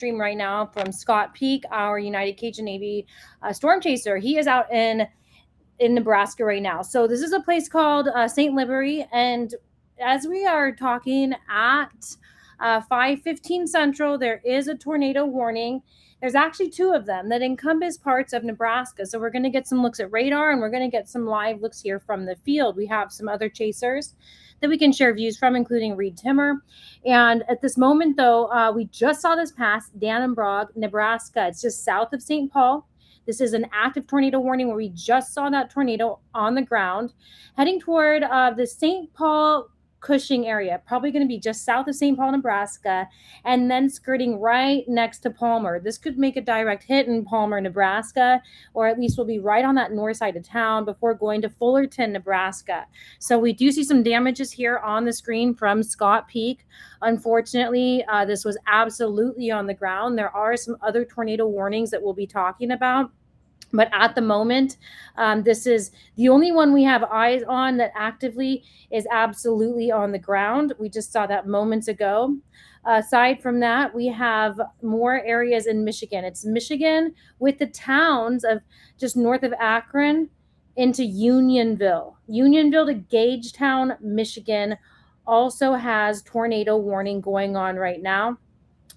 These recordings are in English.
stream right now from Scott Peak, our United Cajun Navy storm chaser. He is out in Nebraska right now. So this is a place called St. Liberty, and as we are talking at 5:15 Central, there is a tornado warning. There's actually two of them that encompass parts of Nebraska. So we're going to get some looks at radar, and we're going to get some live looks here from the field. We have some other chasers that we can share views from, including Reed Timmer. And at this moment, though, we just saw this pass Dannenbrog, Nebraska. It's just south of St. Paul. This is an active tornado warning where we just saw that tornado on the ground heading toward the St. Paul Cushing area, probably going to be just south of St. Paul, Nebraska, and then skirting right next to Palmer. This could make a direct hit in Palmer, Nebraska, or at least will be right on that north side of town before going to Fullerton, Nebraska. So we do see some damages here on the screen from Scott Peak. Unfortunately, this was absolutely on the ground. There are some other tornado warnings that we'll be talking about. But at the moment, this is the only one we have eyes on that actively is absolutely on the ground. We just saw that moments ago. Aside from that, we have more areas in Michigan. It's Michigan with the towns of just north of Akron into Unionville. Unionville to Gagetown, Michigan also has tornado warning going on right now.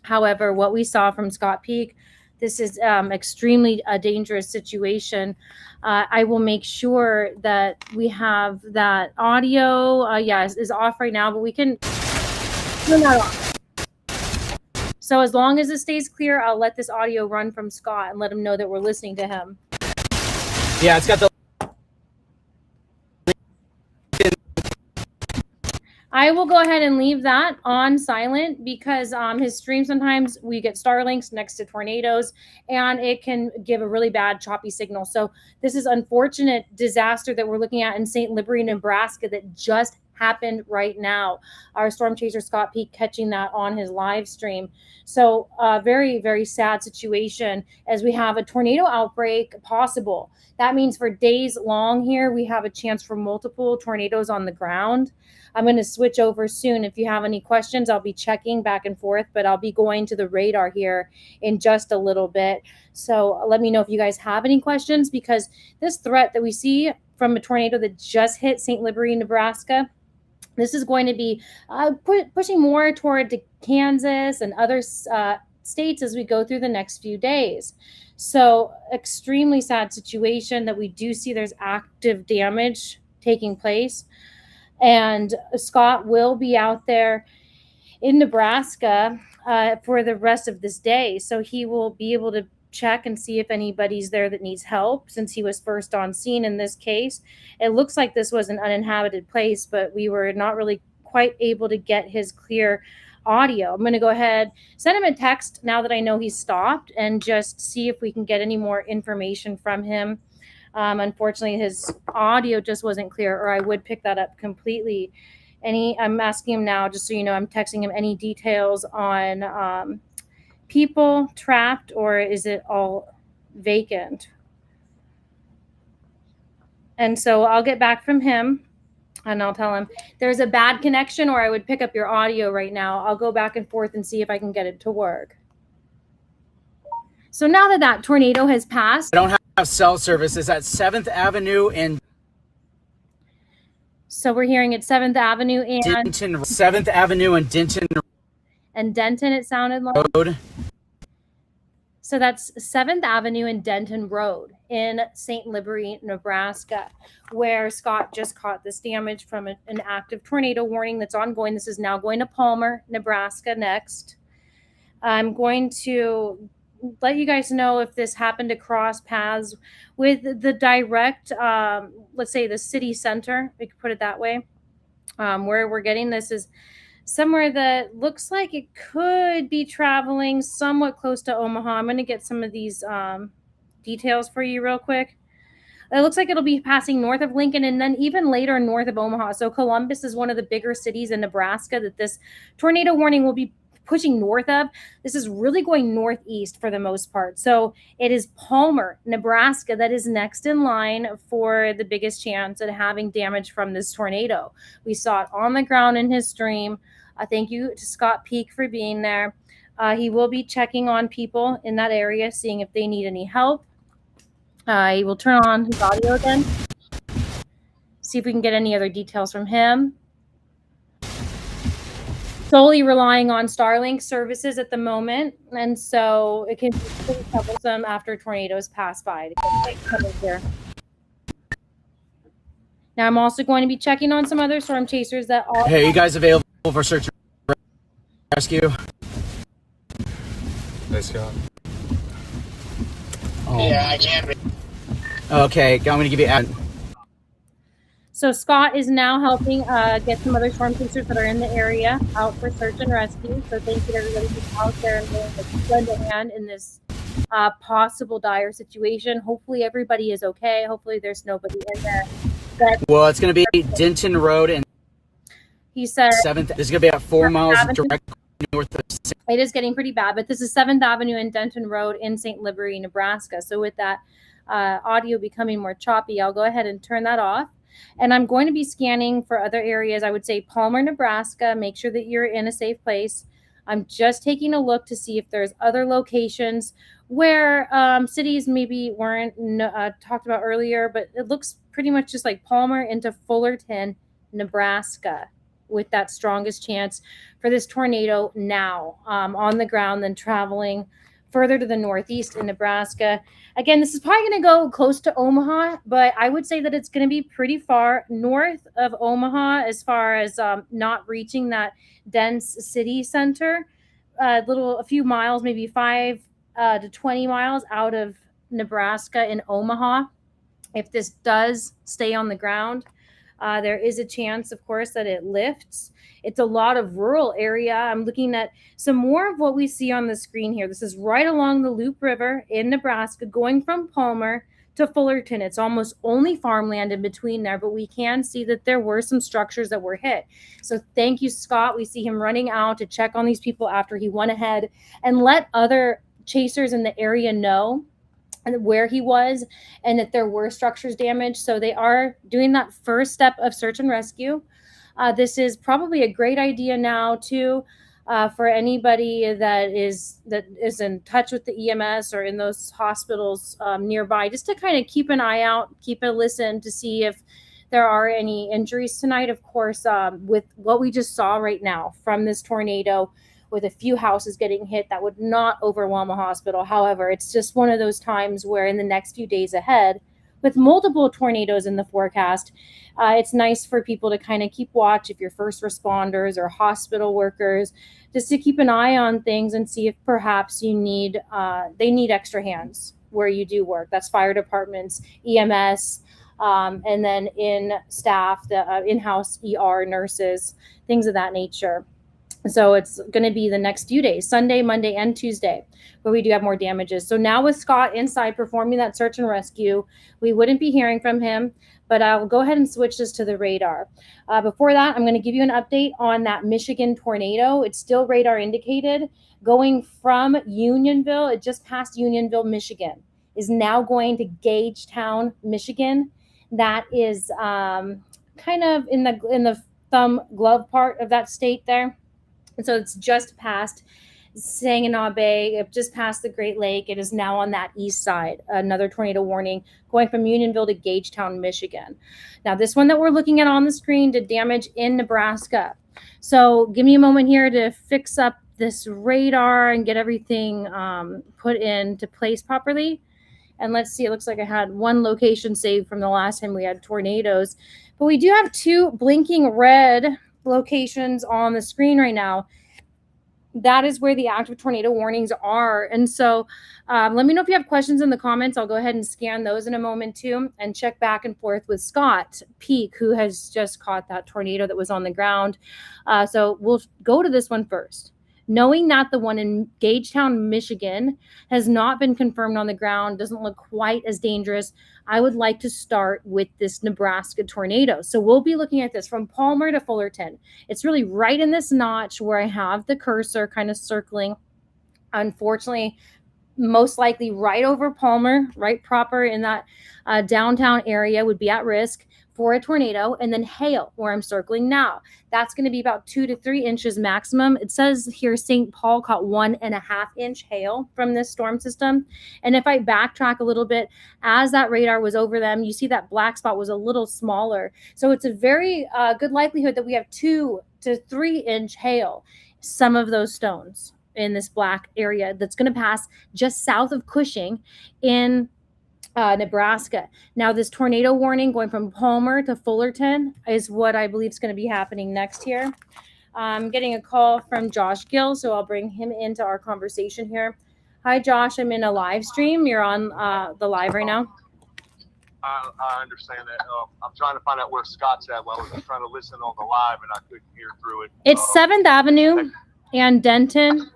However, what we saw from Scott Peak, this is extremely a dangerous situation. I will make sure that we have that audio. Is off right now, but we can turn that off. So as long as it stays clear, I'll let this audio run from Scott and let him know that we're listening to him. Yeah, it's got the... I will go ahead and leave that on silent because his stream, sometimes we get Starlinks next to tornadoes and it can give a really bad choppy signal. So this is unfortunate disaster that we're looking at in St. Liberty, Nebraska that just happened right now. Our storm chaser Scott Peak catching that on his live stream. So very, very sad situation as we have a tornado outbreak possible. That means for days long here, we have a chance for multiple tornadoes on the ground. I'm going to switch over soon. If you have any questions, I'll be checking back and forth, but I'll be going to the radar here in just a little bit. So let me know if you guys have any questions, because this threat that we see from a tornado that just hit St. Liberty, Nebraska, this is going to be pushing more toward Kansas and other states as we go through the next few days. So extremely sad situation that we do see there's active damage taking place. And Scott will be out there in Nebraska for the rest of this day. So he will be able to check and see if anybody's there that needs help, since he was first on scene in this case. It looks like this was an uninhabited place, but we were not really quite able to get his clear audio. I'm going to go ahead, send him a text now that I know he's stopped, and just see if we can get any more information from him. Unfortunately, his audio just wasn't clear, or I would pick that up completely. I'm asking him now, just so you know, I'm texting him any details on people trapped, or is it all vacant? And so I'll get back from him and I'll tell him there's a bad connection, or I would pick up your audio right now. I'll go back and forth and see if I can get it to work. So now that tornado has passed. I don't have cell service. It's at 7th Avenue and... So we're hearing it 7th Avenue and... Denton. 7th Avenue and Denton. And Denton, it sounded like. Road. So that's 7th Avenue and Denton Road in St. Liberty, Nebraska, where Scott just caught this damage from an active tornado warning that's ongoing. This is now going to Palmer, Nebraska next. I'm going to let you guys know if this happened to cross paths with the direct, let's say the city center, we could put it that way. Where we're getting this is somewhere that looks like it could be traveling somewhat close to Omaha. I'm going to get some of these details for you real quick. It looks like it'll be passing north of Lincoln and then even later north of Omaha. So Columbus is one of the bigger cities in Nebraska that this tornado warning will be pushing north of. This is really going northeast for the most part. So it is Palmer, Nebraska, that is next in line for the biggest chance at having damage from this tornado. We saw it on the ground in his stream. Thank you to Scott Peak for being there. He will be checking on people in that area, seeing if they need any help. He will turn on his audio again, see if we can get any other details from him. Solely relying on Starlink services at the moment, and so it can be pretty troublesome after tornadoes pass by to get covered here. Now I'm also going to be checking on some other storm chasers that are. Hey, you guys available for search and rescue? Let's go. Oh. Yeah, I can be. Okay, I'm going to give you ad. So Scott is now helping get some other storm chasers that are in the area out for search and rescue. So thank you to everybody who's out there and willing to lend a hand in this possible dire situation. Hopefully everybody is okay. Hopefully there's nobody in there. Well, it's going to be Denton Road and He said 7th. This is going to be at 4 miles directly north of. it is getting pretty bad, but this is 7th Avenue and Denton Road in St. Liberty, Nebraska. So with that audio becoming more choppy, I'll go ahead and turn that off. And I'm going to be scanning for other areas. I would say Palmer, Nebraska. Make sure that you're in a safe place. I'm just taking a look to see if there's other locations where cities maybe weren't talked about earlier, but it looks pretty much just like Palmer into Fullerton, Nebraska, with that strongest chance for this tornado now on the ground, then traveling further to the northeast in Nebraska. Again, this is probably going to go close to Omaha, but I would say that it's going to be pretty far north of Omaha as far as not reaching that dense city center. A few miles, maybe 5 to 20 miles out of Nebraska in Omaha. If this does stay on the ground, there is a chance, of course, that it lifts. It's a lot of rural area. I'm looking at some more of what we see on the screen here. This is right along the Loup River in Nebraska, going from Palmer to Fullerton. It's almost only farmland in between there, but we can see that there were some structures that were hit. So thank you, Scott. We see him running out to check on these people after he went ahead and let other chasers in the area know where he was and that there were structures damaged. So they are doing that first step of search and rescue. This is probably a great idea now too for anybody that is in touch with the EMS or in those hospitals nearby, just to kind of keep an eye out, keep a listen to see if there are any injuries tonight. Of course, with what we just saw right now from this tornado, with a few houses getting hit, that would not overwhelm a hospital. However, it's just one of those times where in the next few days ahead, with multiple tornadoes in the forecast, it's nice for people to kind of keep watch if you're first responders or hospital workers, just to keep an eye on things and see if perhaps they need extra hands where you do work. That's fire departments, EMS, and then in staff, the in-house ER nurses, things of that nature. So it's going to be the next few days, Sunday, Monday, and Tuesday, where we do have more damages. So now with Scott inside performing that search and rescue, we wouldn't be hearing from him, but I'll go ahead and switch this to the radar. Before that, I'm going to give you an update on that Michigan tornado. It's still radar indicated, going from Unionville. It just passed Unionville, Michigan, is now going to Gagetown, Michigan. That is kind of in the thumb glove part of that state there. And so it's just past Saginaw Bay, it just past the Great Lake. It is now on that east side. Another tornado warning going from Unionville to Gagetown, Michigan. Now, this one that we're looking at on the screen did damage in Nebraska. So give me a moment here to fix up this radar and get everything put into place properly. And let's see, it looks like I had one location saved from the last time we had tornadoes. But we do have two blinking red locations on the screen right now. That is where the active tornado warnings are. And so let me know if you have questions in the comments. I'll go ahead and scan those in a moment too, and check back and forth with Scott Peak, who has just caught that tornado that was on the ground. So we'll go to this one first. Knowing that the one in Gagetown, Michigan has not been confirmed on the ground, doesn't look quite as dangerous, I would like to start with this Nebraska tornado. So we'll be looking at this from Palmer to Fullerton. It's really right in this notch where I have the cursor kind of circling. Unfortunately, most likely right over Palmer, right proper in that downtown area would be at risk. for a tornado, and then hail, where I'm circling now. That's going to be about 2 to 3 inches maximum. It says here St. Paul caught 1.5-inch hail from this storm system. And if I backtrack a little bit, as that radar was over them, you see that black spot was a little smaller. So it's a very good likelihood that we have 2 to 3-inch hail, some of those stones in this black area that's going to pass just south of Cushing in Nebraska. Now, this tornado warning going from Palmer to Fullerton is what I believe is going to be happening next here. I'm getting a call from Josh Gill, so I'll bring him into our conversation here. Hi, Josh. I'm in a live stream. You're on the live right now. I understand that. I'm trying to find out where Scott's at. Well, I was trying to listen on the live, and I couldn't hear through it. It's 7th Avenue and Denton.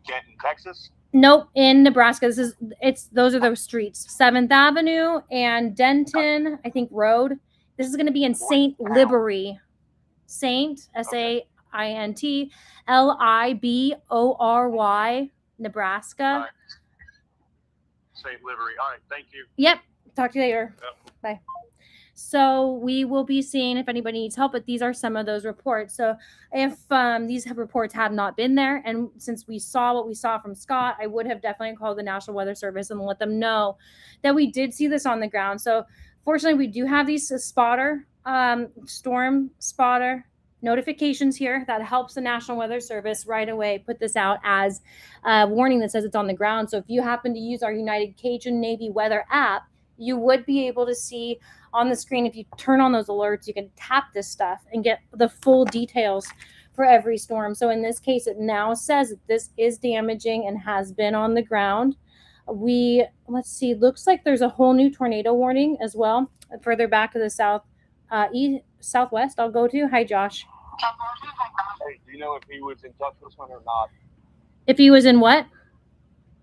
Denton, Texas? Nope, in Nebraska. Those are those streets. 7th Avenue and Denton, I think, Road. This is going to be in St. Libory. Saint, SAINT, LIBORY, Nebraska. All right. St. Libory. All right, thank you. Yep. Talk to you later. Yep. Bye. So we will be seeing if anybody needs help, but these are some of those reports. So if these reports had not been there, and since we saw what we saw from Scott, I would have definitely called the National Weather Service and let them know that we did see this on the ground. So fortunately, we do have these storm spotter notifications here that helps the National Weather Service right away put this out as a warning that says it's on the ground. So if you happen to use our United Cajun Navy weather app, you would be able to see on the screen, if you turn on those alerts, you can tap this stuff and get the full details for every storm. So in this case, it now says that this is damaging and has been on the ground. Let's see, looks like there's a whole new tornado warning as well, further back to the southwest I'll go to. Hi, Josh. Hey, do you know if he was in touch with someone or not? If he was in what?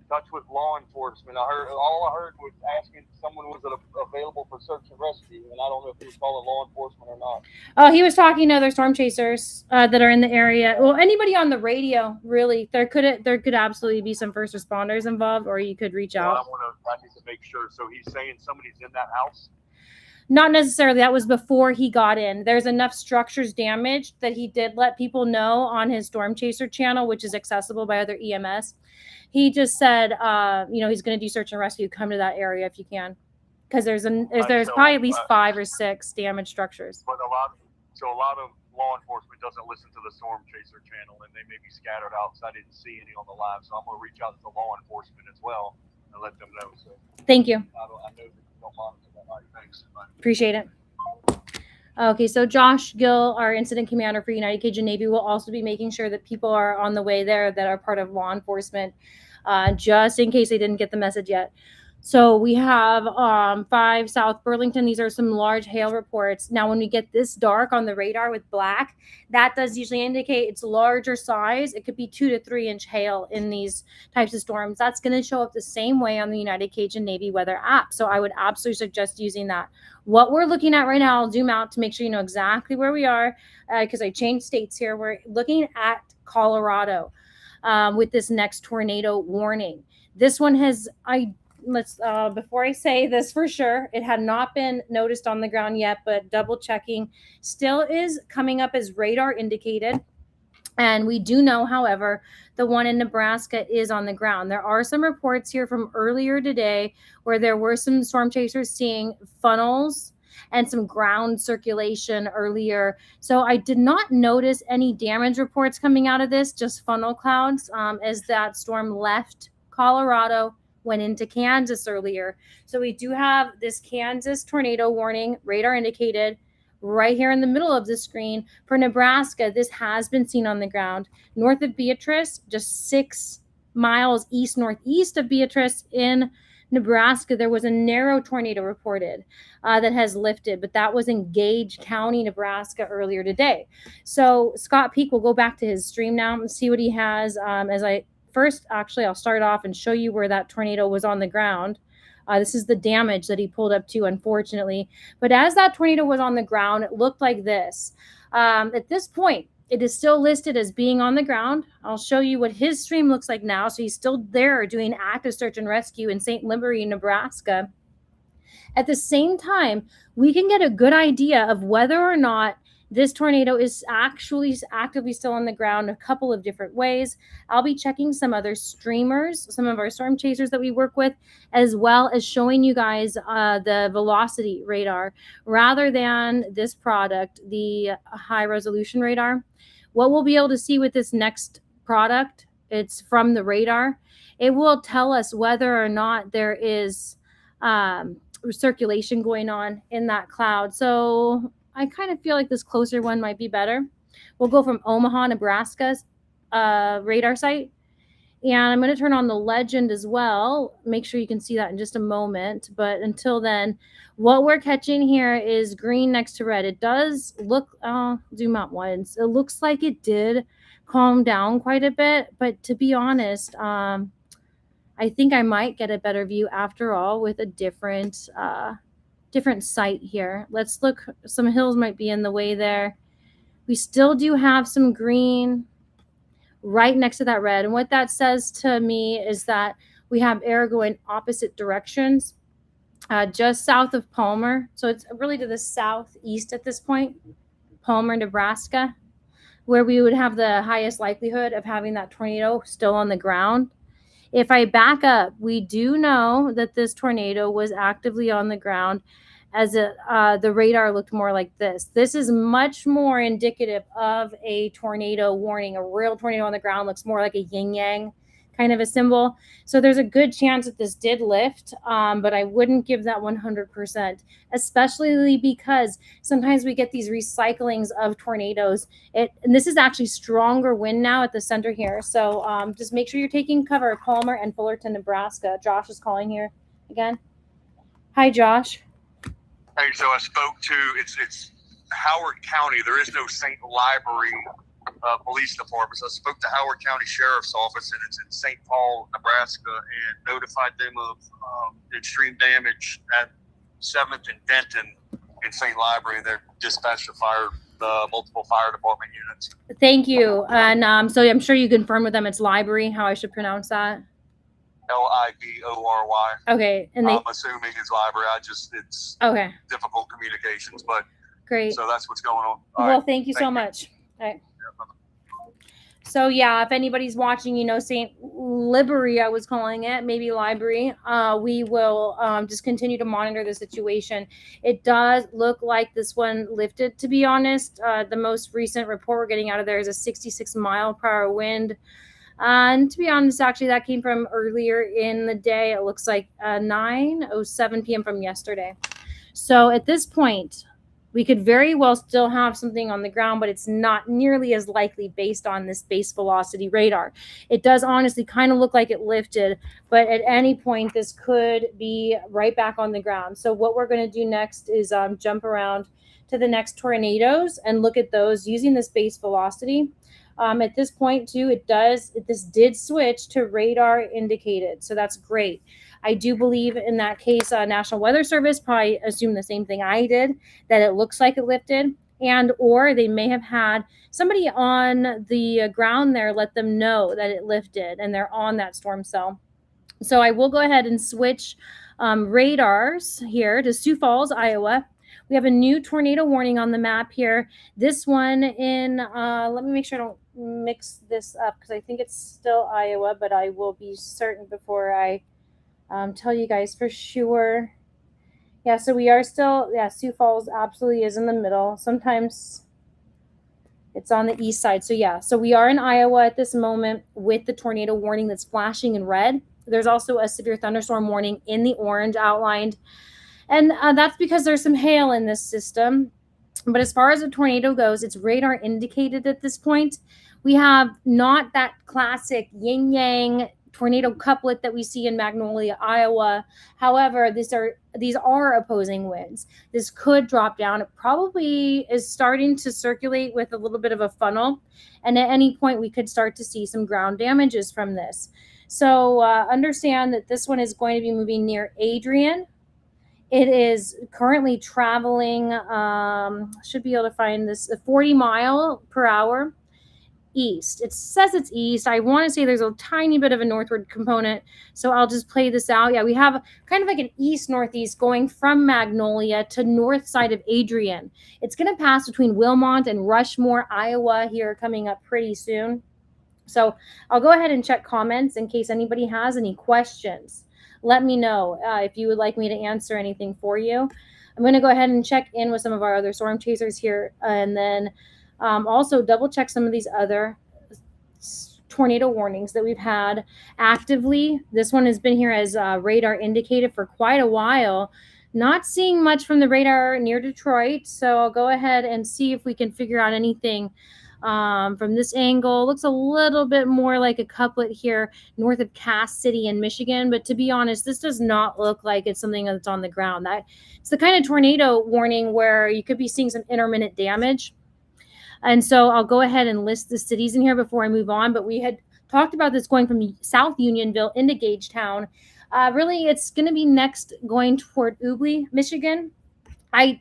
Touch with law enforcement. All I heard was asking if someone was available for search and rescue, and I don't know if he was calling law enforcement or not. Oh, he was talking to other storm chasers that are in the area. Well, anybody on the radio, really. There could absolutely be some first responders involved, or you could reach out. I need to make sure. So he's saying somebody's in that house? Not necessarily. That was before he got in. There's enough structures damaged that he did let people know on his Storm Chaser channel, which is accessible by other EMS. He just said, he's going to do search and rescue. Come to that area if you can, because there's probably at least 5 or 6 damaged structures. But a lot of law enforcement doesn't listen to the Storm Chaser channel, and they may be scattered out. So I didn't see any on the live, so I'm going to reach out to law enforcement as well and let them know. So thank you. I know that you don't monitor that. All right, thanks. Bye. Appreciate it. Okay, so Josh Gill, our incident commander for United Cajun Navy, will also be making sure that people are on the way there that are part of law enforcement, just in case they didn't get the message yet. So we have 5 South Burlington. These are some large hail reports. Now, when we get this dark on the radar with black, that does usually indicate it's larger size. It could be 2 to 3 inch hail in these types of storms. That's going to show up the same way on the United Cajun Navy weather app. So I would absolutely suggest using that. What we're looking at right now, I'll zoom out to make sure you know exactly where we are, because I changed states here. We're looking at Colorado with this next tornado warning. This one has, before I say this for sure, it had not been noticed on the ground yet, but double checking, still is coming up as radar indicated. And we do know, however, the one in Nebraska is on the ground. There are some reports here from earlier today where there were some storm chasers seeing funnels and some ground circulation earlier. So I did not notice any damage reports coming out of this, just funnel clouds as that storm left Colorado, went into Kansas earlier. So we do have this Kansas tornado warning, radar indicated, right here in the middle of the screen. For Nebraska, this has been seen on the ground. North of Beatrice, just 6 miles east-northeast of Beatrice in Nebraska, there was a narrow tornado reported that has lifted, but that was in Gage County, Nebraska earlier today. So Scott Peak will go back to his stream now and see what he has. I'll start off and show you where that tornado was on the ground. This is the damage that he pulled up to, unfortunately. But as that tornado was on the ground, it looked like this. At this point, it is still listed as being on the ground. I'll show you what his stream looks like now. So he's still there doing active search and rescue in St. Libory, Nebraska. At the same time, we can get a good idea of whether or not this tornado is actually actively still on the ground a couple of different ways. I'll be checking some other streamers, some of our storm chasers that we work with, as well as showing you guys the velocity radar rather than this product, the high resolution radar. What we'll be able to see with this next product, it's from the radar. It will tell us whether or not there is circulation going on in that cloud. So I kind of feel like this closer one might be better. We'll go from Omaha, Nebraska's radar site. And I'm going to turn on the legend as well. Make sure you can see that in just a moment. But until then, what we're catching here is green next to red. It does look, zoom out once. It looks like it did calm down quite a bit. But to be honest, I think I might get a better view after all with a different site here. Let's look. Some hills might be in the way there. We still do have some green right next to that red. And what that says to me is that we have air going opposite directions, just south of Palmer. So it's really to the southeast at this point, Palmer, Nebraska, where we would have the highest likelihood of having that tornado still on the ground. If I back up, we do know that this tornado was actively on the ground as the radar looked more like this. This is much more indicative of a tornado warning. A real tornado on the ground looks more like a yin-yang kind of a symbol. So there's a good chance that this did lift, but I wouldn't give that 100%, especially because sometimes we get these recyclings of tornadoes. And this is actually stronger wind now at the center here. So just make sure you're taking cover of Palmer and Fullerton, Nebraska. Josh is calling here again. Hi, Josh. Hey, so I spoke to, it's Howard County. There is no St. Library police department. So I spoke to Howard County Sheriff's Office, and it's in St. Paul, Nebraska, and notified them of extreme damage at 7th and Denton in St. Library. They're dispatched to multiple fire department units. Thank you. And so I'm sure you confirmed with them it's library, how I should pronounce that. Libory. Okay. And I'm assuming it's library. It's okay. Difficult communications, but great. So that's what's going on. All right. Thank you so much. All right. So yeah, if anybody's watching, St. Library, I was calling it, maybe library, we will just continue to monitor the situation. It does look like this one lifted, to be honest. The most recent report we're getting out of there is a 66 mile per hour wind. And to be honest, actually, that came from earlier in the day. It looks like 9:07 p.m. from yesterday. So at this point, we could very well still have something on the ground, but it's not nearly as likely based on this base velocity radar. It does honestly kind of look like it lifted, but at any point, this could be right back on the ground. So what we're going to do next is jump around to the next tornadoes and look at those using this base velocity. At this point too, this did switch to radar indicated. So that's great. I do believe in that case, National Weather Service probably assumed the same thing I did, that it looks like it lifted, or they may have had somebody on the ground there let them know that it lifted and they're on that storm cell. So I will go ahead and switch radars here to Sioux Falls, Iowa. We have a new tornado warning on the map here. This one in, let me make sure I don't mix this up because I think it's still Iowa, but I will be certain before I tell you guys for sure. Yeah, so we are still, Sioux Falls absolutely is in the middle. Sometimes it's on the east side. So yeah, so we are in Iowa at this moment with the tornado warning that's flashing in red. There's also a severe thunderstorm warning in the orange outlined. And that's because there's some hail in this system. But as far as a tornado goes, it's radar indicated at this point. We have not that classic yin-yang tornado couplet that we see in Magnolia, Iowa. However, these are opposing winds. This could drop down. It probably is starting to circulate with a little bit of a funnel. And at any point, we could start to see some ground damages from this. So understand that this one is going to be moving near Adrian. It is currently traveling, should be able to find this, 40 mile per hour east. It says it's east. I want to say there's a tiny bit of a northward component, so I'll just play this out. Yeah, we have kind of like an east-northeast going from Magnolia to north side of Adrian. It's going to pass between Wilmot and Rushmore, Iowa here coming up pretty soon. So I'll go ahead and check comments in case anybody has any questions. Let me know if you would like me to answer anything for you. I'm going to go ahead and check in with some of our other storm chasers here, and then also double check some of these other tornado warnings that we've had actively. This one has been here as radar indicated for quite a while. Not seeing much from the radar near Detroit, so I'll go ahead and see if we can figure out anything from this angle. Looks a little bit more like a couplet here north of Cass City in Michigan, but to be honest, this does not look like it's something that's on the ground. It's the kind of tornado warning where you could be seeing some intermittent damage. And so I'll go ahead and list the cities in here before I move on, but we had talked about this going from South Unionville into Gagetown. Really, it's going to be next going toward Ubly, Michigan. I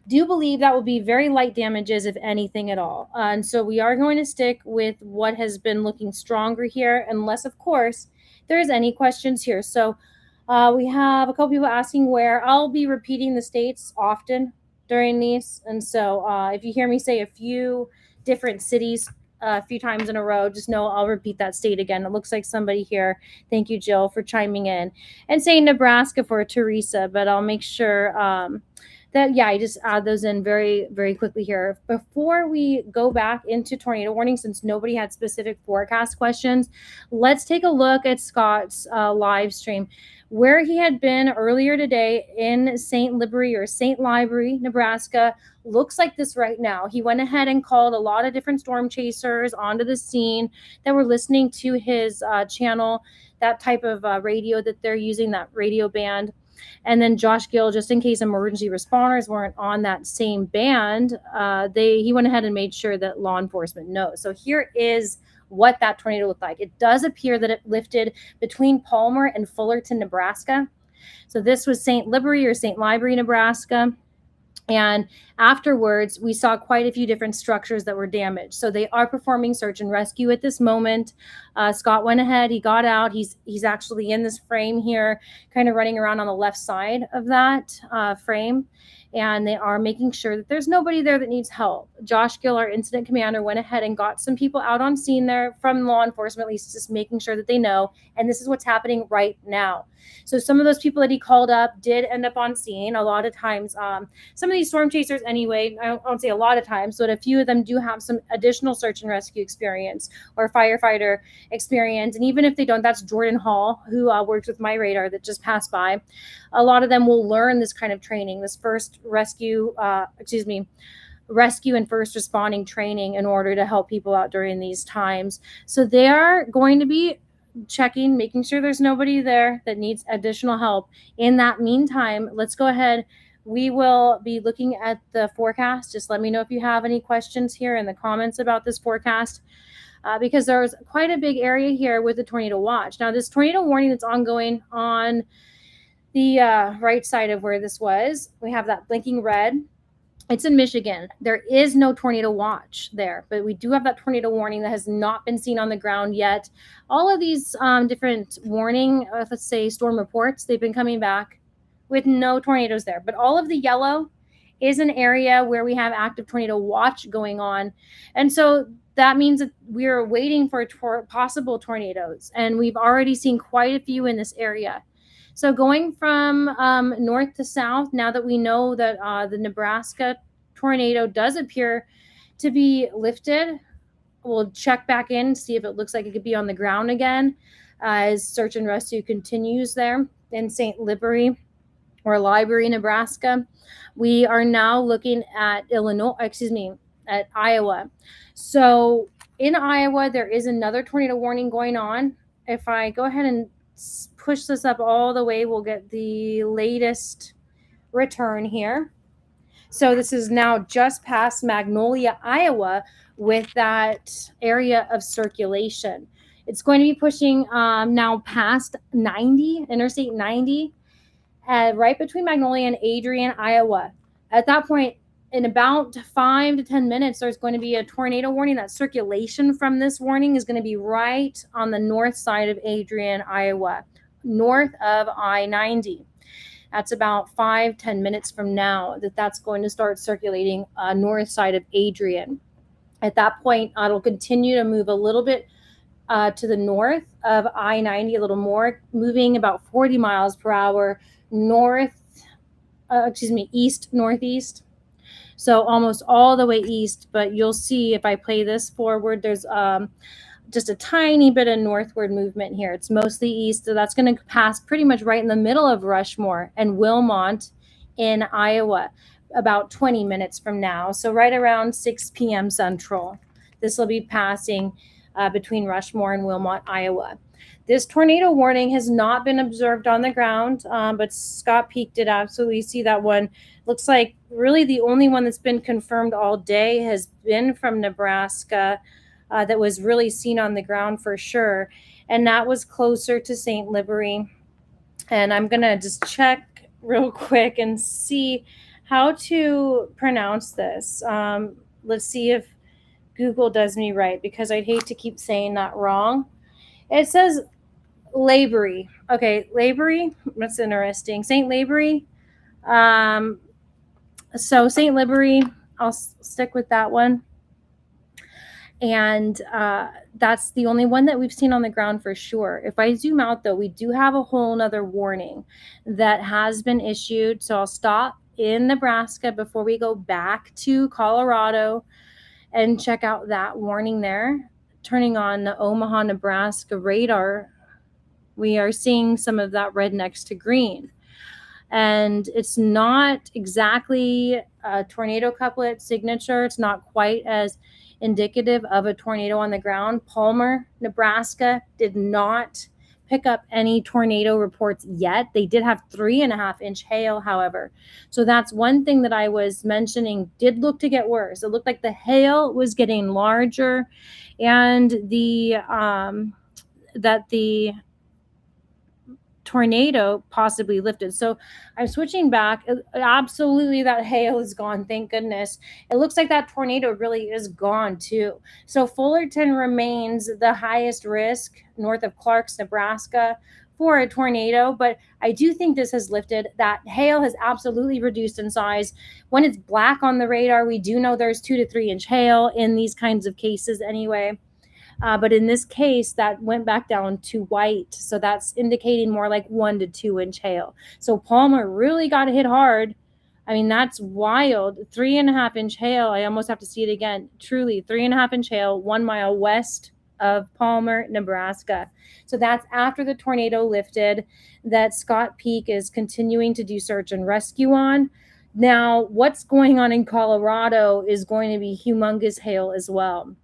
do believe that will be very light damages, if anything at all. And so we are going to stick with what has been looking stronger here, unless, of course, there's any questions here. So we have a couple people asking where. I'll be repeating the states often during these. And so if you hear me say a few different cities a few times in a row, just know I'll repeat that state again. It looks like somebody here. Thank you, Jill, for chiming in and saying Nebraska for Teresa, but I'll make sure I just add those in very, very quickly here. Before we go back into tornado warning, since nobody had specific forecast questions, let's take a look at Scott's live stream. Where he had been earlier today in St. Library, Nebraska, looks like this right now. He went ahead and called a lot of different storm chasers onto the scene that were listening to his channel, that type of radio that they're using, that radio band. And then Josh Gill, just in case emergency responders weren't on that same band, he went ahead and made sure that law enforcement knows. So here is what that tornado looked like. It does appear that it lifted between Palmer and Fullerton, Nebraska. So this was St. Library, Nebraska. And afterwards, we saw quite a few different structures that were damaged. So they are performing search and rescue at this moment. Scott went ahead. He got out. He's actually in this frame here, kind of running around on the left side of that frame. And they are making sure that there's nobody there that needs help. Josh Gill, our incident commander, went ahead and got some people out on scene there from law enforcement, at least just making sure that they know. And this is what's happening right now. So some of those people that he called up did end up on scene. A lot of times, some of these storm chasers anyway, I won't say a lot of times, but a few of them do have some additional search and rescue experience or firefighter experience. And even if they don't, that's Jordan Hall, who works with my radar that just passed by. A lot of them will learn this kind of training, this rescue and first responding training in order to help people out during these times. So they are going to be checking, making sure there's nobody there that needs additional help. In that meantime, let's go ahead. We will be looking at the forecast. Just let me know if you have any questions here in the comments about this forecast, because there's quite a big area here with the tornado watch. Now, this tornado warning that's ongoing on the right side of where this was, we have that blinking red. It's in Michigan. There is no tornado watch there, but we do have that tornado warning that has not been seen on the ground yet. All of these different warning, let's say storm reports, they've been coming back with no tornadoes there. But all of the yellow is an area where we have active tornado watch going on. And so that means that we're waiting for possible tornadoes. And we've already seen quite a few in this area. So going from north to south, now that we know that the Nebraska tornado does appear to be lifted, we'll check back in, see if it looks like it could be on the ground again as search and rescue continues there in St. Library, Nebraska. We are now looking at at Iowa. So in Iowa, there is another tornado warning going on. If I go ahead and push this up all the way, we'll get the latest return here. So this is now just past Magnolia, Iowa, with that area of circulation. It's going to be pushing now past Interstate 90, right between Magnolia and Adrian, Iowa. At that point, in about 5 to 10 minutes, there's going to be a tornado warning. That circulation from this warning is going to be right on the north side of Adrian, Iowa, north of I-90. That's about 5-10 minutes from now that's going to start circulating north side of Adrian. At that point, it'll continue to move a little bit to the north of I-90, a little more, moving about 40 miles per hour east northeast. So almost all the way east. But you'll see if I play this forward, there's just a tiny bit of northward movement here. It's mostly east, so that's going to pass pretty much right in the middle of Rushmore and Wilmot in Iowa about 20 minutes from now. So right around 6 p.m. Central, this will be passing between Rushmore and Wilmot, Iowa. This tornado warning has not been observed on the ground, but Scott Peak did absolutely see that one. Looks like really the only one that's been confirmed all day has been from Nebraska. That was really seen on the ground for sure. And that was closer to St. Livery. And I'm going to just check real quick and see how to pronounce this. Let's see if Google does me right, because I'd hate to keep saying that wrong. It says Laborie. Okay, Laborie. That's interesting. St. Laborie. So St. Livery, I'll stick with that one. And that's the only one that we've seen on the ground for sure. If I zoom out, though, we do have a whole nother warning that has been issued. So I'll stop in Nebraska before we go back to Colorado and check out that warning there. Turning on the Omaha, Nebraska radar, we are seeing some of that red next to green. And it's not exactly a tornado couplet signature. It's not quite as indicative of a tornado on the ground. Palmer, Nebraska did not pick up any tornado reports yet. They did have 3.5-inch hail, however. So that's one thing that I was mentioning did look to get worse. It looked like the hail was getting larger, and the tornado possibly lifted. So I'm switching back. Absolutely, that hail is gone. Thank goodness. It looks like that tornado really is gone too. So Fullerton remains the highest risk north of Clarks, Nebraska, for a tornado, but I do think this has lifted. That hail has absolutely reduced in size. When it's black on the radar, we do know there's 2 to 3-inch hail in these kinds of cases anyway. But in this case, that went back down to white. So that's indicating more like 1 to 2-inch hail. So Palmer really got hit hard. I mean, that's wild. 3.5-inch hail. I almost have to see it again. Truly, 3.5-inch hail, 1 mile west of Palmer, Nebraska. So that's after the tornado lifted, that Scott Peak is continuing to do search and rescue on. Now, what's going on in Colorado is going to be humongous hail as well.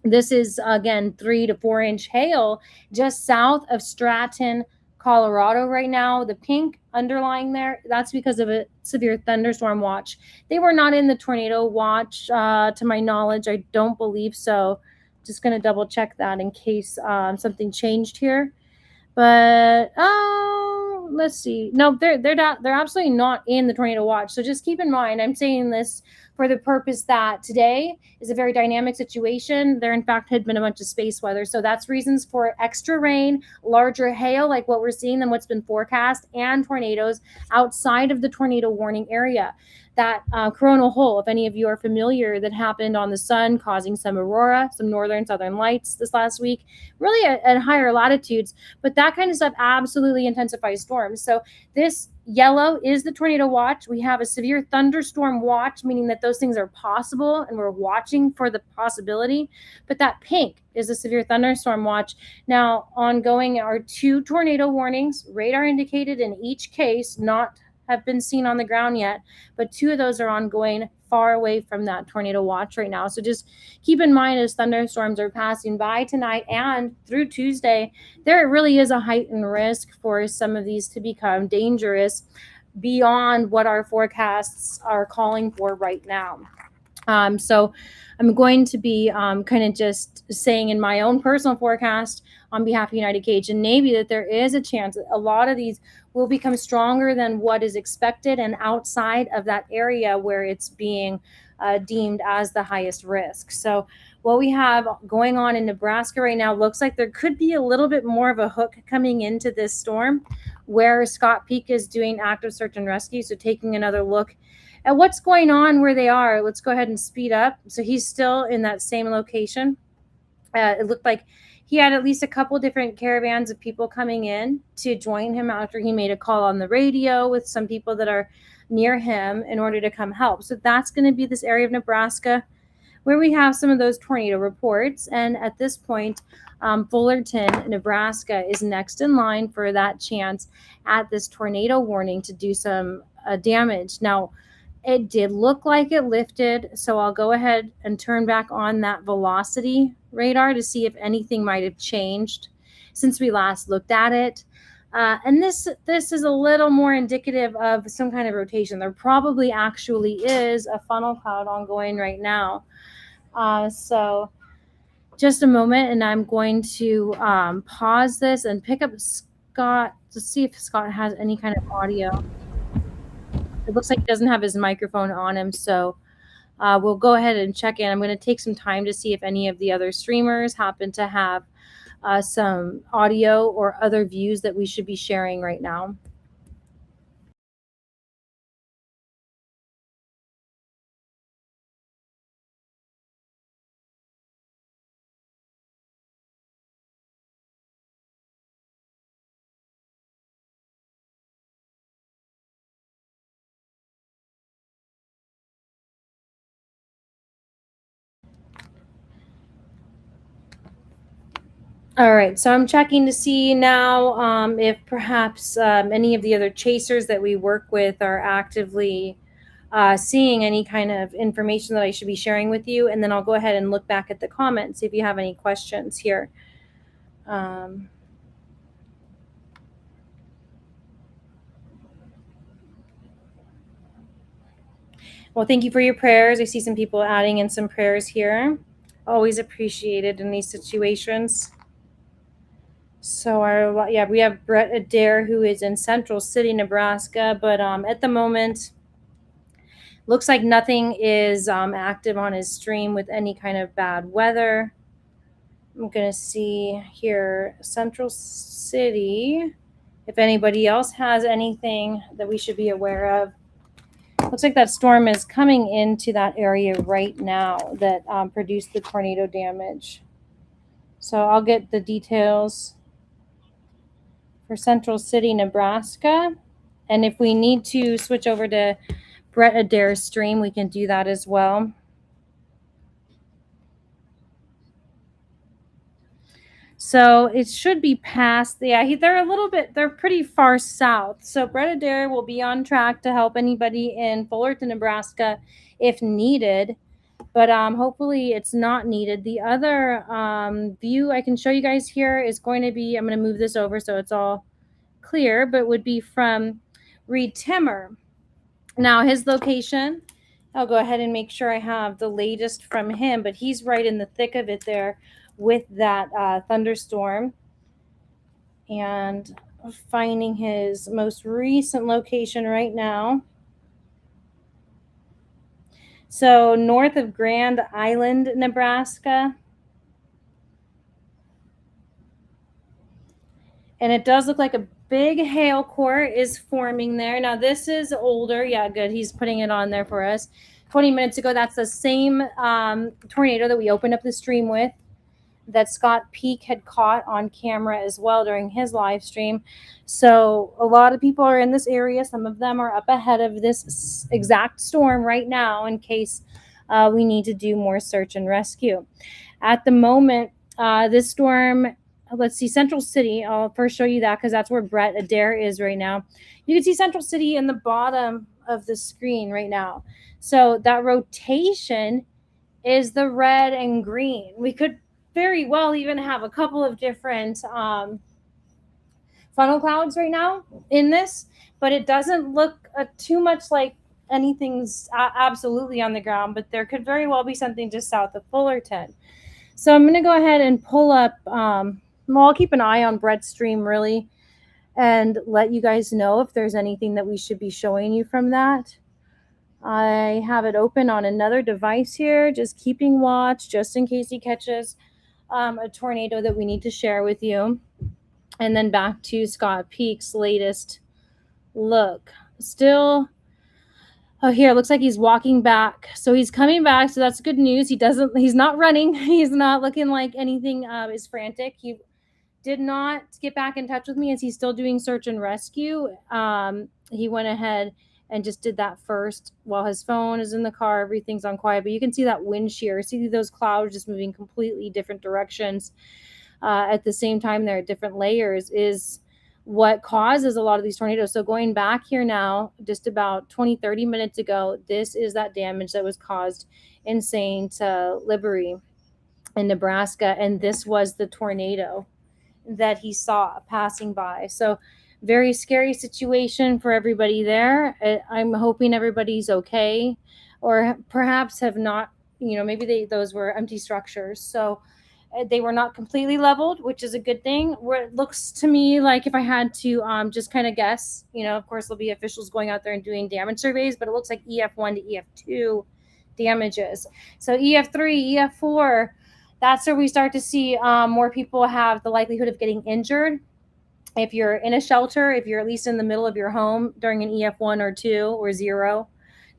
This is, again, 3 to 4-inch hail just south of Stratton, Colorado right now. The pink underlying there, that's because of a severe thunderstorm watch. They were not in the tornado watch, to my knowledge. I don't believe so. Just going to double check that in case something changed here. But let's see. No, they're absolutely not in the tornado watch. So just keep in mind, I'm saying this for the purpose that today is a very dynamic situation. There, in fact, had been a bunch of space weather. So that's reasons for extra rain, larger hail, like what we're seeing than what's been forecast, and tornadoes outside of the tornado warning area. That coronal hole, if any of you are familiar, that happened on the sun, causing some aurora, some northern southern lights this last week, really at higher latitudes. But that kind of stuff absolutely intensifies storms. So this yellow is the tornado watch. We have a severe thunderstorm watch, meaning that those things are possible and we're watching for the possibility. But that pink is a severe thunderstorm watch. Now, ongoing are 2 tornado warnings, radar indicated in each case, not have been seen on the ground yet, but 2 of those are ongoing far away from that tornado watch right now. So just keep in mind, as thunderstorms are passing by tonight and through Tuesday, there really is a heightened risk for some of these to become dangerous beyond what our forecasts are calling for right now. So I'm going to be kind of just saying in my own personal forecast on behalf of United Cajun Navy that there is a chance that a lot of these will become stronger than what is expected and outside of that area where it's being deemed as the highest risk. So what we have going on in Nebraska right now looks like there could be a little bit more of a hook coming into this storm where Scott Peak is doing active search and rescue. So taking another look at what's going on where they are. Let's go ahead and speed up. So he's still in that same location. It looked like he had at least a couple different caravans of people coming in to join him after he made a call on the radio with some people that are near him in order to come help. So that's going to be this area of Nebraska where we have some of those tornado reports. And at this point, Fullerton, Nebraska is next in line for that chance at this tornado warning to do some damage. Now, it did look like it lifted, so I'll go ahead and turn back on that velocity radar to see if anything might have changed since we last looked at it. And this is a little more indicative of some kind of rotation. There probably actually is a funnel cloud ongoing right now. So just a moment, and I'm going to pause this and pick up Scott to see if Scott has any kind of audio. It looks like he doesn't have his microphone on him, so we'll go ahead and check in. I'm going to take some time to see if any of the other streamers happen to have some audio or other views that we should be sharing right now. All right, so I'm checking to see now if perhaps any of the other chasers that we work with are actively seeing any kind of information that I should be sharing with you. And then I'll go ahead and look back at the comments if you have any questions here. Well, thank you for your prayers. I see some people adding in some prayers here. Always appreciated in these situations. So we have Brett Adair, who is in Central City, Nebraska, but at the moment, looks like nothing is active on his stream with any kind of bad weather. I'm gonna see here Central City, if anybody else has anything that we should be aware of. Looks like that storm is coming into that area right now that produced the tornado damage. So I'll get the details for Central City, Nebraska. And if we need to switch over to Brett Adair's stream, we can do that as well. So it should be past. Yeah, they're pretty far south. So Brett Adair will be on track to help anybody in Fullerton, Nebraska if needed. But hopefully it's not needed. The other view I can show you guys here is going to be, I'm going to move this over so it's all clear, but would be from Reed Timmer. Now his location, I'll go ahead and make sure I have the latest from him, but he's right in the thick of it there with that thunderstorm. And finding his most recent location right now. So north of Grand Island, Nebraska. And it does look like a big hail core is forming there. Now this is older. Yeah, good. He's putting it on there for us. 20 minutes ago, that's the same tornado that we opened up the stream with that Scott Peak had caught on camera as well during his live stream. So a lot of people are in this area. Some of them are up ahead of this exact storm right now in case we need to do more search and rescue. At the moment, this storm, let's see, Central City. I'll first show you that because that's where Brett Adair is right now. You can see Central City in the bottom of the screen right now. So that rotation is the red and green. We could very well even have a couple of different funnel clouds right now in this, but it doesn't look too much like anything's absolutely on the ground, but there could very well be something just south of Fullerton. So I'm going to go ahead and pull up. Well, I'll keep an eye on Brett's stream really, and let you guys know if there's anything that we should be showing you from that. I have it open on another device here, just keeping watch, just in case he catches a tornado that we need to share with you. And then back to Scott Peak's latest look. Still, oh, here, it looks like he's walking back. So he's coming back, so that's good news. He's not running. He's not looking like anything is frantic. He did not get back in touch with me as he's still doing search and rescue. He went ahead and just did that first while his phone is in the car. Everything's on quiet, but you can see that wind shear. See those clouds just moving completely different directions at the same time. They're at different layers is what causes a lot of these tornadoes. So going back here now, just about 20-30 minutes ago, this is that damage that was caused in St. Liberty in Nebraska, and this was the tornado that he saw passing by. So very scary situation for everybody there. I'm hoping everybody's okay, or perhaps have not, maybe those were empty structures. So they were not completely leveled, which is a good thing. Where it looks to me like, if I had to just kind of guess, of course there'll be officials going out there and doing damage surveys, but it looks like EF1 to EF2 damages. So EF3, EF4, that's where we start to see more people have the likelihood of getting injured. If you're in a shelter, if you're at least in the middle of your home during an EF1 or 2 or 0,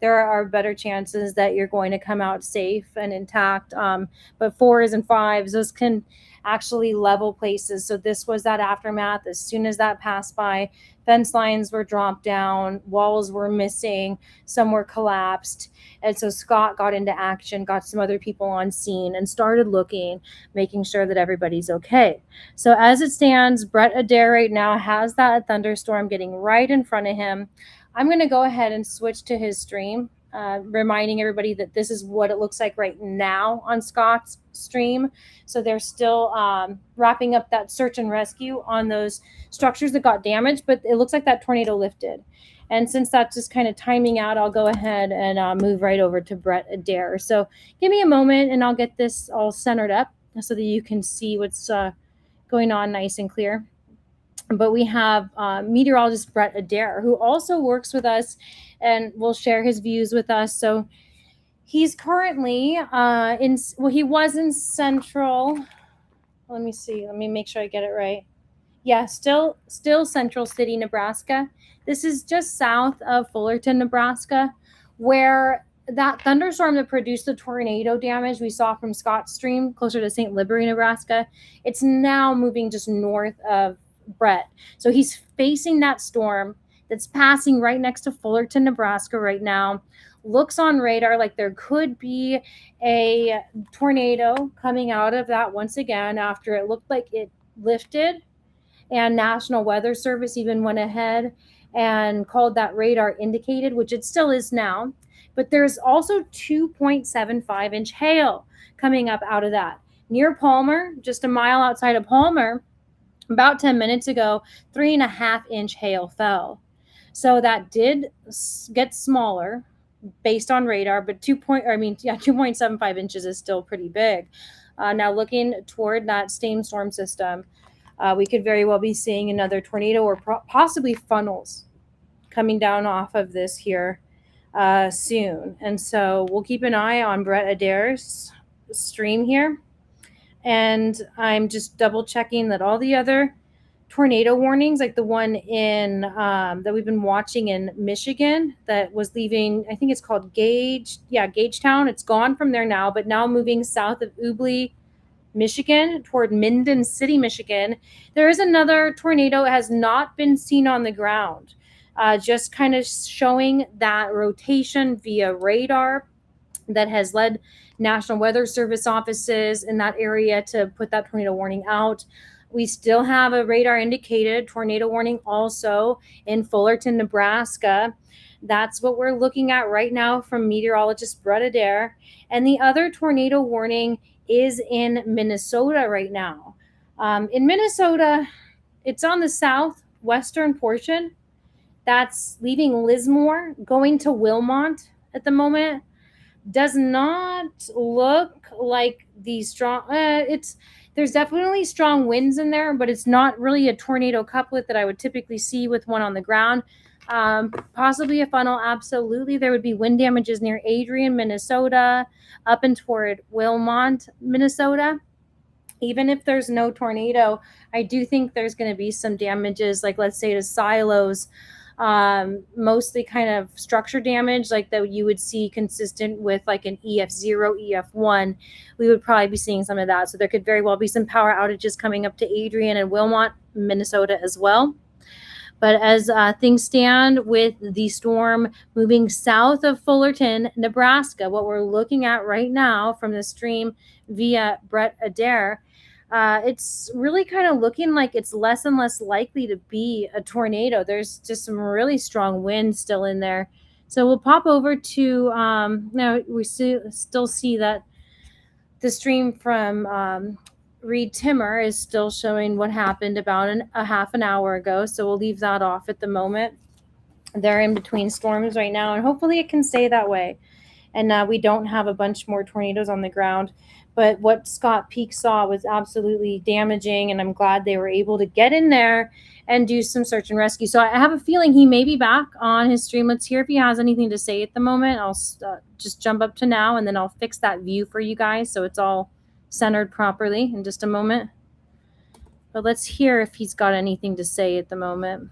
there are better chances that you're going to come out safe and intact. But 4s and 5s, those can actually level places. So this was that aftermath. As soon as that passed by, fence lines were dropped down, walls were missing, some were collapsed. And so Scott got into action, got some other people on scene, and started looking, making sure that everybody's okay. So as it stands, Brett Adair right now has that thunderstorm getting right in front of him. I'm going to go ahead and switch to his stream, reminding everybody that this is what it looks like right now on Scott's stream. So they're still wrapping up that search and rescue on those structures that got damaged, but it looks like that tornado lifted. And since that's just kind of timing out, I'll go ahead and move right over to Brett Adair. So give me a moment and I'll get this all centered up so that you can see what's going on nice and clear. But we have meteorologist Brett Adair, who also works with us and will share his views with us. So he's currently he was in Central. Let me see. Let me make sure I get it right. Yeah, still Central City, Nebraska. This is just south of Fullerton, Nebraska, where that thunderstorm that produced the tornado damage we saw from Scott's stream closer to St. Liberty, Nebraska, it's now moving just north of Brett. So he's facing that storm that's passing right next to Fullerton, Nebraska right now. Looks on radar like there could be a tornado coming out of that once again after it looked like it lifted. And National Weather Service even went ahead and called that radar indicated, which it still is now. But there's also 2.75-inch hail coming up out of that. Near Palmer, just a mile outside of Palmer, about 10 minutes ago, 3.5-inch hail fell. So that did get smaller based on radar, but 2.75 inches is still pretty big. Now looking toward that same storm system, we could very well be seeing another tornado or possibly funnels coming down off of this here soon. And so we'll keep an eye on Brett Adair's stream here. And I'm just double checking that all the other tornado warnings, like the one in that we've been watching in Michigan that was leaving, I think it's called Gagetown. It's gone from there now, but now moving south of Ubly, Michigan toward Minden City, Michigan. There is another tornado. It has not been seen on the ground, just kind of showing that rotation via radar that has led National Weather Service offices in that area to put that tornado warning out. We still have a radar indicated tornado warning also in Fullerton, Nebraska. That's what we're looking at right now from meteorologist Brett Adair. And the other tornado warning is in Minnesota right now. In Minnesota, it's on the southwestern portion. that's leaving Lismore, going to Wilmont at the moment. Does not look like the strong. There's definitely strong winds in there, but it's not really a tornado couplet that I would typically see with one on the ground. Possibly a funnel, absolutely. There would be wind damages near Adrian, Minnesota, up and toward Wilmont, Minnesota. Even if there's no tornado, I do think there's going to be some damages, like let's say to silos, mostly kind of structure damage, like that you would see consistent with like an EF0, EF1. We would probably be seeing some of that. So there could very well be some power outages coming up to Adrian and Wilmot, Minnesota as well. But as things stand with the storm moving south of Fullerton, Nebraska, what we're looking at right now from the stream via Brett Adair, it's really kind of looking like it's less and less likely to be a tornado. There's just some really strong winds still in there. So we'll pop over to, now we still see that the stream from Reed Timmer is still showing what happened about a half an hour ago. So we'll leave that off at the moment. They're in between storms right now, and hopefully it can stay that way. And we don't have a bunch more tornadoes on the ground. But what Scott Peak saw was absolutely damaging, and I'm glad they were able to get in there and do some search and rescue. So I have a feeling he may be back on his stream. Let's hear if he has anything to say at the moment. I'll just jump up to now, and then I'll fix that view for you guys so it's all centered properly in just a moment. But let's hear if he's got anything to say at the moment.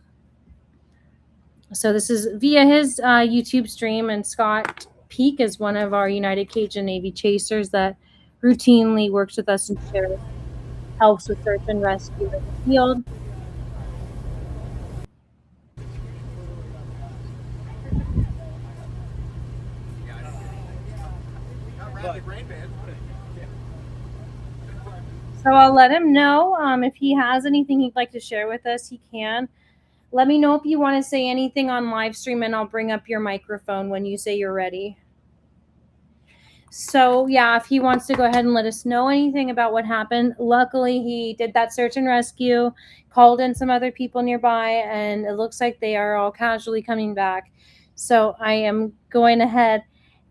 So this is via his YouTube stream, and Scott Peak is one of our United Cajun Navy chasers that routinely works with us and helps with search and rescue in the field. So I'll let him know if he has anything he'd like to share with us, he can. Let me know if you want to say anything on live stream, and I'll bring up your microphone when you say you're ready. So yeah, if he wants to go ahead and let us know anything about what happened. Luckily, he did that search and rescue, called in some other people nearby, and it looks like they are all casually coming back. So I am going ahead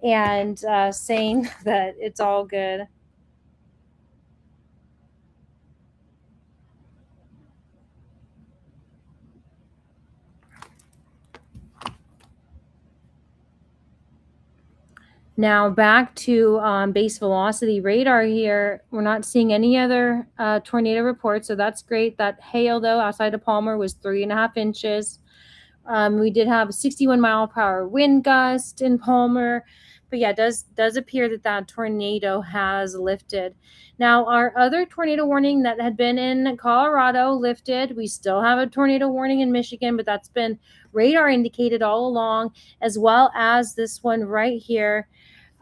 and saying that it's all good. Now back to base velocity radar here. We're not seeing any other tornado reports, so that's great. That hail, though, outside of Palmer was 3.5 inches. We did have a 61-mile-per-hour wind gust in Palmer. But yeah, it does appear that tornado has lifted. Now, our other tornado warning that had been in Colorado lifted. We still have a tornado warning in Michigan, but that's been radar indicated all along, as well as this one right here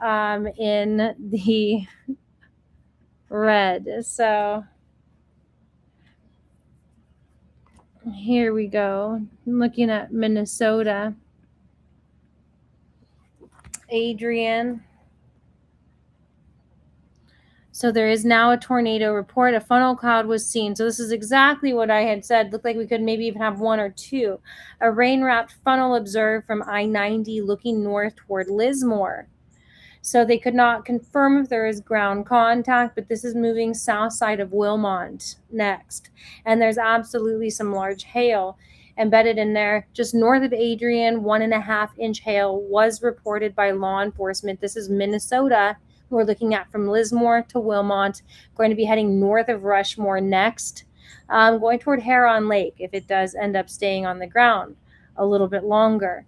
in the red. So here we go. I'm looking at Minnesota. Adrian. So there is now a tornado report. A funnel cloud was seen. So this is exactly what I had said. Looked like we could maybe even have one or two. A rain-wrapped funnel observed from I-90 looking north toward Lismore. So they could not confirm if there is ground contact, but this is moving south side of Wilmont next. And there's absolutely some large hail embedded in there. Just north of Adrian, 1.5-inch hail was reported by law enforcement. This is Minnesota. We're looking at from Lismore to Wilmont, going to be heading north of Rushmore next, going toward Heron Lake if it does end up staying on the ground a little bit longer.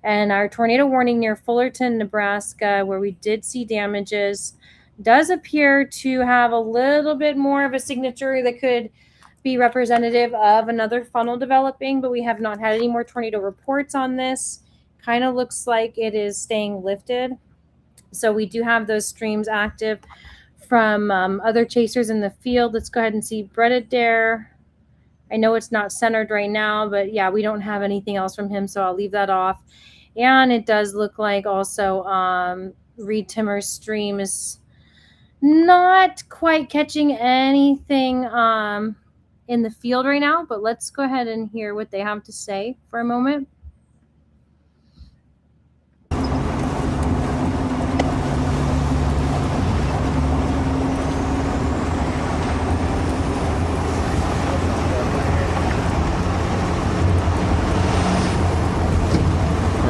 And our tornado warning near Fullerton, Nebraska, where we did see damages, does appear to have a little bit more of a signature that could be representative of another funnel developing, but we have not had any more tornado reports on this. Kind of looks like it is staying lifted. So we do have those streams active from other chasers in the field. Let's go ahead and see Brett Adair. I know it's not centered right now, but yeah, we don't have anything else from him, so I'll leave that off. And it does look like also Reed Timmer's stream is not quite catching anything in the field right now, but let's go ahead and hear what they have to say for a moment.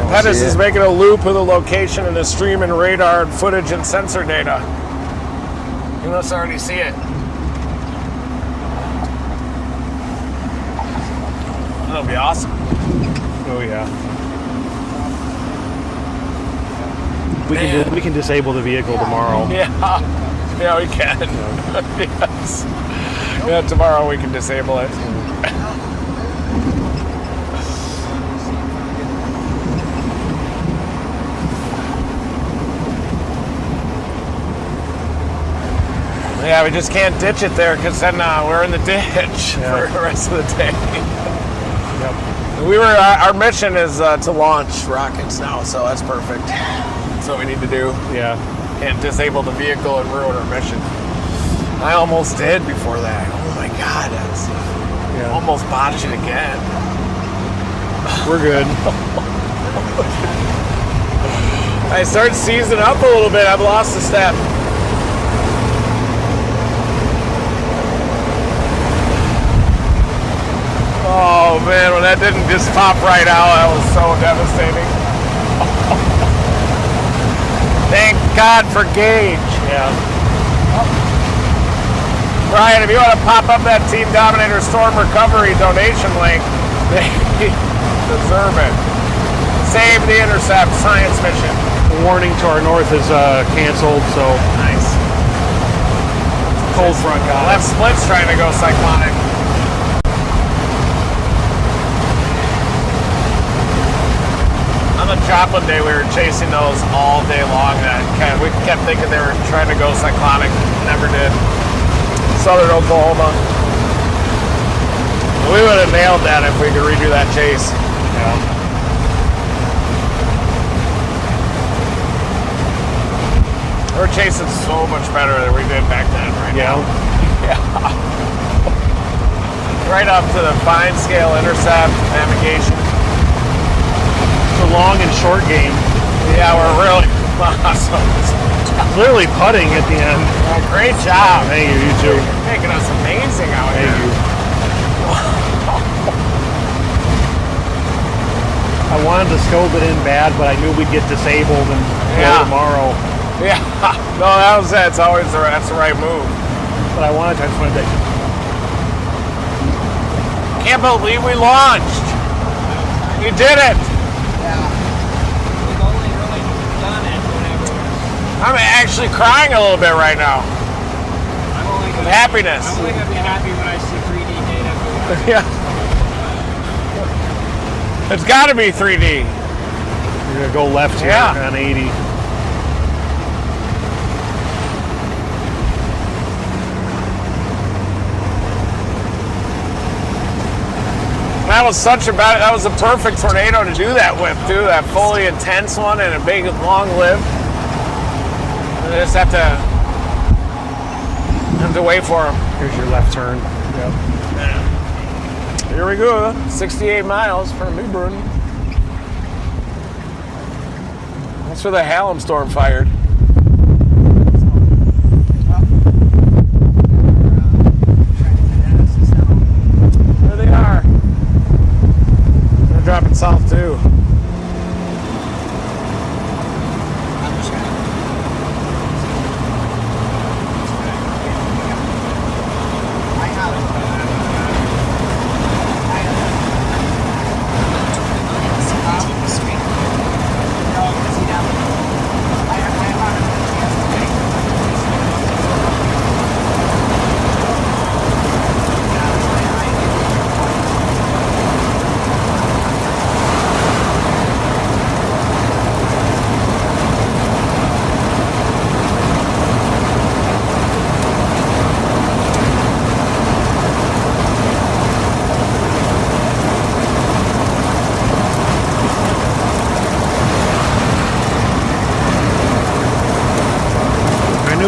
Pettis see is it. making a loop of the location in the stream and radar and footage and sensor data. You must already see it. That'll be awesome. Oh yeah. Man. We can disable the vehicle tomorrow. Yeah, we can. Yes. Yeah, tomorrow we can disable it. Yeah, we just can't ditch it there because then we're in the ditch for the rest of the day. Yep. Our mission is to launch rockets now, so that's perfect. That's what we need to do. Yeah. Can't disable the vehicle and ruin our mission. I almost did before that. Oh my God, that's almost botched it again. We're good. I started seizing up a little bit. I've lost a step. Oh man, when that didn't just pop right out, that was so devastating. Thank God for Gage. Yeah. Brian, if you want to pop up that Team Dominator Storm Recovery donation link, they deserve it. Save the Intercept science mission. The warning to our north is canceled, so Nice. cold front got Left split's trying to go cyclonic. On the Joplin day, we were chasing those all day long. We kept thinking they were trying to go cyclonic. Never did. Southern Oklahoma. We would have nailed that if we could redo that chase. Yeah. We're chasing so much better than we did back then, right? Yeah. Yeah. Right up to the fine scale intercept, navigation. It's a long and short game. Yeah, we're really awesome. Literally putting at the end. Well, great job. Thank you, you too. You're making us amazing out Thank here. you. I wanted to scope it in bad, but I knew we'd get disabled and go tomorrow. Yeah. No, that was it. It's always that's the right move. But I just wanted to. Can't believe we launched. You did it. We've only really done it whenever. I'm actually crying a little bit right now. I'm only With gonna, happiness. I'm only gonna be happy when I see 3D data. Yeah. It's got to be 3D. We're gonna go left here on 80. That was a perfect tornado to do that with, too. That fully intense one and a big, long live. I just have to wait for him. Here's your left turn. Yep. Here we go. 68 miles from Newbern. That's where the Hallam storm fired. There they are. They're dropping south too.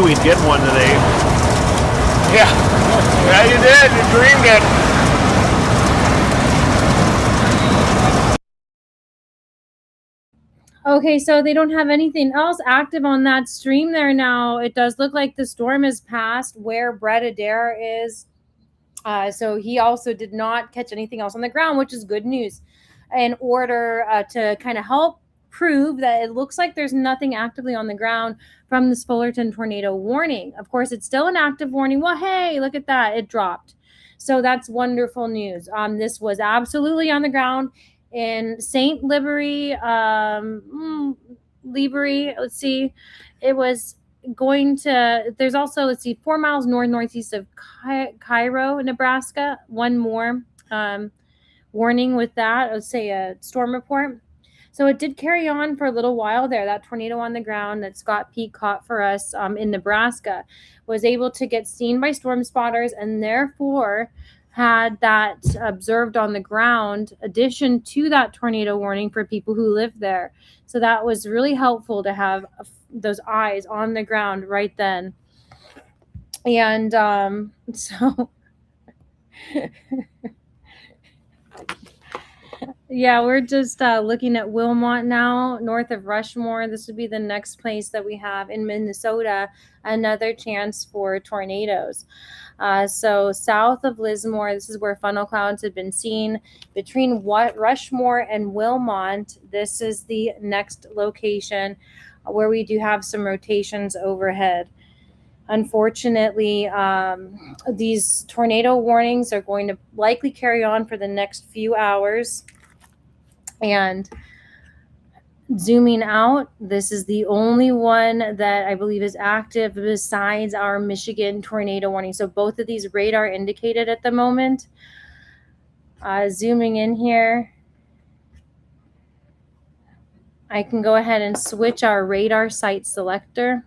We'd get one today. Yeah. Yeah, you did. You dreamed it. Okay, so they don't have anything else active on that stream there now. It does look like the storm is past where Brett Adair is. So he also did not catch anything else on the ground, which is good news. In order to kind of help prove that it looks like there's nothing actively on the ground from this Fullerton tornado warning. Of course, it's still an active warning. Well, hey, look at that. It dropped. So that's wonderful news. This was absolutely on the ground in St. Liberty, let's see. It was going to, there's also, let's see, 4 miles northeast of Cairo, Nebraska. One more warning with that. Let's say a storm report. So it did carry on for a little while there. That tornado on the ground that Scott Peak caught for us in Nebraska was able to get seen by storm spotters, and therefore had that observed on the ground, addition to that tornado warning for people who live there. So that was really helpful to have those eyes on the ground right then. And so yeah, we're just looking at Wilmot now, north of Rushmore. This would be the next place that we have in Minnesota, another chance for tornadoes. So south of Lismore, this is where funnel clouds have been seen. Between Rushmore and Wilmot, this is the next location where we do have some rotations overhead. Unfortunately, these tornado warnings are going to likely carry on for the next few hours. And zooming out, this is the only one that I believe is active besides our Michigan tornado warning. So both of these radar indicated at the moment. Zooming in here, I can go ahead and switch our radar site selector.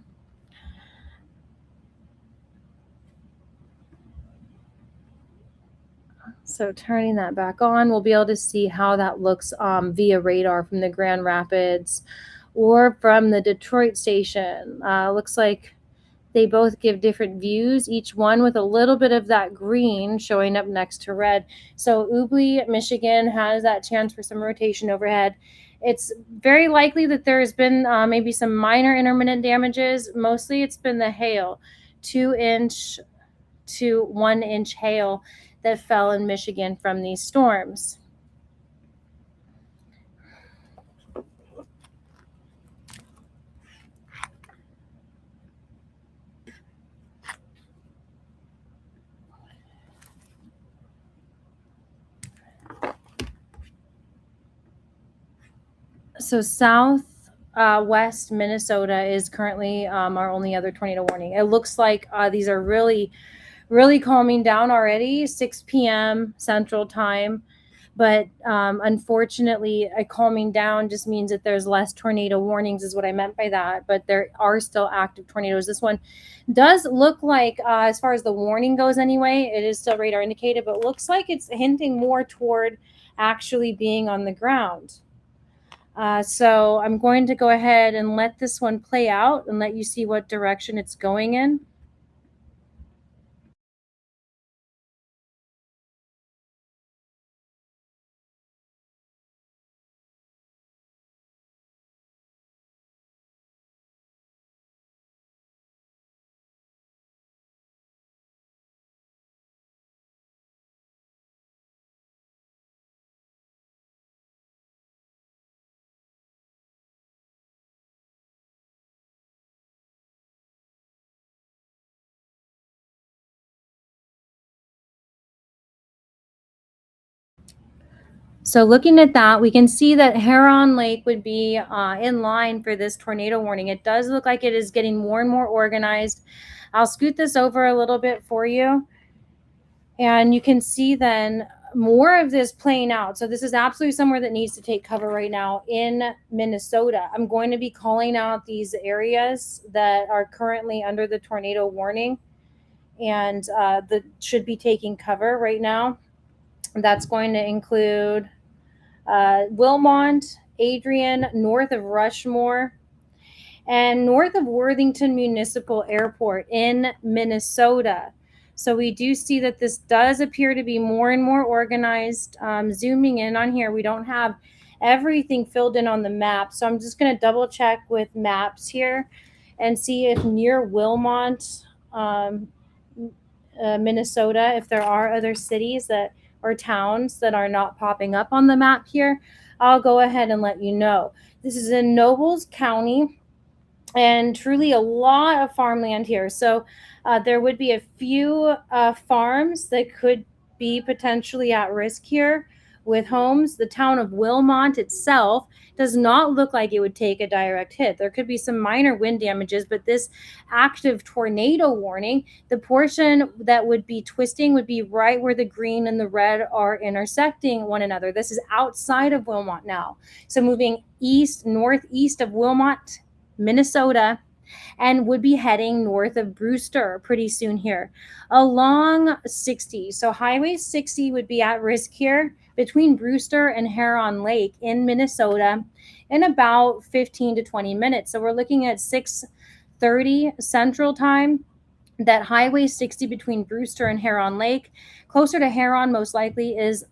So turning that back on, we'll be able to see how that looks via radar from the Grand Rapids or from the Detroit station. Looks like they both give different views, each one with a little bit of that green showing up next to red. So Ubly, Michigan has that chance for some rotation overhead. It's very likely that there has been maybe some minor intermittent damages. Mostly it's been the hail, 2-inch to 1-inch hail that fell in Michigan from these storms. So southwest Minnesota is currently our only other tornado warning. It looks like these are really calming down already, 6 p.m. Central Time. But unfortunately, a calming down just means that there's less tornado warnings is what I meant by that. But there are still active tornadoes. This one does look like, as far as the warning goes anyway, it is still radar indicated, but looks like it's hinting more toward actually being on the ground. So I'm going to go ahead and let this one play out and let you see what direction it's going in. So looking at that, we can see that Heron Lake would be in line for this tornado warning. It does look like it is getting more and more organized. I'll scoot this over a little bit for you. And you can see then more of this playing out. So this is absolutely somewhere that needs to take cover right now in Minnesota. I'm going to be calling out these areas that are currently under the tornado warning and that should be taking cover right now. That's going to include Wilmot, Adrian, north of Rushmore, and north of Worthington Municipal Airport in Minnesota. So we do see that this does appear to be more and more organized. Zooming in on here, we don't have everything filled in on the map. So I'm just going to double check with maps here and see if near Wilmot, Minnesota, if there are other cities that or towns that are not popping up on the map here, I'll go ahead and let you know. This is in Nobles County, and truly a lot of farmland here. So there would be a few farms that could be potentially at risk here with homes. The town of Wilmont itself does not look like it would take a direct hit. There could be some minor wind damages, but this active tornado warning, the portion that would be twisting would be right where the green and the red are intersecting one another. This is outside of Wilmont now. So moving east, northeast of Wilmont, Minnesota, and would be heading north of Brewster pretty soon here along 60. So Highway 60 would be at risk here between Brewster and Heron Lake in Minnesota in about 15 to 20 minutes. So we're looking at 6:30 Central Time. That Highway 60 between Brewster and Heron Lake, closer to Heron, most likely is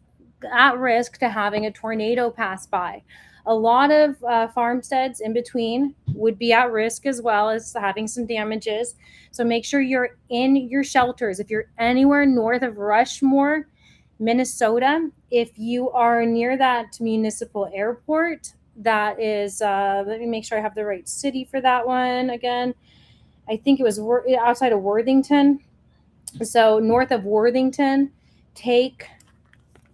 at risk to having a tornado pass by. A lot of farmsteads in between would be at risk as well as having some damages. So make sure you're in your shelters. If you're anywhere north of Rushmore, Minnesota, if you are near that municipal airport, that is, let me make sure I have the right city for that one again. I think it was outside of Worthington. So north of Worthington, take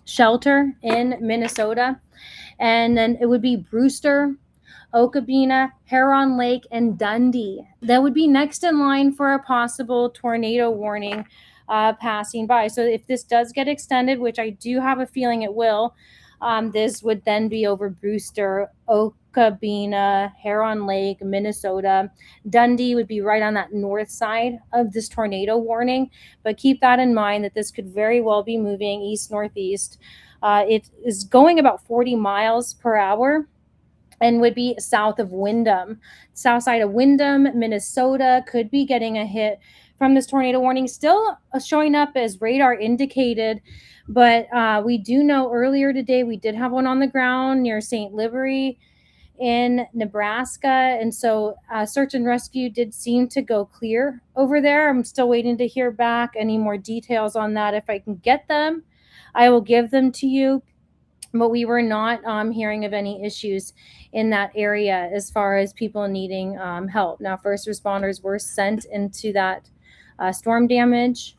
shelter in Minnesota. And then it would be Brewster, Okabena, Heron Lake, and Dundee. That would be next in line for a possible tornado warning passing by. So if this does get extended, which I do have a feeling it will, this would then be over Brewster, Okabena, Heron Lake, Minnesota. Dundee would be right on that north side of this tornado warning. But keep that in mind that this could very well be moving east-northeast. It is going about 40 miles per hour and would be south of Windham. South side of Windham, Minnesota could be getting a hit from this tornado warning. Still showing up as radar indicated, but we do know earlier today we did have one on the ground near St. Livery in Nebraska. And so search and rescue did seem to go clear over there. I'm still waiting to hear back any more details on that. If I can get them, I will give them to you. But we were not hearing of any issues in that area as far as people needing help. Now, first responders were sent into that storm damage,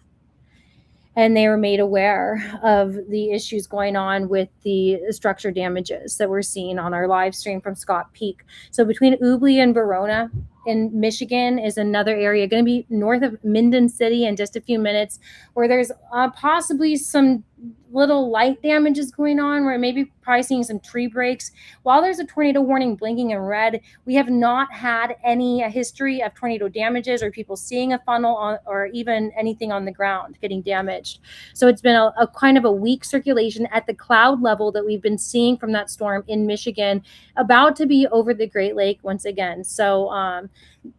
and they were made aware of the issues going on with the structure damages that we're seeing on our live stream from Scott Peak. So between Ubly and Verona in Michigan is another area going to be north of Minden City in just a few minutes, where there's possibly some little light damages going on, where maybe probably seeing some tree breaks. While there's a tornado warning blinking in red, we have not had any history of tornado damages or people seeing a funnel or even anything on the ground getting damaged. So it's been a kind of a weak circulation at the cloud level that we've been seeing from that storm in Michigan, about to be over the Great Lake once again. So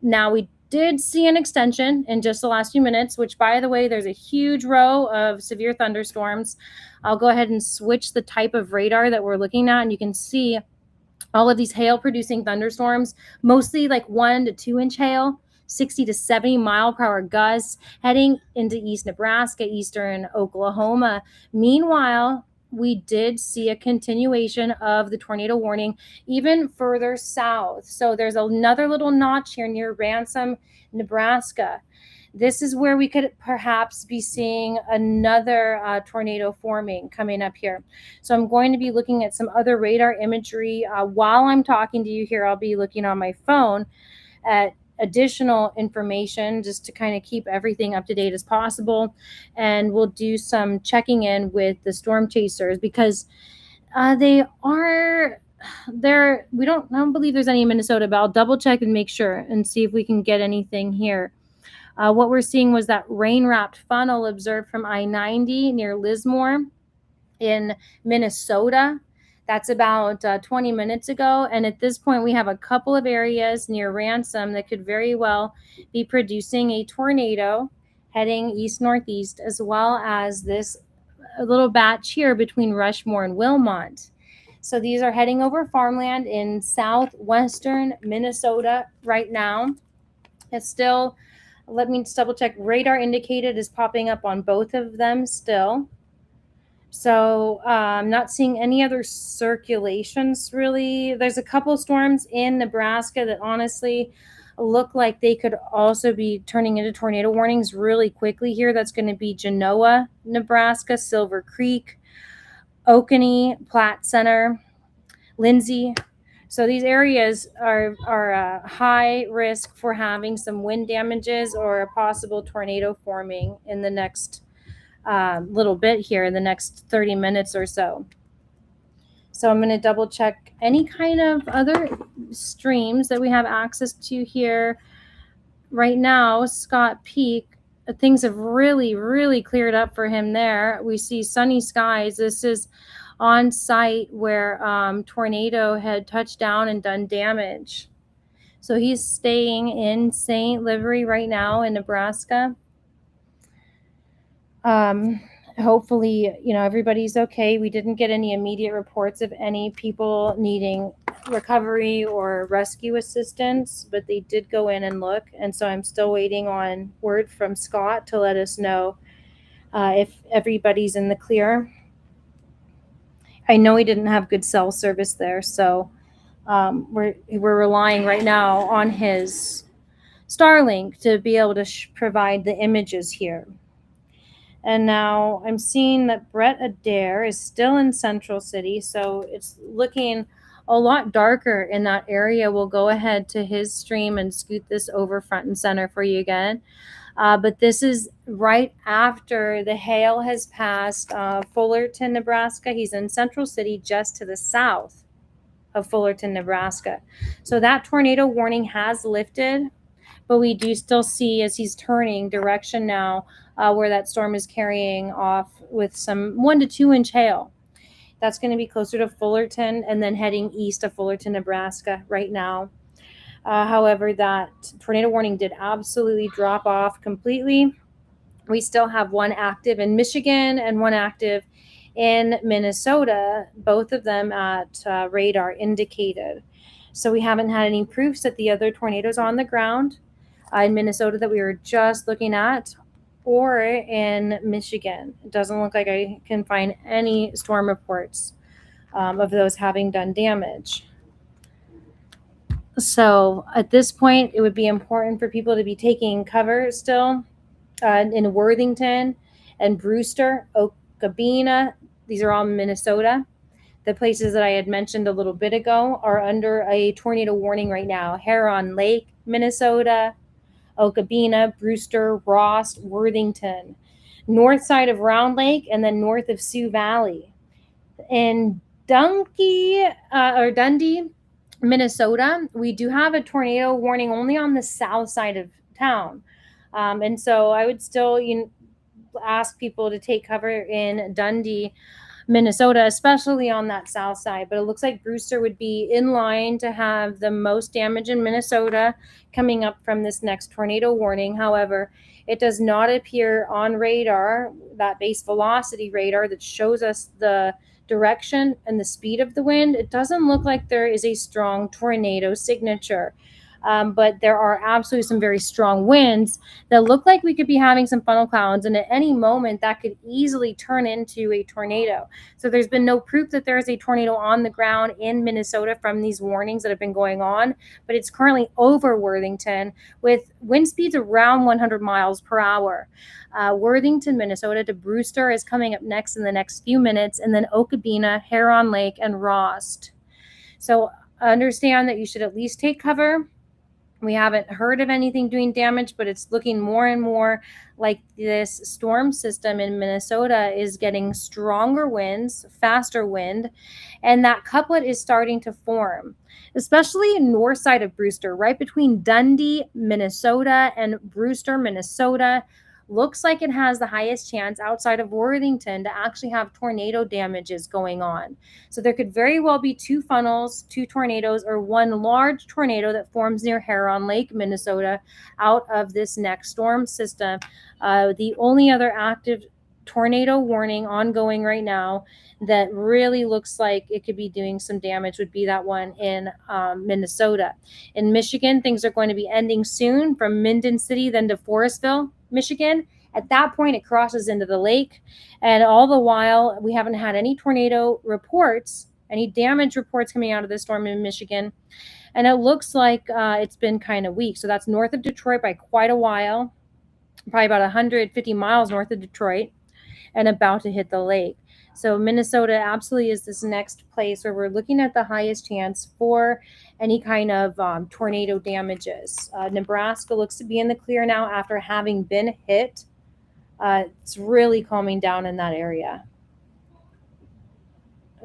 now we did see an extension in just the last few minutes, which, by the way, there's a huge row of severe thunderstorms. I'll go ahead and switch the type of radar that we're looking at, and you can see all of these hail-producing thunderstorms, mostly like 1 to 2 inch hail, 60 to 70 mile per hour gusts heading into East Nebraska, eastern Oklahoma. Meanwhile, we did see a continuation of the tornado warning even further south. So there's another little notch here near Ransom, Nebraska. This is where we could perhaps be seeing another tornado forming coming up here. So I'm going to be looking at some other radar imagery. While I'm talking to you here, I'll be looking on my phone at additional information just to kind of keep everything up to date as possible. And we'll do some checking in with the storm chasers, because they are there. I don't believe there's any in Minnesota, but I'll double check and make sure and see if we can get anything here. What we're seeing was that rain-wrapped funnel observed from I-90 near Lismore in Minnesota. That's about 20 minutes ago. And at this point, we have a couple of areas near Ransom that could very well be producing a tornado heading east-northeast, as well as this little batch here between Rushmore and Wilmont. So these are heading over farmland in southwestern Minnesota right now. It's still, let me double check, radar indicated is popping up on both of them still. So I'm not seeing any other circulations really. There's a couple storms in Nebraska that honestly look like they could also be turning into tornado warnings really quickly here. That's going to be Genoa, Nebraska, Silver Creek, Oconee, Platte Center, Lindsay. So these areas are high risk for having some wind damages or a possible tornado forming in the next little bit here, in the next 30 minutes or so. So I'm going to double check any kind of other streams that we have access to here. Right now, Scott Peak, things have really, really cleared up for him there. We see sunny skies. This is on site where tornado had touched down and done damage. So he's staying in St. Livery right now in Nebraska. Hopefully, everybody's okay. We didn't get any immediate reports of any people needing recovery or rescue assistance, but they did go in and look. And so I'm still waiting on word from Scott to let us know if everybody's in the clear. I know he didn't have good cell service there, so we're relying right now on his Starlink to be able to provide the images here. And now I'm seeing that Brett Adair is still in Central City, so it's looking a lot darker in that area. We'll go ahead to his stream and scoot this over front and center for you again. But this is right after the hail has passed Fullerton, Nebraska. He's in Central City, just to the south of Fullerton, Nebraska. So that tornado warning has lifted, but we do still see, as he's turning direction now, where that storm is carrying off with some 1 to 2 inch hail. That's going to be closer to Fullerton and then heading east of Fullerton, Nebraska right now. However, that tornado warning did absolutely drop off completely. We still have one active in Michigan and one active in Minnesota, both of them at radar indicated. So we haven't had any proofs that the other tornadoes on the ground in Minnesota that we were just looking at, or in Michigan. It doesn't look like I can find any storm reports of those having done damage. So at this point, it would be important for people to be taking cover still in Worthington and Brewster, Okabena. These are all Minnesota. The places that I had mentioned a little bit ago are under a tornado warning right now. Heron Lake, Minnesota, Okabena, Brewster, Ross, Worthington, north side of Round Lake, and then north of Sioux Valley. In Dundee, Minnesota, we do have a tornado warning only on the south side of town. And so I would still ask people to take cover in Dundee, Minnesota, especially on that south side. But it looks like Brewster would be in line to have the most damage in Minnesota coming up from this next tornado warning. However, it does not appear on radar, that base velocity radar that shows us the direction and the speed of the wind. It doesn't look like there is a strong tornado signature. But there are absolutely some very strong winds that look like we could be having some funnel clouds, and at any moment that could easily turn into a tornado. So there's been no proof that there is a tornado on the ground in Minnesota from these warnings that have been going on, but it's currently over Worthington with wind speeds around 100 miles per hour. Worthington, Minnesota to Brewster is coming up next in the next few minutes, and then Okabena, Heron Lake, and Rost. So understand that you should at least take cover. We haven't heard of anything doing damage, but it's looking more and more like this storm system in Minnesota is getting stronger winds, faster wind, and that couplet is starting to form, especially north side of Brewster, right between Dundee, Minnesota, and Brewster, Minnesota. Looks like it has the highest chance outside of Worthington to actually have tornado damages going on. So there could very well be two funnels, two tornadoes, or one large tornado that forms near Heron Lake, Minnesota, out of this next storm system. The only other active tornado warning ongoing right now that really looks like it could be doing some damage would be that one in Minnesota. In Michigan, things are going to be ending soon from Minden City, then to Forestville, Michigan, At that point, it crosses into the lake. And all the while, we haven't had any tornado reports, any damage reports coming out of this storm in Michigan. And it looks like it's been kind of weak. So that's north of Detroit by quite a while, probably about 150 miles north of Detroit, and about to hit the lake. So Minnesota absolutely is this next place where we're looking at the highest chance for any kind of tornado damages. Nebraska looks to be in the clear now after having been hit. It's really calming down in that area.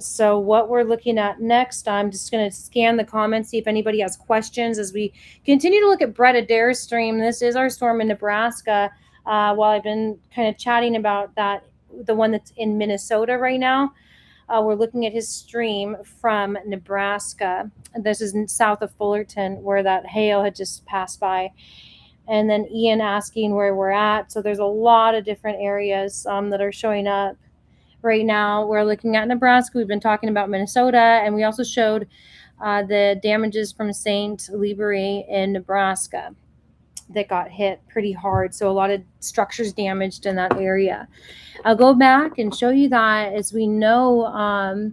So what we're looking at next, I'm just going to scan the comments, see if anybody has questions as we continue to look at Brett Adair's stream. This is our storm in Nebraska. While I've been kind of chatting about that, the one that's in Minnesota right now, we're looking at his stream from Nebraska. This is south of Fullerton, where that hail had just passed by. And then Ian asking where we're at. So there's a lot of different areas that are showing up. Right now, we're looking at Nebraska. We've been talking about Minnesota, and we also showed the damages from St. Libery in Nebraska that got hit pretty hard. So a lot of structures damaged in that area. I'll go back and show you that as we know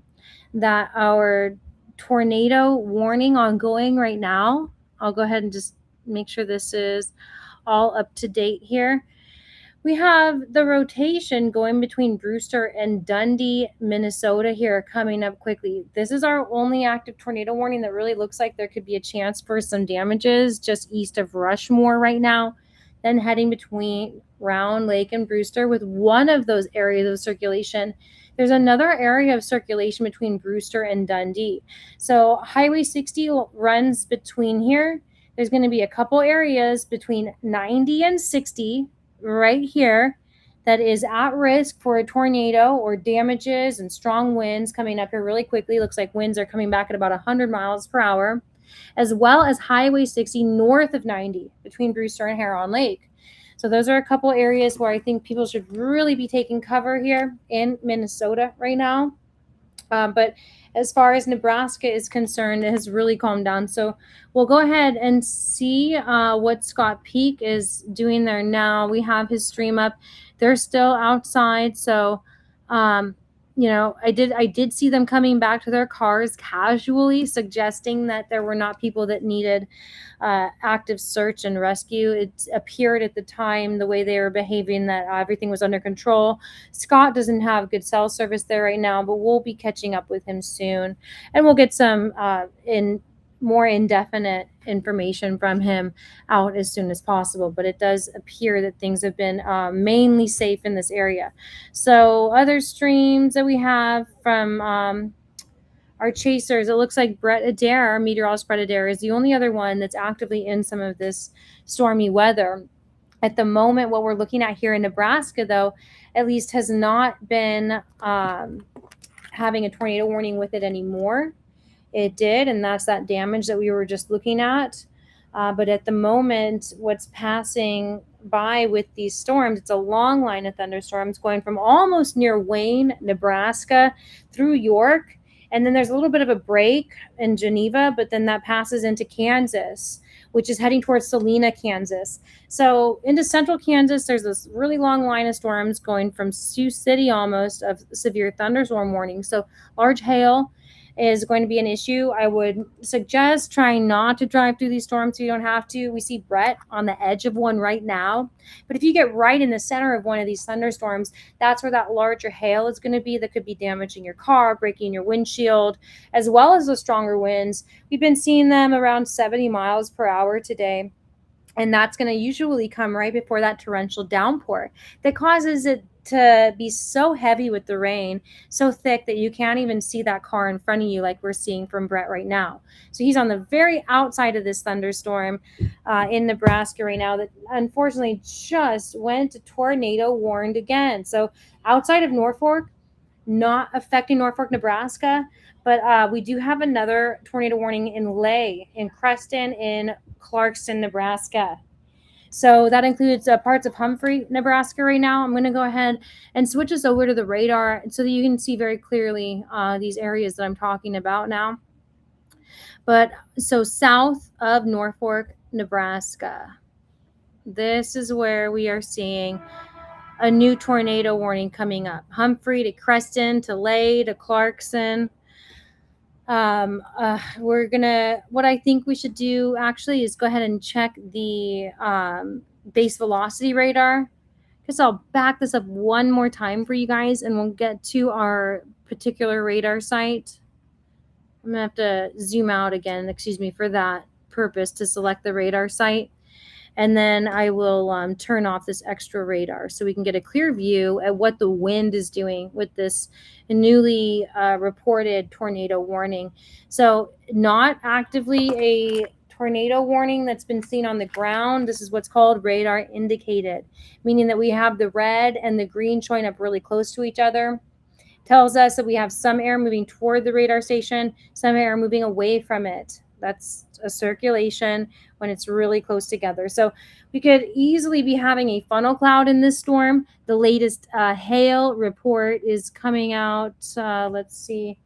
that our tornado warning ongoing right now. I'll go ahead and just make sure this is all up to date here. We have the rotation going between Brewster and Dundee, Minnesota here coming up quickly. This is our only active tornado warning that really looks like there could be a chance for some damages just east of Rushmore right now. Then heading between Round Lake and Brewster with one of those areas of circulation. There's another area of circulation between Brewster and Dundee. So Highway 60 runs between here. There's going to be a couple areas between 90 and 60 right here that is at risk for a tornado or damages and strong winds coming up here really quickly. Looks like winds are coming back at about 100 miles per hour, as well as Highway 60 north of 90 between Brewster and Huron Lake. So those are a couple areas where I think people should really be taking cover here in Minnesota right now. But as far as Nebraska is concerned, it has really calmed down. So we'll go ahead and see what Scott Peak is doing there now. We have his stream up. They're still outside. So, you know, I did see them coming back to their cars casually, suggesting that there were not people that needed active search and rescue. It appeared at the time, the way they were behaving, that everything was under control. Scott doesn't have good cell service there right now, but we'll be catching up with him soon, and we'll get some more indefinite information from him out as soon as possible. But it does appear that things have been mainly safe in this area. So other streams that we have from our chasers, it looks like Brett Adair, our meteorologist Brett Adair, is the only other one that's actively in some of this stormy weather. At the moment, what we're looking at here in Nebraska, though, at least has not been having a tornado warning with it anymore. It did, and that's that damage that we were just looking at. But at the moment, what's passing by with these storms, it's a long line of thunderstorms going from almost near Wayne, Nebraska, through York. And then there's a little bit of a break in Geneva, but then that passes into Kansas, which is heading towards Salina, Kansas. So into central Kansas, there's this really long line of storms going from Sioux City almost of severe thunderstorm warning. So large hail is going to be an issue. I would suggest trying not to drive through these storms if you don't have to. We see Brett on the edge of one right now. But if you get right in the center of one of these thunderstorms, that's where that larger hail is going to be that could be damaging your car, breaking your windshield, as well as the stronger winds. We've been seeing them around 70 miles per hour today. And that's going to usually come right before that torrential downpour that causes it to be so heavy with the rain, so thick that you can't even see that car in front of you like we're seeing from Brett right now. So he's on the very outside of this thunderstorm in Nebraska right now that unfortunately just went tornado warned again. So outside of Norfolk, not affecting Norfolk, Nebraska, but we do have another tornado warning in Lay, in Creston, in Clarkston, Nebraska. So that includes parts of Humphrey, Nebraska right now. I'm going to go ahead and switch us over to the radar so that you can see very clearly these areas that I'm talking about now. But so south of Norfolk, Nebraska, this is where we are seeing a new tornado warning coming up. Humphrey to Creston to Lay to Clarkson. What I think we should do actually is go ahead and check the base velocity radar. Because I'll back this up one more time for you guys and we'll get to our particular radar site. I'm gonna have to zoom out again, excuse me, for that purpose to select the radar site. And then I will turn off this extra radar so we can get a clear view at what the wind is doing with this newly reported tornado warning. So not actively a tornado warning that's been seen on the ground. This is what's called radar indicated, meaning that we have the red and the green showing up really close to each other. Tells us that we have some air moving toward the radar station, some air moving away from it. That's a circulation when it's really close together. So we could easily be having a funnel cloud in this storm. The latest hail report is coming out. Let's see.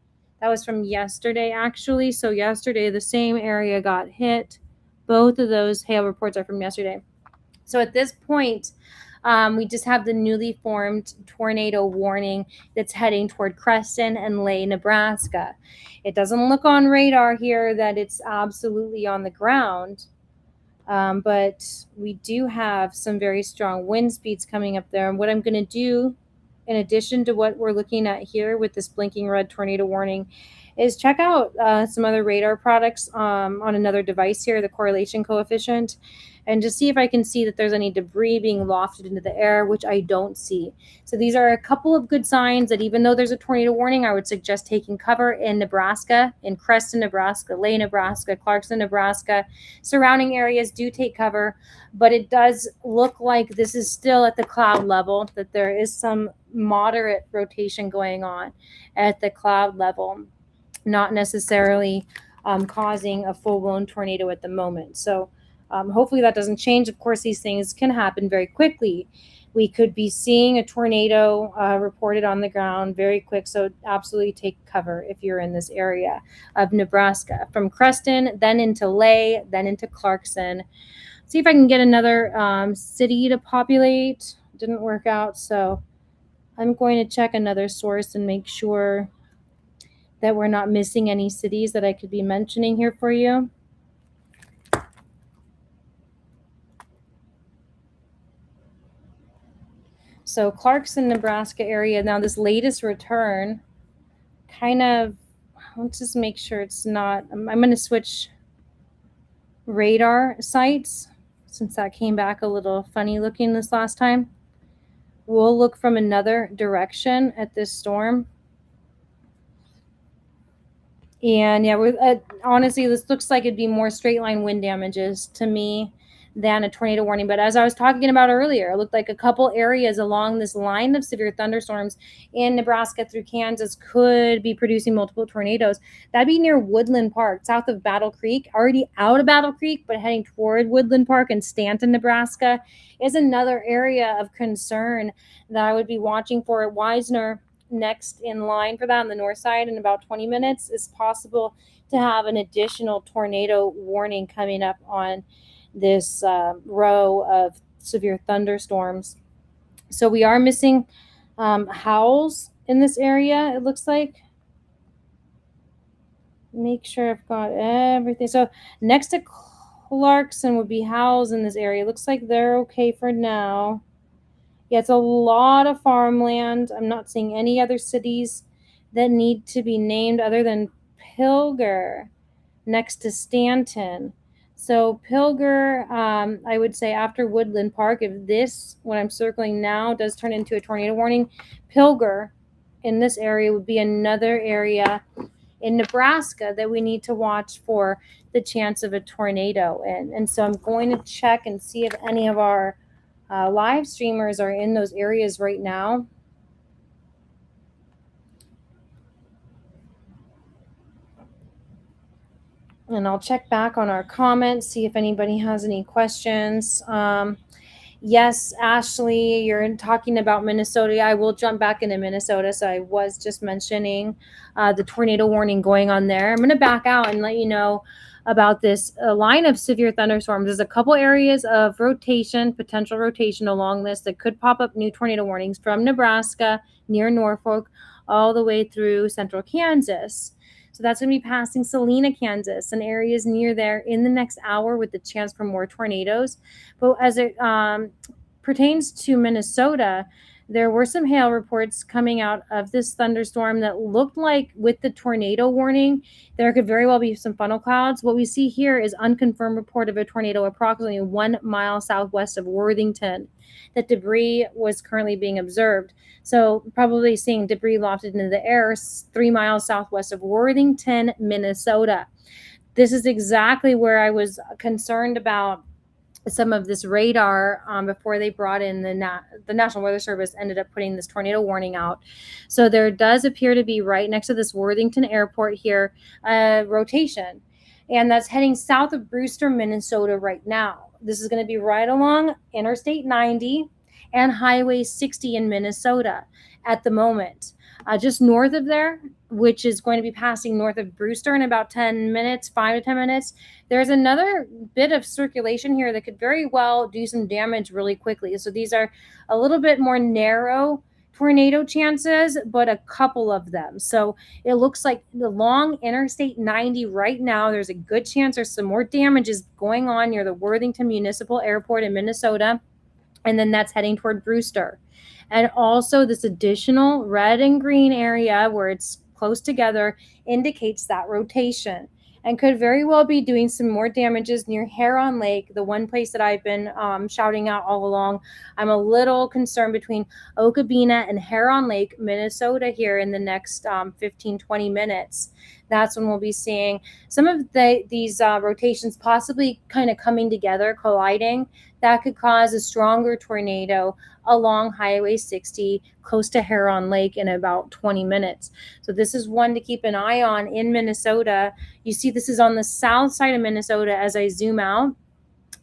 That was from yesterday, actually. So yesterday, the same area got hit. Both of those hail reports are from yesterday. So at this point, we just have the newly formed tornado warning that's heading toward Creston and Lay, Nebraska. It doesn't look on radar here that it's absolutely on the ground, but we do have some very strong wind speeds coming up there. And what I'm going to do, in addition to what we're looking at here with this blinking red tornado warning, is check out some other radar products on another device here, the correlation coefficient, and just see if I can see that there's any debris being lofted into the air, which I don't see. So these are a couple of good signs that even though there's a tornado warning, I would suggest taking cover in Nebraska, in Creston, Nebraska, Lay, Nebraska, Clarkson, Nebraska. Surrounding areas do take cover, but it does look like this is still at the cloud level, that there is some moderate rotation going on at the cloud level, not necessarily causing a full-blown tornado at the moment. So hopefully that doesn't change. Of course, these things can happen very quickly. We could be seeing a tornado reported on the ground very quick. So absolutely take cover if you're in this area of Nebraska. From Creston, then into Lay, then into Clarkson. See if I can get another city to populate. Didn't work out. So I'm going to check another source and make sure that we're not missing any cities that I could be mentioning here for you. So Clarkson, Nebraska area. Now this latest return kind of, let's just make sure it's not, I'm going to switch radar sites since that came back a little funny looking this last time. We'll look from another direction at this storm. And yeah, we're honestly, this looks like it'd be more straight line wind damages to me than a tornado warning. But as I was talking about earlier, it looked like a couple areas along this line of severe thunderstorms in Nebraska through Kansas could be producing multiple tornadoes. That'd be near Woodland Park, south of Battle Creek. Already out of Battle Creek, but heading toward Woodland Park and Stanton, Nebraska is another area of concern that I would be watching for. At Wisner, next in line for that on the north side in about 20 minutes, is possible to have an additional tornado warning coming up on this row of severe thunderstorms. So we are missing howls in this area, it looks like. Make sure I've got everything. So next to Clarkson would be howls in this area. It looks like they're okay for now. Yeah, it's a lot of farmland. I'm not seeing any other cities that need to be named other than Pilger next to Stanton. So Pilger, I would say after Woodland Park, if this, what I'm circling now, does turn into a tornado warning, Pilger in this area would be another area in Nebraska that we need to watch for the chance of a tornado in. And so I'm going to check and see if any of our live streamers are in those areas right now. And I'll check back on our comments, see if anybody has any questions. Yes, Ashley, you're talking about Minnesota. I will jump back into Minnesota. So I was just mentioning the tornado warning going on there. I'm going to back out and let you know about this line of severe thunderstorms. There's a couple areas of rotation, potential rotation along this that could pop up new tornado warnings from Nebraska near Norfolk all the way through central Kansas. So that's going to be passing Salina, Kansas, and areas near there in the next hour with the chance for more tornadoes. But as it pertains to Minnesota, there were some hail reports coming out of this thunderstorm that looked like, with the tornado warning, there could very well be some funnel clouds. What we see here is unconfirmed report of a tornado approximately 1 mile southwest of Worthington. That debris was currently being observed. So probably seeing debris lofted into the air 3 miles southwest of Worthington, Minnesota. This is exactly where I was concerned about some of this radar before they brought in the National Weather Service ended up putting this tornado warning out. So there does appear to be, right next to this Worthington airport here, a rotation. And that's heading south of Brewster, Minnesota right now. This is going to be right along Interstate 90 and Highway 60 in Minnesota at the moment. Just north of there, which is going to be passing north of Brewster in about 10 minutes, 5 to 10 minutes. There's another bit of circulation here that could very well do some damage really quickly. So these are a little bit more narrow tornado chances, but a couple of them. So it looks like along Interstate 90 right now, there's a good chance there's some more damages going on near the Worthington Municipal Airport in Minnesota. And then that's heading toward Brewster. And also this additional red and green area where it's close together indicates that rotation and could very well be doing some more damages near Heron Lake, the one place that I've been shouting out all along. I'm a little concerned between Okabena and Heron Lake, Minnesota here in the next 15, 20 minutes. That's when we'll be seeing some of these rotations possibly kind of coming together, colliding. That could cause a stronger tornado along Highway 60 close to Heron Lake in about 20 minutes. So this is one to keep an eye on in Minnesota. You see this is on the south side of Minnesota as I zoom out.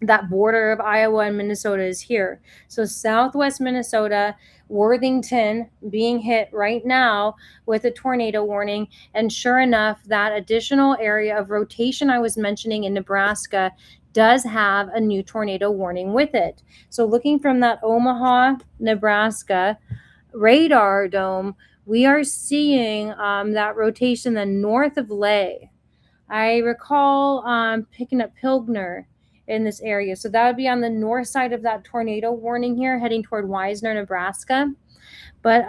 That border of Iowa and Minnesota is here. So southwest Minnesota, Worthington being hit right now with a tornado warning. And sure enough, that additional area of rotation I was mentioning in Nebraska does have a new tornado warning with it. So looking from that Omaha, Nebraska radar dome, we are seeing that rotation then north of Lay. I recall picking up Pilgner in this area. So that would be on the north side of that tornado warning here, heading toward Wisner, Nebraska. But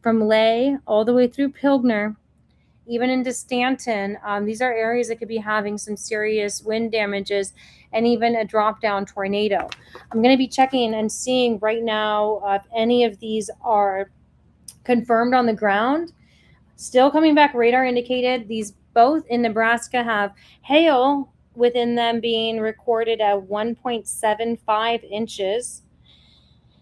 from Lay all the way through Pilgner, even into Stanton, these are areas that could be having some serious wind damages and even a drop down tornado. I'm going to be checking and seeing right now if any of these are confirmed on the ground. Still coming back radar indicated. These both in Nebraska have hail within them being recorded at 1.75 inches.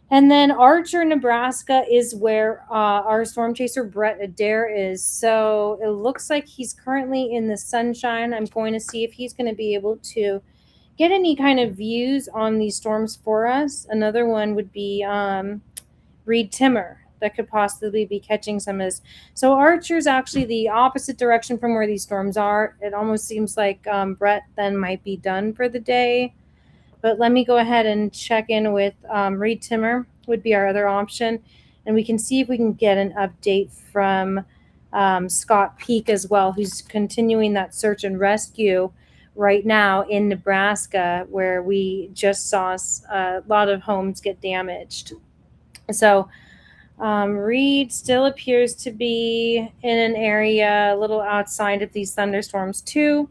And then Archer, Nebraska is where our storm chaser Brett Adair is. So it looks like he's currently in the sunshine. I'm going to see if he's going to be able to get any kind of views on these storms for us. Another one would be Reed Timmer that could possibly be catching some of this. So Archer's actually the opposite direction from where these storms are. It almost seems like Brett then might be done for the day. But let me go ahead and check in with Reed Timmer would be our other option. And we can see if we can get an update from Scott Peak as well, who's continuing that search and rescue right now in Nebraska, where we just saw a lot of homes get damaged. So Reed still appears to be in an area a little outside of these thunderstorms too.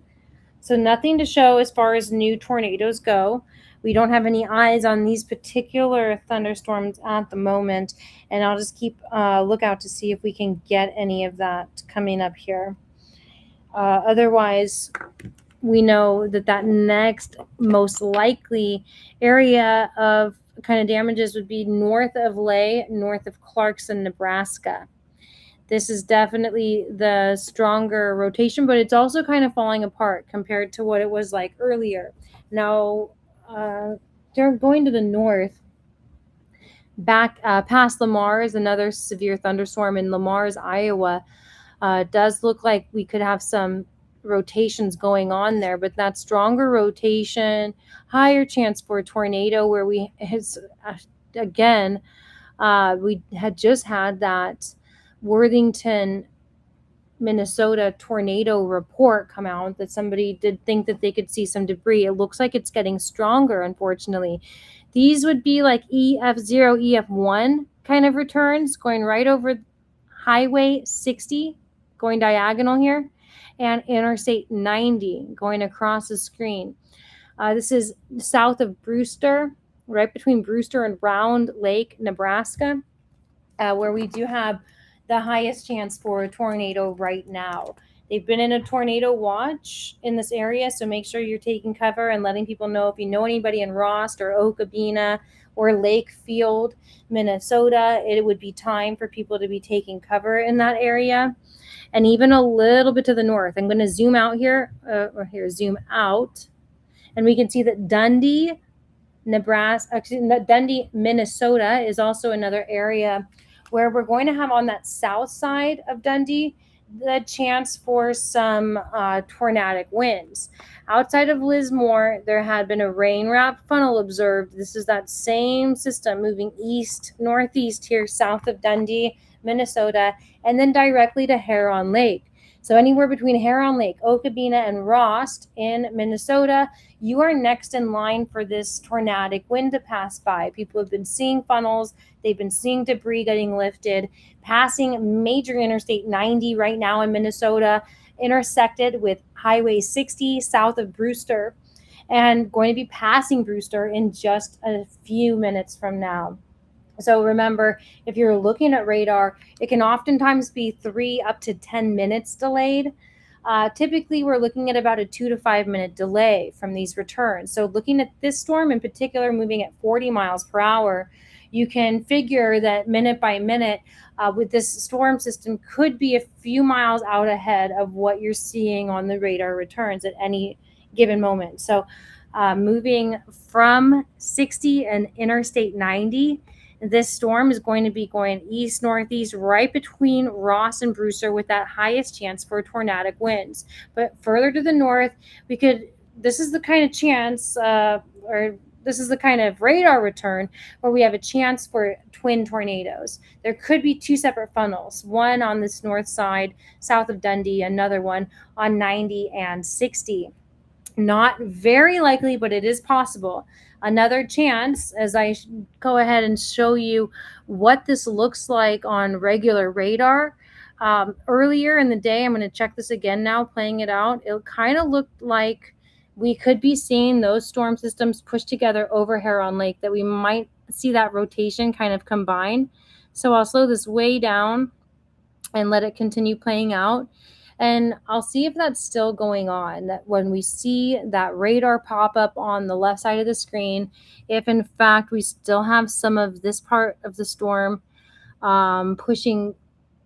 So nothing to show as far as new tornadoes go. We don't have any eyes on these particular thunderstorms at the moment. And I'll just keep a lookout to see if we can get any of that coming up here. Otherwise, we know that next most likely area of kind of damages would be north of Lay, north of Clarkson, Nebraska. This is definitely the stronger rotation, but it's also kind of falling apart compared to what it was like earlier. Now, they're going to the north. back past Lamar is another severe thunderstorm in Lamar's, Iowa. Does look like we could have some rotations going on there, but that stronger rotation, higher chance for a tornado where we has again we had just had that Worthington, Minnesota tornado report come out that somebody did think that they could see some debris. It looks like it's getting stronger, unfortunately. These would be like EF0, EF1 kind of returns going right over Highway 60, going diagonal here, and Interstate 90 going across the screen. This is south of Brewster, right between Brewster and Round Lake, Nebraska, where we do have the highest chance for a tornado right now. They've been in a tornado watch in this area, so make sure you're taking cover and letting people know if you know anybody in Rost or Okabena or Lakefield, Minnesota. It would be time for people to be taking cover in that area. And even a little bit to the north. I'm going to zoom out here, zoom out, and we can see that Dundee, Minnesota is also another area where we're going to have on that south side of Dundee the chance for some tornadic winds. Outside of Lismore, there had been a rain wrap funnel observed. This is that same system moving east, northeast here, south of Dundee, Minnesota, and then directly to Huron Lake. So anywhere between Huron Lake, Okabena, and Rost in Minnesota, you are next in line for this tornadic wind to pass by. People have been seeing funnels. They've been seeing debris getting lifted, passing major Interstate 90 right now in Minnesota, intersected with Highway 60 south of Brewster, and going to be passing Brewster in just a few minutes from now. So remember, if you're looking at radar, it can oftentimes be 3 up to 10 minutes delayed. Typically, we're looking at about a 2 to 5 minute delay from these returns. So looking at this storm in particular, moving at 40 miles per hour, you can figure that minute by minute with this storm system could be a few miles out ahead of what you're seeing on the radar returns at any given moment. So moving from 60 and Interstate 90, this storm is going to be going east northeast right between Ross and Brewster with that highest chance for tornadic winds. But further to the north, this is the kind of chance or this is the kind of radar return where we have a chance for twin tornadoes. There could be 2 separate funnels, one on this north side south of Dundee, another one on 90 and 60. Not very likely, but it is possible. Another chance, as I go ahead and show you what this looks like on regular radar. Earlier in the day, I'm going to check this again now, playing it out. It kind of looked like we could be seeing those storm systems pushed together over Huron Lake, that we might see that rotation kind of combine. So I'll slow this way down and let it continue playing out. And I'll see if that's still going on, that when we see that radar pop up on the left side of the screen, if in fact we still have some of this part of the storm pushing,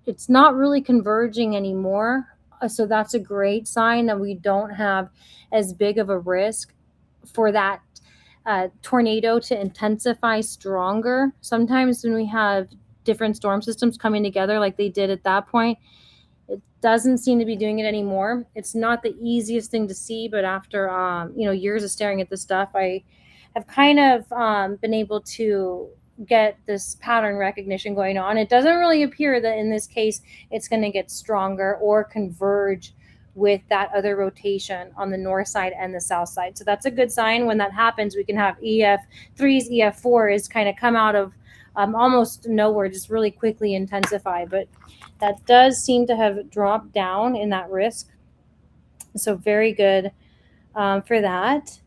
it's not really converging anymore. So that's a great sign that we don't have as big of a risk for that tornado to intensify stronger. Sometimes when we have different storm systems coming together like they did at that point, it doesn't seem to be doing it anymore. It's not the easiest thing to see, but after years of staring at this stuff, I have kind of been able to get this pattern recognition going on. It doesn't really appear that in this case it's going to get stronger or converge with that other rotation on the north side and the south side. So that's a good sign. When that happens, we can have EF3s, EF4s kind of come out of almost nowhere, just really quickly intensify. But that does seem to have dropped down in that risk. So very good for that.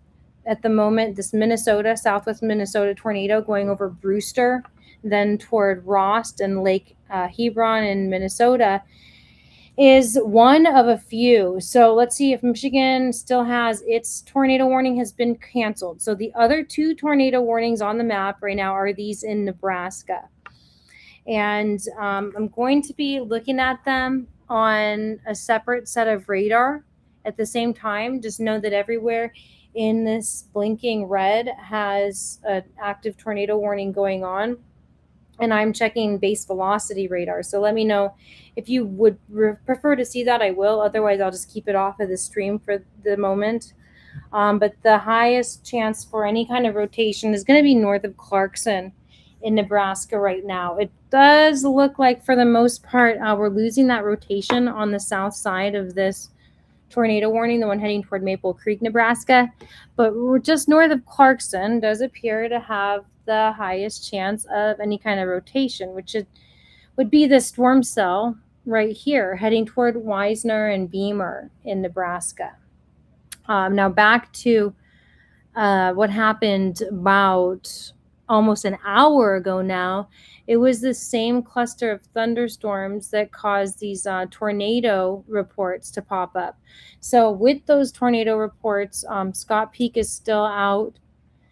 At the moment, this southwest Minnesota tornado going over Brewster, then toward Rost and Lake Hebron in Minnesota, is one of a few. So let's see if Michigan still has its tornado warning has been canceled. So the other 2 tornado warnings on the map right now are these in Nebraska. And I'm going to be looking at them on a separate set of radar at the same time. Just know that everywhere in this blinking red has an active tornado warning going on. and I'm checking base velocity radar. So let me know if you would prefer to see that. I will. Otherwise, I'll just keep it off of the stream for the moment. But the highest chance for any kind of rotation is going to be north of Clarkson in Nebraska right now. It does look like, for the most part, we're losing that rotation on the south side of this tornado warning, the one heading toward Maple Creek, Nebraska. But we're just north of Clarkson does appear to have the highest chance of any kind of rotation, which would be the storm cell right here, heading toward Wisner and Beamer in Nebraska. Now back to what happened about almost an hour ago now. It was the same cluster of thunderstorms that caused these tornado reports to pop up. So with those tornado reports, Scott Peak is still out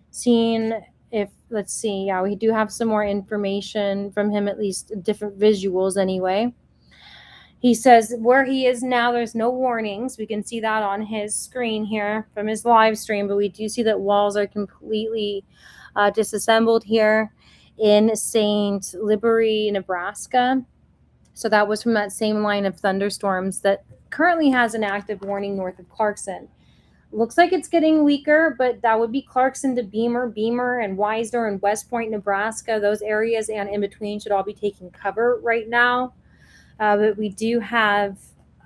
seeing if, let's see, yeah, we do have some more information from him, at least different visuals anyway. He says where he is now, there's no warnings. We can see that on his screen here from his live stream, but we do see that walls are completely disassembled here in St. Libery, Nebraska. So that was from that same line of thunderstorms that currently has an active warning north of Clarkson. Looks like it's getting weaker, but that would be Clarkson to Beamer, and Wisner and West Point, Nebraska. Those areas and in between should all be taking cover right now. But we do have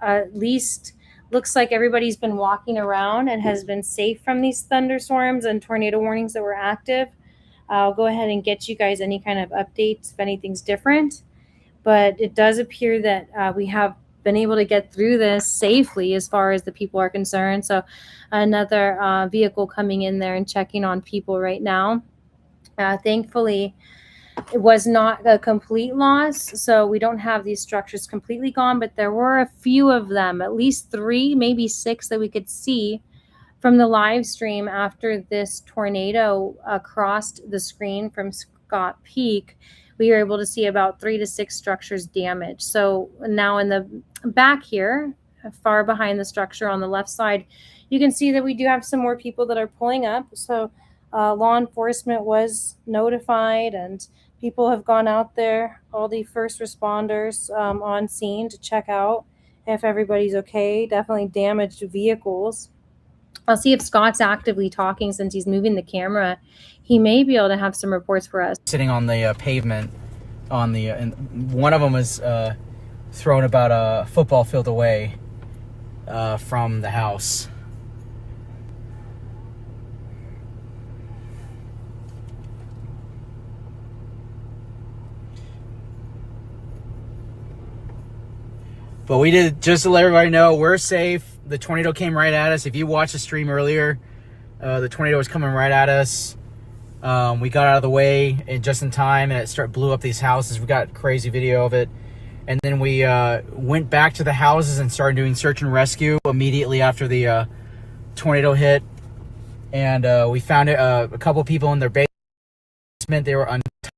at least, looks like everybody's been walking around and has been safe from these thunderstorms and tornado warnings that were active. I'll go ahead and get you guys any kind of updates if anything's different. But it does appear that we have been able to get through this safely as far as the people are concerned. So another vehicle coming in there and checking on people right now. Thankfully, it was not a complete loss, so we don't have these structures completely gone, but there were a few of them, at least 3, maybe 6 that we could see from the live stream after this tornado crossed the screen from Scott Peak. We were able to see about 3 to 6 structures damaged. So now in the back here, far behind the structure on the left side, you can see that we do have some more people that are pulling up. So law enforcement was notified and people have gone out there, all the first responders on scene to check out if everybody's okay. Definitely damaged vehicles. I'll see if Scott's actively talking since he's moving the camera. He may be able to have some reports for us. Sitting on the pavement on the, and one of them was thrown about a football field away from the house. But we did, just to let everybody know, we're safe. The tornado came right at us. If you watched the stream earlier, the tornado was coming right at us. We got out of the way and just in time, and it blew up these houses. We got crazy video of it. And then we went back to the houses and started doing search and rescue immediately after the tornado hit. And we found a couple people in their basement. They were untouched,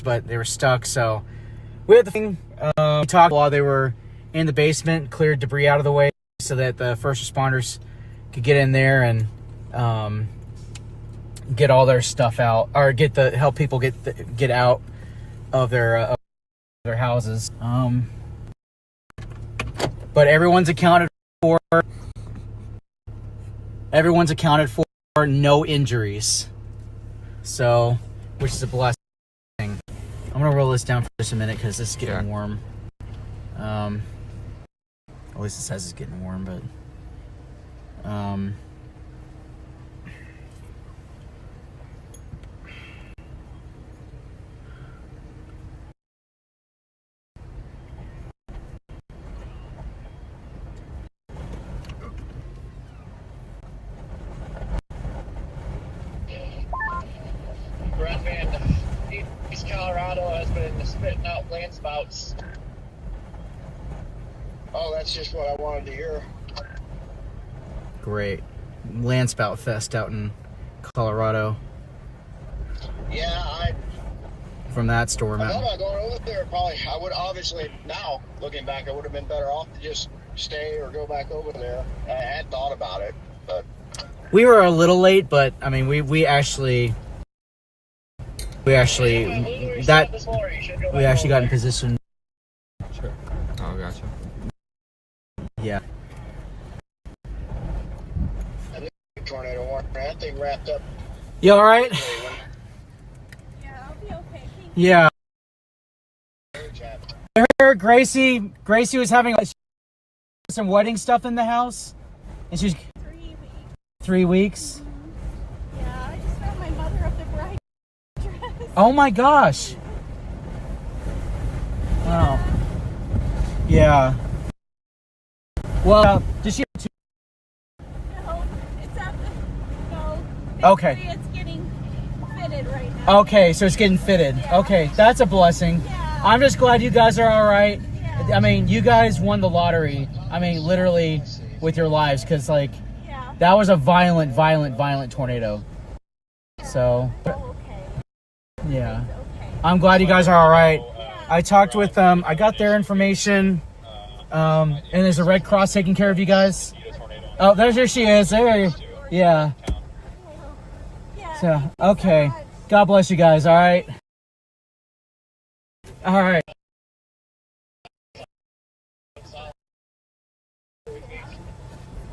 but they were stuck. So we had the thing. We talked while they were in the basement, cleared debris out of the way so that the first responders could get in there and get all their stuff out, or help people get out of their houses. But everyone's accounted for. Everyone's accounted for, no injuries. So, which is a blessing. I'm gonna roll this down for just a minute because it's getting warm. At least it says it's getting warm, but East Colorado has been spitting out land spouts. Oh, that's just what I wanted to hear. great. Landspout Fest out in Colorado. Yeah, From that storm. I thought about going over there. Probably, I would obviously now looking back, I would have been better off to just stay or go back over there. I had thought about it, but We were a little late, but I mean, we actually we actually got in position. Sure. Oh, gotcha. Yeah. Tornado warning. That thing wrapped up. You all right? Yeah, I'll be okay. Yeah. I heard Gracie was having some wedding stuff in the house, and she's 3 weeks. 3 weeks. Yeah, I just found my mother of the bride dress. Oh my gosh. Wow. Yeah. Well, does she? No, it's at the no. Okay. Thankfully, it's getting fitted right now. Okay, so it's getting fitted. Yeah. Okay, that's a blessing. Yeah. I'm just glad you guys are all right. Yeah. I mean, you guys won the lottery. I mean, literally with your lives, because like Yeah. that was a violent tornado. So, Oh, okay. yeah. Okay. I'm glad you guys are all right. Yeah. I talked with them. I got their information. And is the Red Cross taking care of you guys? Oh, there she is. There. Yeah. Yeah. So, thank you so okay. much. God bless you guys. All right. All right.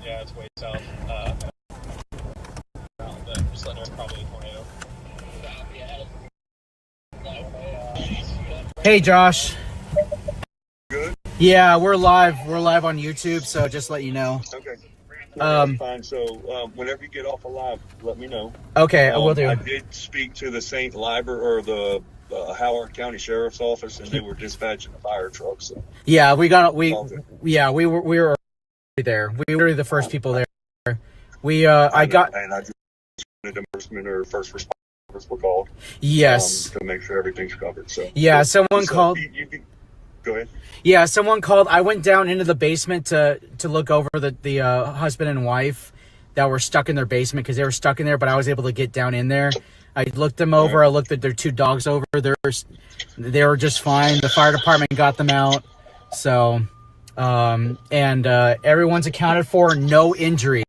Yeah, it's way south. Just letting probably a tornado. Hey, Josh. Good. Yeah, we're live. We're live on YouTube, so just let you know. Okay. Fine. So whenever you get off a live, let me know. Okay, I will do. I did speak to the St. Liber or the Howard County Sheriff's Office, and they were dispatching a fire truck. So Yeah, we were there. We were the first people there. I got and I just wanted enforcement or first responders were called. yes. To make sure everything's covered. So Yeah, someone so called. Go ahead. Yeah, someone called. I went down into the basement to look over the husband and wife that were stuck in their basement because they were stuck in there. But I was able to get down in there. I looked them over. I looked at their 2 dogs over. They were just fine. The fire department got them out. So, and everyone's accounted for. No injury.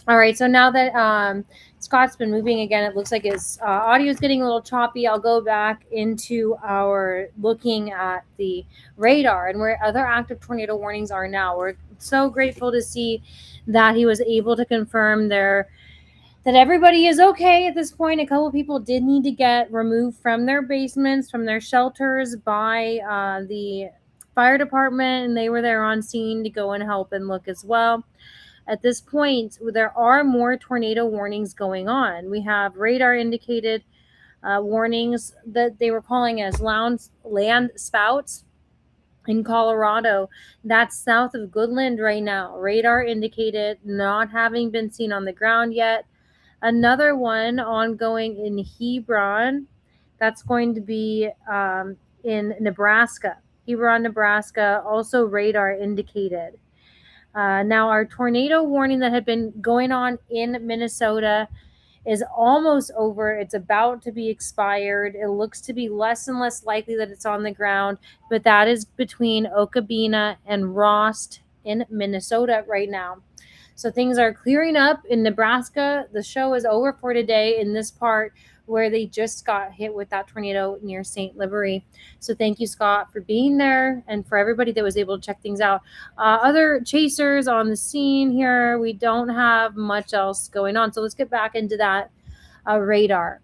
All right, so now that Scott's been moving again, it looks like his audio is getting a little choppy. I'll go back into our looking at the radar and where other active tornado warnings are now. We're so grateful to see that he was able to confirm that everybody is okay at this point. A couple of people did need to get removed from their basements, from their shelters by the fire department, and they were there on scene to go and help and look as well. At this point, there are more tornado warnings going on. We have radar indicated warnings that they were calling as land spouts. in Colorado. That's south of Goodland right now. Radar indicated, not having been seen on the ground yet. Another one ongoing in Hebron. That's going to be in Nebraska. Hebron, Nebraska, also radar indicated. Now, our tornado warning that had been going on in Minnesota is almost over. It's about to be expired. It looks to be less and less likely that it's on the ground, but that is between Okabena and Rost in Minnesota right now. So things are clearing up in Nebraska. The show is over for today in this part where they just got hit with that tornado near St. Livery. So thank you, Scott, for being there and for everybody that was able to check things out. Other chasers on the scene here. We don't have much else going on. So let's get back into that radar.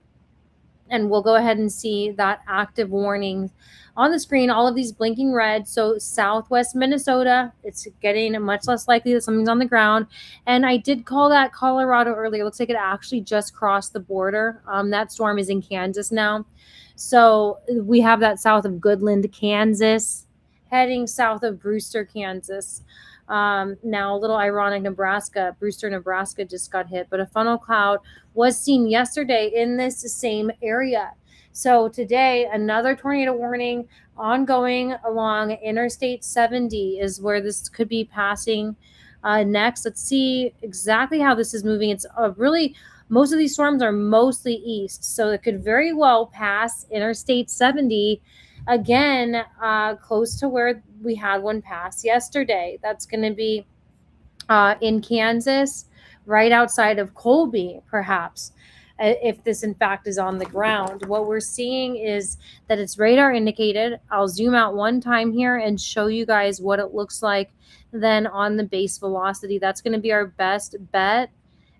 And we'll go ahead and see that active warning on the screen, all of these blinking red. So southwest Minnesota, it's getting much less likely that something's on the ground. And I did call that Colorado earlier. It looks like it actually just crossed the border. That storm is in Kansas now. So we have that south of Goodland, Kansas, heading south of Brewster, Kansas. Now, a little ironic, Brewster, Nebraska just got hit, but a funnel cloud was seen yesterday in this same area. So today, another tornado warning ongoing along Interstate 70 is where this could be passing next. Let's see exactly how this is moving. It's really, most of these storms are mostly east, so it could very well pass Interstate 70 again, close to where we had one pass yesterday. That's going to be in Kansas, right outside of Colby, perhaps, if this in fact is on the ground. What we're seeing is that it's radar indicated. I'll zoom out one time here and show you guys what it looks like then on the base velocity. That's going to be our best bet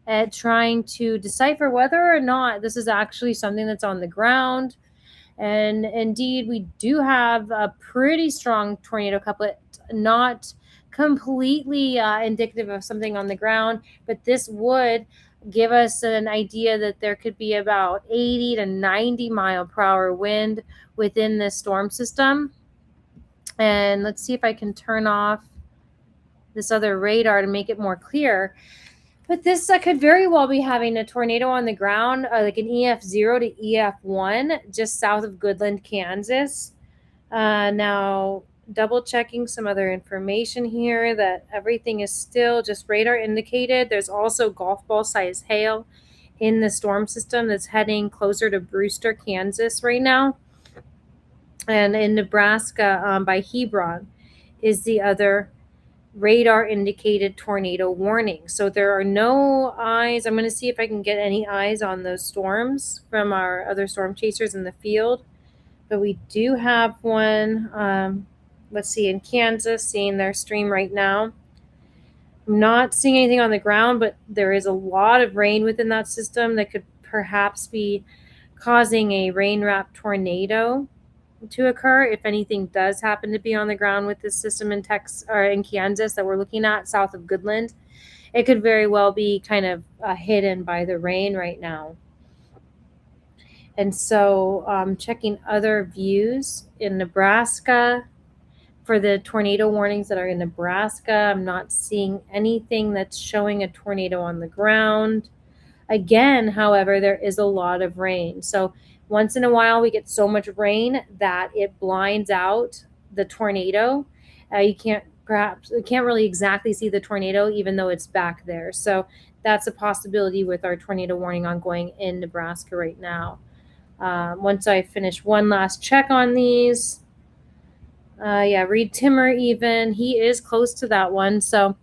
at trying to decipher whether or not this is actually something that's on the ground. And indeed, we do have a pretty strong tornado couplet, not completely indicative of something on the ground, but this would give us an idea that there could be about 80 to 90 mile per hour wind within this storm system. And let's see if I can turn off this other radar to make it more clear. But this could very well be having a tornado on the ground, like an EF0 to EF1, just south of Goodland, Kansas. Now, double checking some other information here that everything is still just radar indicated. There's also golf ball size hail in the storm system that's heading closer to Brewster, Kansas right now. And in Nebraska, by Hebron, is the other radar indicated tornado warning. So there are no eyes. I'm going to see if I can get any eyes on those storms from our other storm chasers in the field. But we do have one. Let's see, in Kansas, seeing their stream right now. I'm not seeing anything on the ground, but there is a lot of rain within that system that could perhaps be causing a rain wrap tornado to occur if anything does happen to be on the ground with this system in Texas or in Kansas that we're looking at south of Goodland. It could very well be kind of hidden by the rain right now. And so checking other views in Nebraska for the tornado warnings that are in Nebraska. I'm not seeing anything that's showing a tornado on the ground. Again, however, there is a lot of rain. So once in a while, we get so much rain that it blinds out the tornado. You can't really exactly see the tornado, even though it's back there. So that's a possibility with our tornado warning ongoing in Nebraska right now. Once I finish one last check on these, Reed Timmer, even he is close to that one. So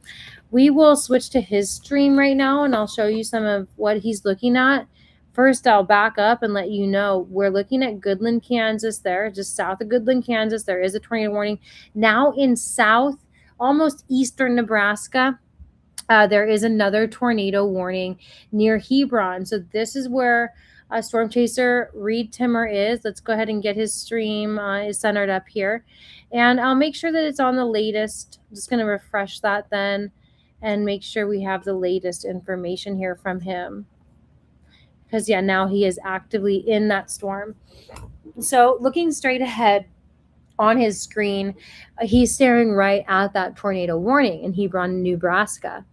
we will switch to his stream right now, and I'll show you some of what he's looking at. First, I'll back up and let you know we're looking at Goodland, Kansas there, just south of Goodland, Kansas. There is a tornado warning. Now in south, almost eastern Nebraska, there is another tornado warning near Hebron. So this is where storm chaser Reed Timmer is. Let's go ahead and get his stream is centered up here. And I'll make sure that it's on the latest. I'm just going to refresh that then and make sure we have the latest information here from him. Because, now he is actively in that storm. So looking straight ahead, on his screen, he's staring right at that tornado warning in Hebron, Nebraska.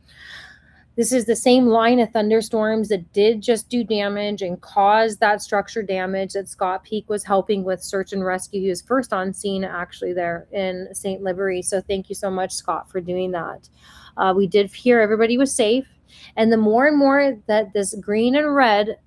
This is the same line of thunderstorms that did just do damage and cause that structure damage that Scott Peak was helping with search and rescue. He was first on scene actually there in St. Livery. So thank you so much, Scott, for doing that. We did hear everybody was safe. And the more and more that this green and red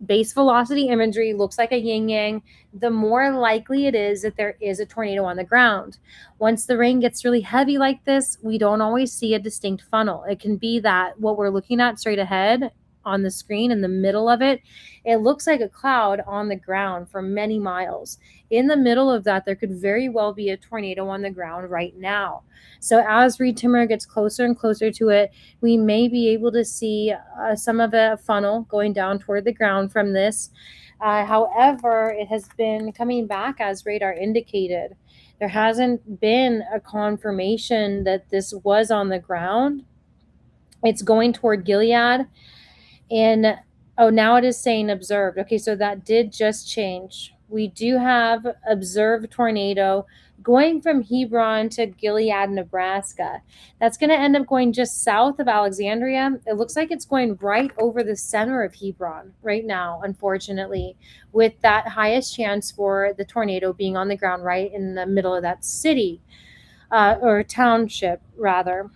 base velocity imagery looks like a yin yang, the more likely it is that there is a tornado on the ground. Once the rain gets really heavy like this, we don't always see a distinct funnel. It can be that what we're looking at straight ahead on the screen in the middle of it, it looks like a cloud on the ground for many miles. In the middle of that, there could very well be a tornado on the ground right now. So as Reed Timmer gets closer and closer to it, we may be able to see some of a funnel going down toward the ground from this. However, it has been coming back as radar indicated. There hasn't been a confirmation that this was on the ground. It's going toward Gilead. And oh, now it is saying observed. Okay, so that did just change. We do have observed tornado going from Hebron to Gilead, Nebraska. That's going to end up going just south of Alexandria. It looks like it's going right over the center of Hebron right now, unfortunately, with that highest chance for the tornado being on the ground right in the middle of that city or township, rather.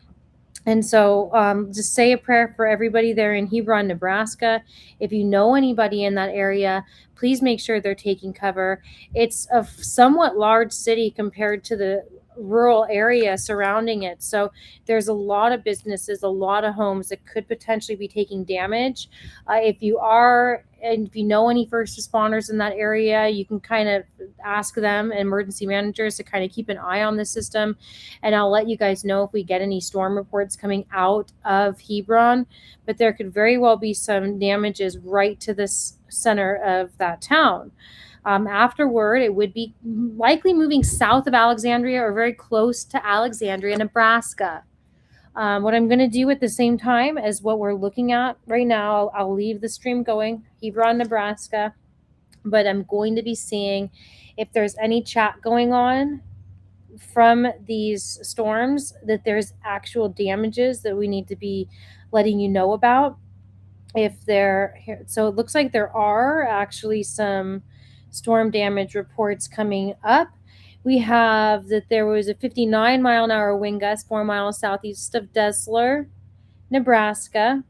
And so just say a prayer for everybody there in Hebron, Nebraska. If you know anybody in that area, please make sure they're taking cover. It's a somewhat large city compared to the rural area surrounding it. So there's a lot of businesses, a lot of homes that could potentially be taking damage. If you are, and if you know any first responders in that area, you can kind of ask them, emergency managers, to kind of keep an eye on the system. And I'll let you guys know if we get any storm reports coming out of Hebron. But there could very well be some damages right to this center of that town. Afterward, it would be likely moving south of Alexandria or very close to Alexandria, Nebraska. What I'm going to do at the same time as what we're looking at right now, I'll leave the stream going, Hebron, Nebraska, but I'm going to be seeing if there's any chat going on from these storms, that there's actual damages that we need to be letting you know about. If they're here, so it looks like there are actually some storm damage reports coming up. We have that there was a 59-mile-an-hour wind gust 4 miles southeast of Dessler, Nebraska.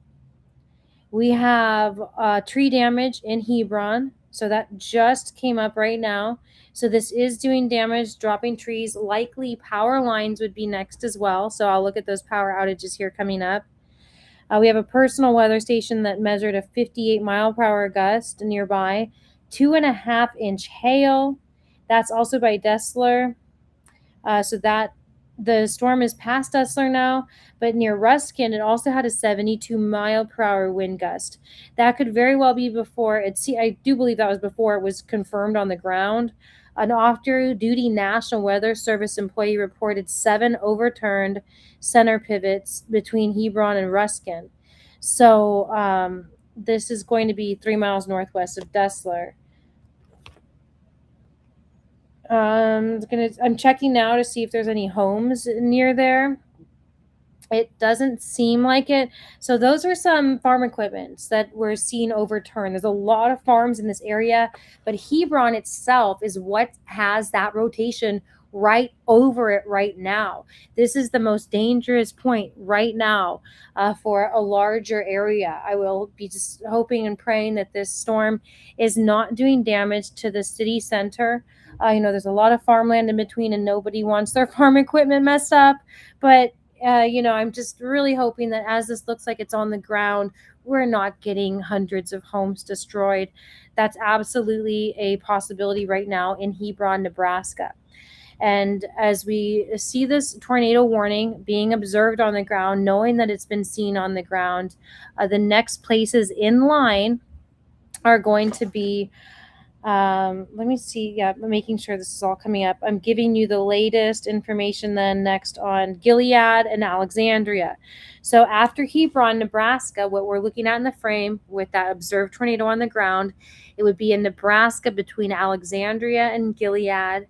We have tree damage in Hebron. So that just came up right now. So this is doing damage, dropping trees. Likely power lines would be next as well. So I'll look at those power outages here coming up. We have a personal weather station that measured a 58-mile-per-hour gust nearby, 2.5-inch hail. That's also by Dessler. So that the storm is past Dessler now, but near Ruskin, it also had a 72-mile-per-hour wind gust. That could very well be before I do believe that was before it was confirmed on the ground. An off-duty National Weather Service employee reported 7 overturned center pivots between Hebron and Ruskin. So this is going to be 3 miles northwest of Dessler. I'm checking now to see if there's any homes near there. It doesn't seem like it. So those are some farm equipments that were seen overturned. There's a lot of farms in this area, but Hebron itself is what has that rotation right over it right now. This is the most dangerous point right now for a larger area. I will be just hoping and praying that this storm is not doing damage to the city center. There's a lot of farmland in between and nobody wants their farm equipment messed up, but I'm just really hoping that as this looks like it's on the ground, we're not getting hundreds of homes destroyed. That's absolutely a possibility right now in Hebron, Nebraska. And as we see this tornado warning being observed on the ground, knowing that it's been seen on the ground, the next places in line are going to be let me see. Yeah, I'm making sure this is all coming up. I'm giving you the latest information then next on Gilead and Alexandria. So after Hebron, Nebraska, what we're looking at in the frame with that observed tornado on the ground, it would be in Nebraska between Alexandria and Gilead.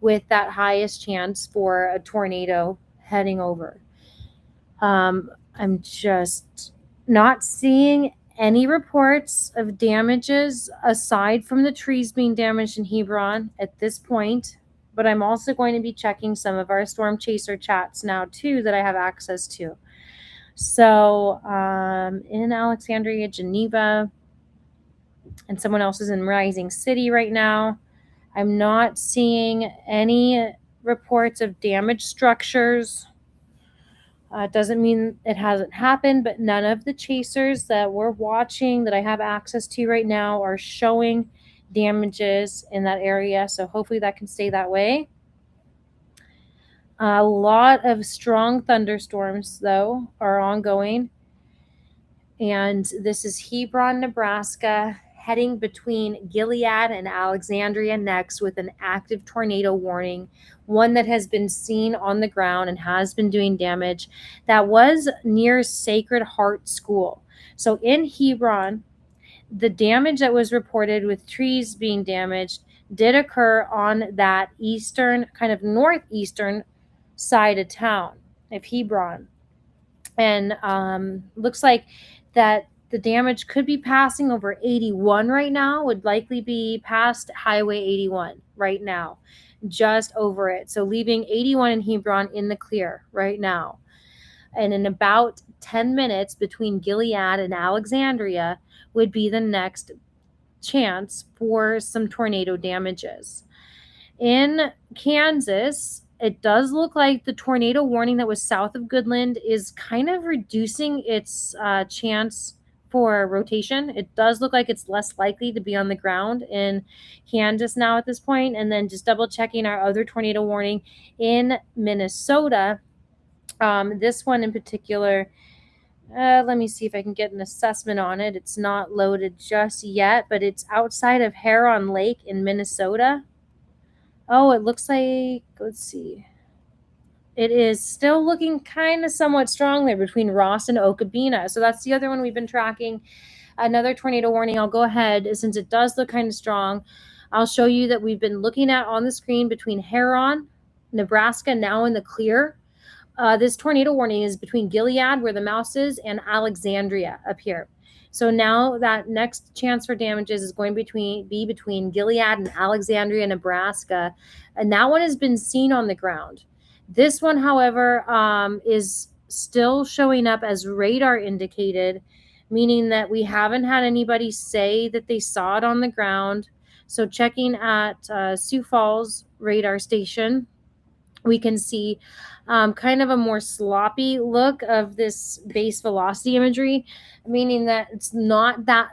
with that highest chance for a tornado heading over. I'm just not seeing any reports of damages aside from the trees being damaged in Hebron at this point. But I'm also going to be checking some of our storm chaser chats now too that I have access to. So in Alexandria, Geneva, and someone else is in Rising City right now. I'm not seeing any reports of damaged structures. Doesn't mean it hasn't happened, but none of the chasers that we're watching that I have access to right now are showing damages in that area. So hopefully that can stay that way. A lot of strong thunderstorms, though, are ongoing. And this is Hebron, Nebraska, heading between Gilead and Alexandria next with an active tornado warning, one that has been seen on the ground and has been doing damage. That was near Sacred Heart School. So in Hebron, the damage that was reported with trees being damaged did occur on that eastern, kind of northeastern side of town of Hebron. And looks like that the damage could be passing over 81 right now, would likely be past Highway 81 right now, just over it. So leaving 81 in Hebron in the clear right now. And in about 10 minutes between Gilead and Alexandria would be the next chance for some tornado damages. In Kansas, it does look like the tornado warning that was south of Goodland is kind of reducing its chance for rotation. It does look like it's less likely to be on the ground in Kansas now at this point. And then just double checking our other tornado warning in Minnesota. This one in particular, let me see if I can get an assessment on it. It's not loaded just yet, but it's outside of Heron Lake in Minnesota. Oh, it looks like, let's see. It is still looking kind of somewhat strong there between Ross and Okabena. So that's the other one we've been tracking. Another tornado warning. I'll go ahead, since it does look kind of strong. I'll show you that we've been looking at on the screen between Heron, Nebraska, now in the clear. This tornado warning is between Gilead, where the mouse is, and Alexandria up here. So now that next chance for damages is going to be between Gilead and Alexandria, Nebraska. And that one has been seen on the ground. This one, however, is still showing up as radar indicated, meaning that we haven't had anybody say that they saw it on the ground. So checking at Sioux Falls radar station, we can see kind of a more sloppy look of this base velocity imagery, meaning that it's not that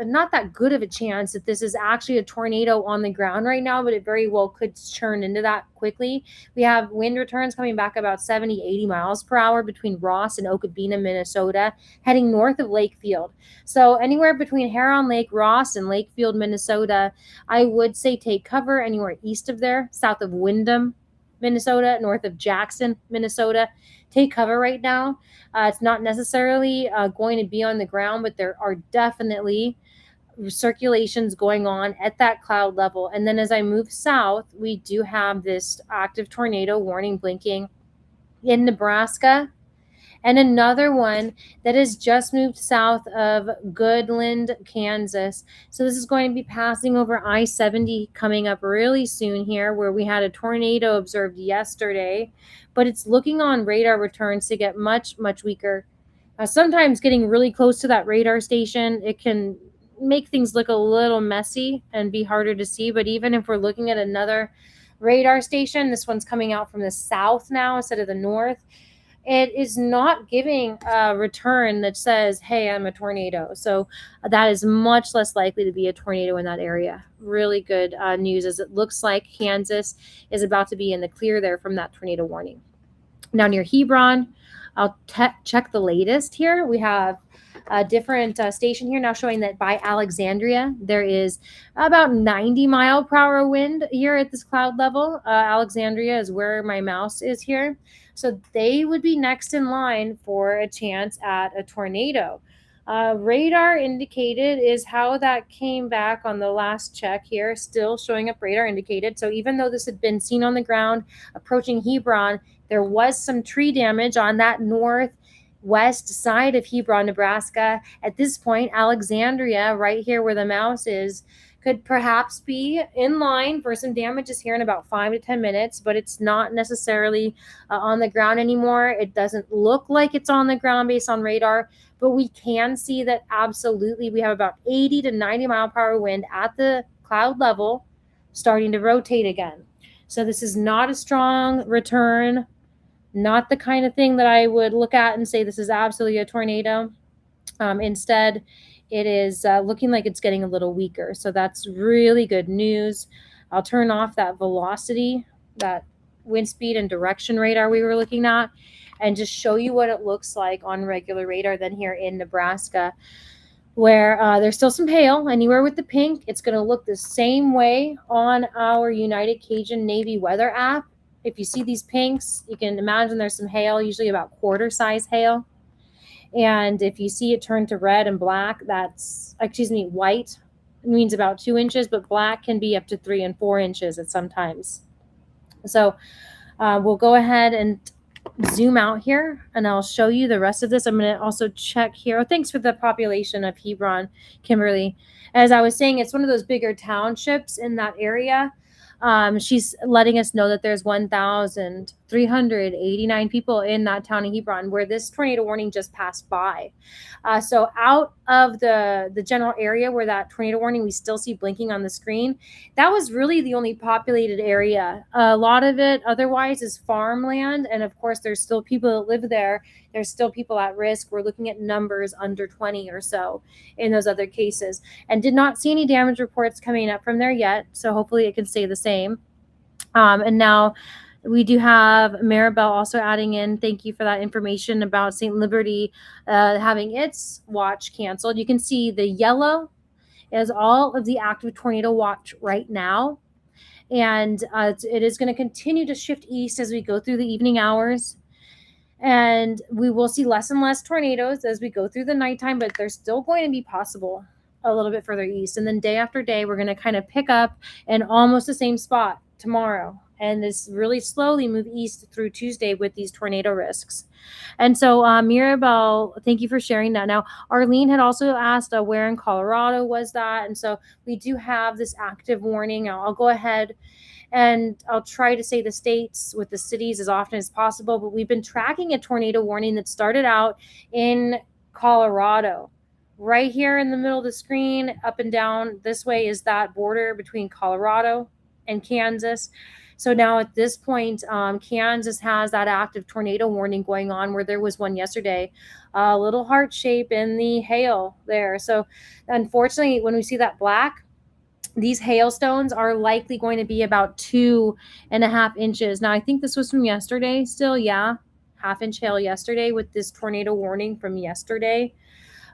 not that good of a chance that this is actually a tornado on the ground right now, but it very well could turn into that quickly. We have wind returns coming back about 70, 80 miles per hour between Ross and Okabena, Minnesota, heading north of Lakefield. So anywhere between Heron Lake, Ross, and Lakefield, Minnesota, I would say take cover anywhere east of there, south of Windham, Minnesota, north of Jackson, Minnesota. Take cover right now. It's not necessarily going to be on the ground, but there are definitely circulations going on at that cloud level. And then as I move south, we do have this active tornado warning blinking in Nebraska, and another one that has just moved south of Goodland, Kansas. So this is going to be passing over I-70 coming up really soon here, where we had a tornado observed yesterday, but it's looking on radar returns to get much, much weaker. Sometimes getting really close to that radar station, it can make things look a little messy and be harder to see. But even if we're looking at another radar station, this one's coming out from the south now instead of the north, it is not giving a return that says, hey, I'm a tornado. So that is much less likely to be a tornado in that area. Really good news, as it looks like Kansas is about to be in the clear there from that tornado warning. Now near Hebron, I'll check the latest here. We have a different station here now showing that by Alexandria, there is about 90 mile per hour wind here at this cloud level. Alexandria is where my mouse is here. So they would be next in line for a chance at a tornado. Radar indicated is how that came back on the last check here, still showing up radar indicated. So even though this had been seen on the ground approaching Hebron, there was some tree damage on that northwest side of Hebron, Nebraska. At this point, Alexandria, right here where the mouse is, could perhaps be in line for some damages here in about 5 to 10 minutes, but it's not necessarily on the ground anymore. It doesn't look like it's on the ground based on radar, but we can see that absolutely we have about 80 to 90 mile per hour wind at the cloud level starting to rotate again. So this is not a strong return, not the kind of thing that I would look at and say this is absolutely a tornado. Instead, it is looking like it's getting a little weaker. So that's really good news. I'll turn off that velocity, that wind speed and direction radar we were looking at, and just show you what it looks like on regular radar then here in Nebraska, where there's still some hail anywhere with the pink. It's going to look the same way on our United Cajun Navy weather app. If you see these pinks, you can imagine there's some hail, usually about quarter size hail. And if you see it turn to red and black, white means about 2 inches, but black can be up to 3 and 4 inches at sometimes. So we'll go ahead and zoom out here and I'll show you the rest of this. I'm going to also check here. Oh, thanks for the population of Hebron, Kimberly. As I was saying, it's one of those bigger townships in that area. She's letting us know that there's 1,389 people in that town of Hebron where this tornado warning just passed by. So out of the general area where that tornado warning we still see blinking on the screen, that was really the only populated area. A lot of it otherwise is farmland. And of course, there's still people that live there. There's still people at risk. We're looking at numbers under 20 or so in those other cases, and did not see any damage reports coming up from there yet. So hopefully it can stay the same. And now we do have Maribel also adding in, thank you for that information about St. Liberty having its watch canceled. You can see the yellow is all of the active tornado watch right now. And it is going to continue to shift east as we go through the evening hours. And we will see less and less tornadoes as we go through the nighttime, but they're still going to be possible a little bit further east. And then day after day, we're going to kind of pick up in almost the same spot tomorrow. And this really slowly move east through Tuesday with these tornado risks. And so Mirabel, thank you for sharing that. Now, Arlene had also asked where in Colorado was that? And so we do have this active warning. I'll go ahead and I'll try to say the states with the cities as often as possible, but we've been tracking a tornado warning that started out in Colorado. Right here in the middle of the screen, up and down this way is that border between Colorado and Kansas. So now at this point, Kansas has that active tornado warning going on, where there was one yesterday, a little heart shape in the hail there. So unfortunately, when we see that black, these hailstones are likely going to be about 2.5 inches. Now, I think this was from yesterday still. Yeah, half-inch hail yesterday with this tornado warning from yesterday.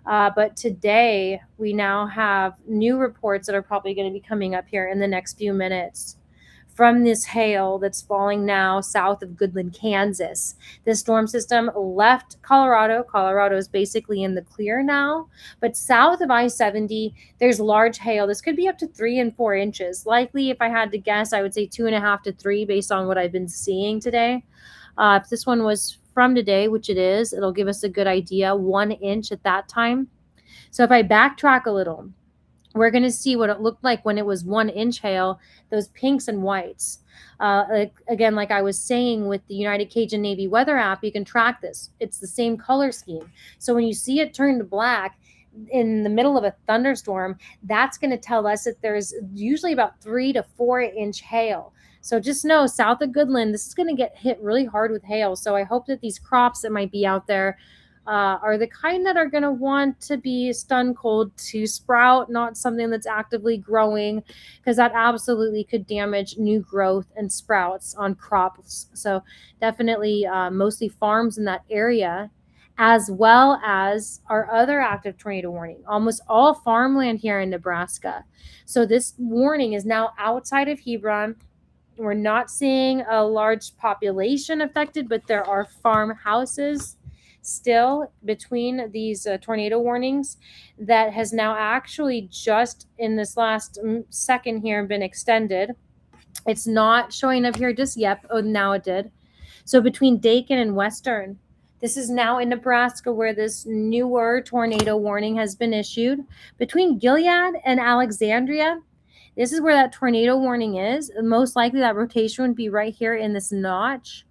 But today, we now have new reports that are probably going to be coming up here in the next few minutes from this hail that's falling now south of Goodland, Kansas. This storm system left Colorado. Colorado is basically in the clear now, but south of I-70, there's large hail. This could be up to 3 and 4 inches. Likely, if I had to guess, I would say 2.5 to 3 based on what I've been seeing today. If this one was from today, which it is, it'll give us a good idea, 1 inch at that time. So if I backtrack a little, we're going to see what it looked like when it was 1 inch hail, those pinks and whites. Again, like I was saying with the United Cajun Navy weather app, you can track this. It's the same color scheme. So when you see it turn to black in the middle of a thunderstorm, that's going to tell us that there's usually about 3 to 4 inch hail. So just know south of Goodland, this is going to get hit really hard with hail. So I hope that these crops that might be out there are the kind that are going to want to be stun cold to sprout, not something that's actively growing, because that absolutely could damage new growth and sprouts on crops. So definitely mostly farms in that area, as well as our other active tornado warning, almost all farmland here in Nebraska. So this warning is now outside of Hebron. We're not seeing a large population affected, but there are farmhouses still between these tornado warnings that has now actually just in this last second here been extended. It's not showing up here just yet. Oh, now it did. So between Dakin and Western, this is now in Nebraska where this newer tornado warning has been issued. Between Gilead and Alexandria, this is where that tornado warning is. Most likely that rotation would be right here in this notch.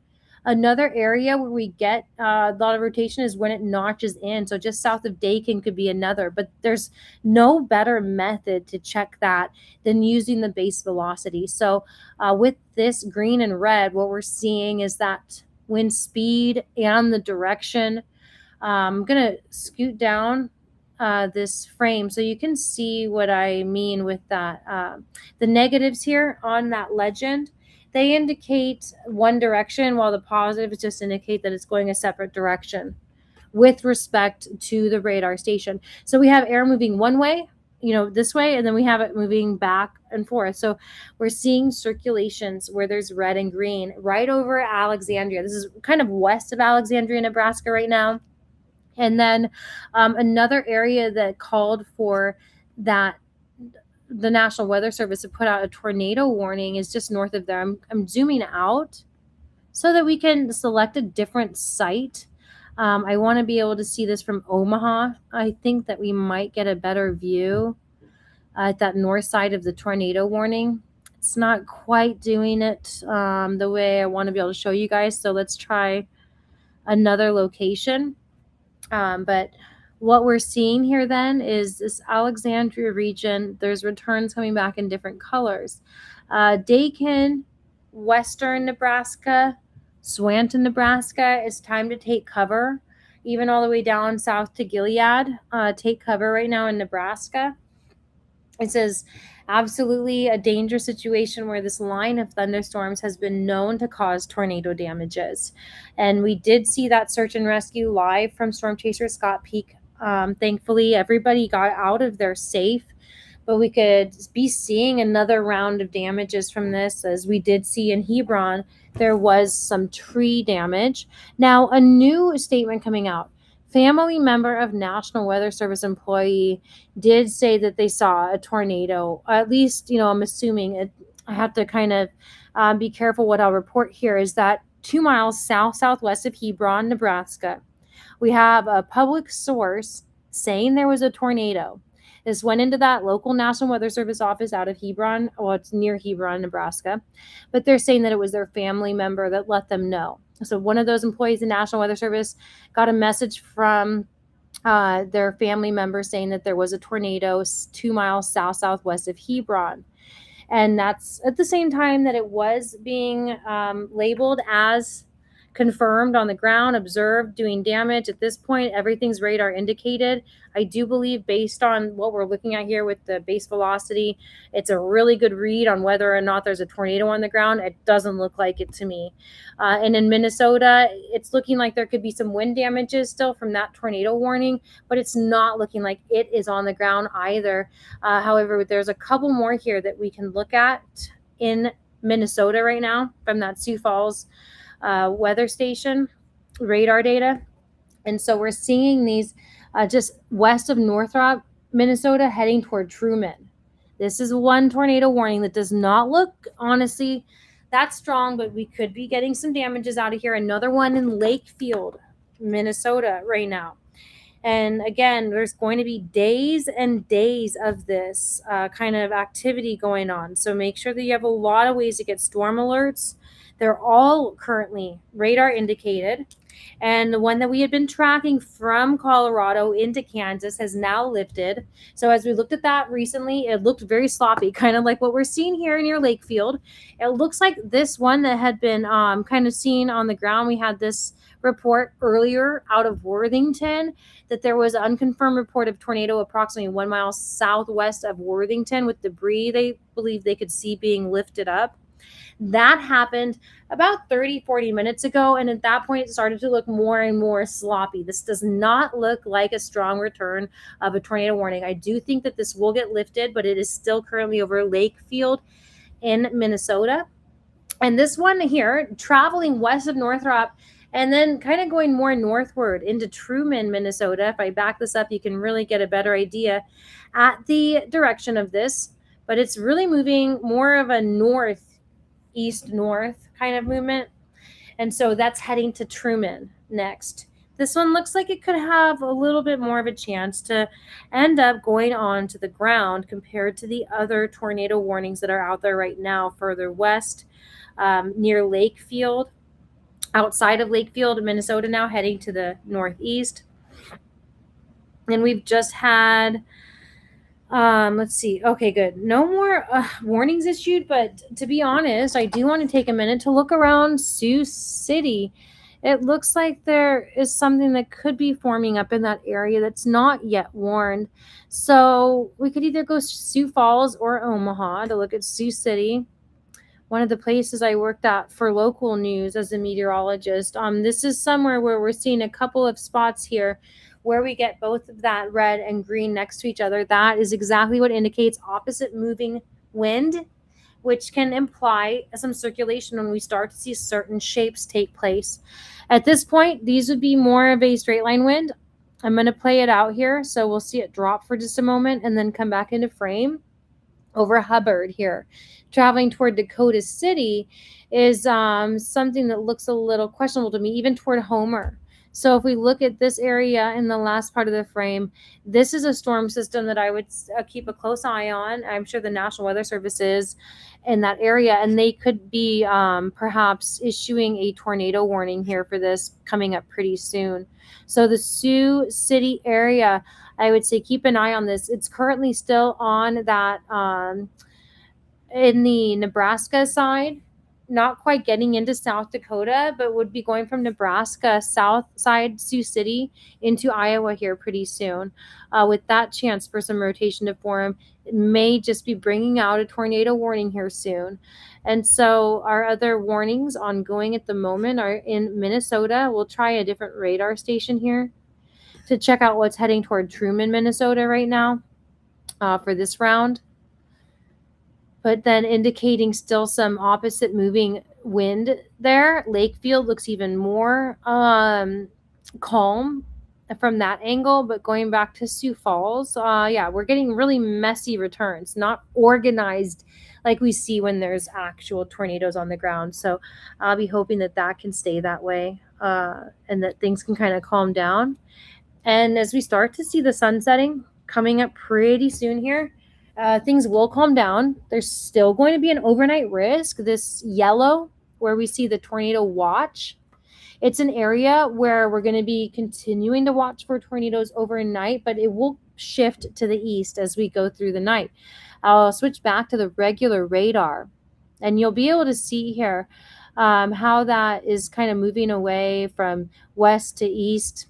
Another area where we get a lot of rotation is when it notches in. So just south of Dakin could be another, but there's no better method to check that than using the base velocity. So with this green and red, what we're seeing is that wind speed and the direction. I'm going to scoot down this frame so you can see what I mean with that. The negatives here on that legend, they indicate one direction, while the positives just indicate that it's going a separate direction with respect to the radar station. So we have air moving one way, this way, and then we have it moving back and forth. So we're seeing circulations where there's red and green right over Alexandria. This is kind of west of Alexandria, Nebraska right now. And then another area that called for that the National Weather Service to put out a tornado warning is just north of there. I'm zooming out so that we can select a different site. I want to be able to see this from Omaha. I think that we might get a better view at that north side of the tornado warning. It's not quite doing it the way I want to be able to show you guys. So let's try another location. But what we're seeing here then is this Alexandria region. There's returns coming back in different colors. Dakin, western Nebraska, Swanton, Nebraska, it's time to take cover. Even all the way down south to Gilead, take cover right now in Nebraska. It says absolutely a dangerous situation where this line of thunderstorms has been known to cause tornado damages. And we did see that search and rescue live from Storm Chaser Scott Peak. Thankfully, everybody got out of there safe, but we could be seeing another round of damages from this. As we did see in Hebron, there was some tree damage. Now, a new statement coming out. Family member of National Weather Service employee did say that they saw a tornado. At least, I'm assuming it. I have to kind of be careful what I'll report here. Is that 2 miles southwest of Hebron, Nebraska, we have a public source saying there was a tornado. This went into that local National Weather Service office out of Hebron. Well, it's near Hebron, Nebraska, but they're saying that it was their family member that let them know. So one of those employees in National Weather Service got a message from their family member saying that there was a tornado 2 miles southwest of Hebron. And that's at the same time that it was being labeled as confirmed on the ground, observed, doing damage. At this point, everything's radar indicated. I do believe, based on what we're looking at here with the base velocity, it's a really good read on whether or not there's a tornado on the ground. It doesn't look like it to me. And in Minnesota, it's looking like there could be some wind damages still from that tornado warning, but it's not looking like it is on the ground either. However, there's a couple more here that we can look at in Minnesota right now from that Sioux Falls weather station radar data. And so we're seeing these just west of Northrop, Minnesota, heading toward Truman. This is one tornado warning that does not look, honestly, that strong, but we could be getting some damages out of here. Another one in Lakefield, Minnesota right now. And again, there's going to be days and days of this kind of activity going on. So make sure that you have a lot of ways to get storm alerts. They're all currently radar indicated. And the one that we had been tracking from Colorado into Kansas has now lifted. So as we looked at that recently, it looked very sloppy, kind of like what we're seeing here near Lakefield. It looks like this one that had been kind of seen on the ground. We had this report earlier out of Worthington that there was an unconfirmed report of tornado approximately 1 mile southwest of Worthington with debris they believe they could see being lifted up. That happened about 30-40 minutes ago, and at that point it started to look more and more sloppy. This does not look like a strong return of a tornado warning. I do think that this will get lifted, but it is still currently over Lakefield in Minnesota. And this one here, traveling west of Northrop, And then kind of going more northward into Truman, Minnesota. If I back this up, you can really get a better idea at the direction of this. But it's really moving more of a northeast north kind of movement. And so that's heading to Truman next. This one looks like it could have a little bit more of a chance to end up going on to the ground compared to the other tornado warnings that are out there right now further west, near Lakefield, outside of Lakefield, Minnesota, now heading to the northeast. And we've just had, let's see. Okay, good. No more warnings issued, but to be honest, I do want to take a minute to look around Sioux City. It looks like there is something that could be forming up in that area that's not yet warned. So we could either go Sioux Falls or Omaha to look at Sioux City, one of the places I worked at for local news as a meteorologist. This is somewhere where we're seeing a couple of spots here where we get both of that red and green next to each other. That is exactly what indicates opposite moving wind, which can imply some circulation when we start to see certain shapes take place. At this point, these would be more of a straight line wind. I'm going to play it out here, so we'll see it drop for just a moment and then come back into frame. Over Hubbard here, traveling toward Dakota City, is something that looks a little questionable to me, even toward Homer. So if we look at this area in the last part of the frame, this is a storm system that I would keep a close eye on. I'm sure the National Weather Service is in that area, and they could be perhaps issuing a tornado warning here for this coming up pretty soon. So the Sioux City area, I would say keep an eye on this. It's currently still on that in the Nebraska side, not quite getting into South Dakota, but would be going from Nebraska, south side, Sioux City, into Iowa here pretty soon. With that chance for some rotation to form, it may just be bringing out a tornado warning here soon. And so our other warnings ongoing at the moment are in Minnesota. We'll try a different radar station here to check out what's heading toward Truman, Minnesota right now for this round. But then indicating still some opposite moving wind there. Lakefield looks even more calm from that angle, but going back to Sioux Falls, yeah, we're getting really messy returns, not organized like we see when there's actual tornadoes on the ground. So I'll be hoping that that can stay that way and that things can kind of calm down. And as we start to see the sun setting coming up pretty soon here, things will calm down. There's still going to be an overnight risk. This yellow, where we see the tornado watch, it's an area where we're going to be continuing to watch for tornadoes overnight, but it will shift to the east as we go through the night. I'll switch back to the regular radar, and you'll be able to see here how that is kind of moving away from west to east.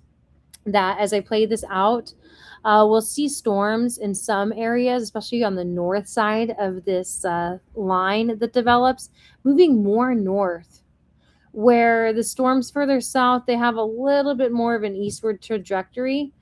That as I play this out, we'll see storms in some areas, especially on the north side of this line that develops, moving more north. Where the storms further south, they have a little bit more of an eastward trajectory.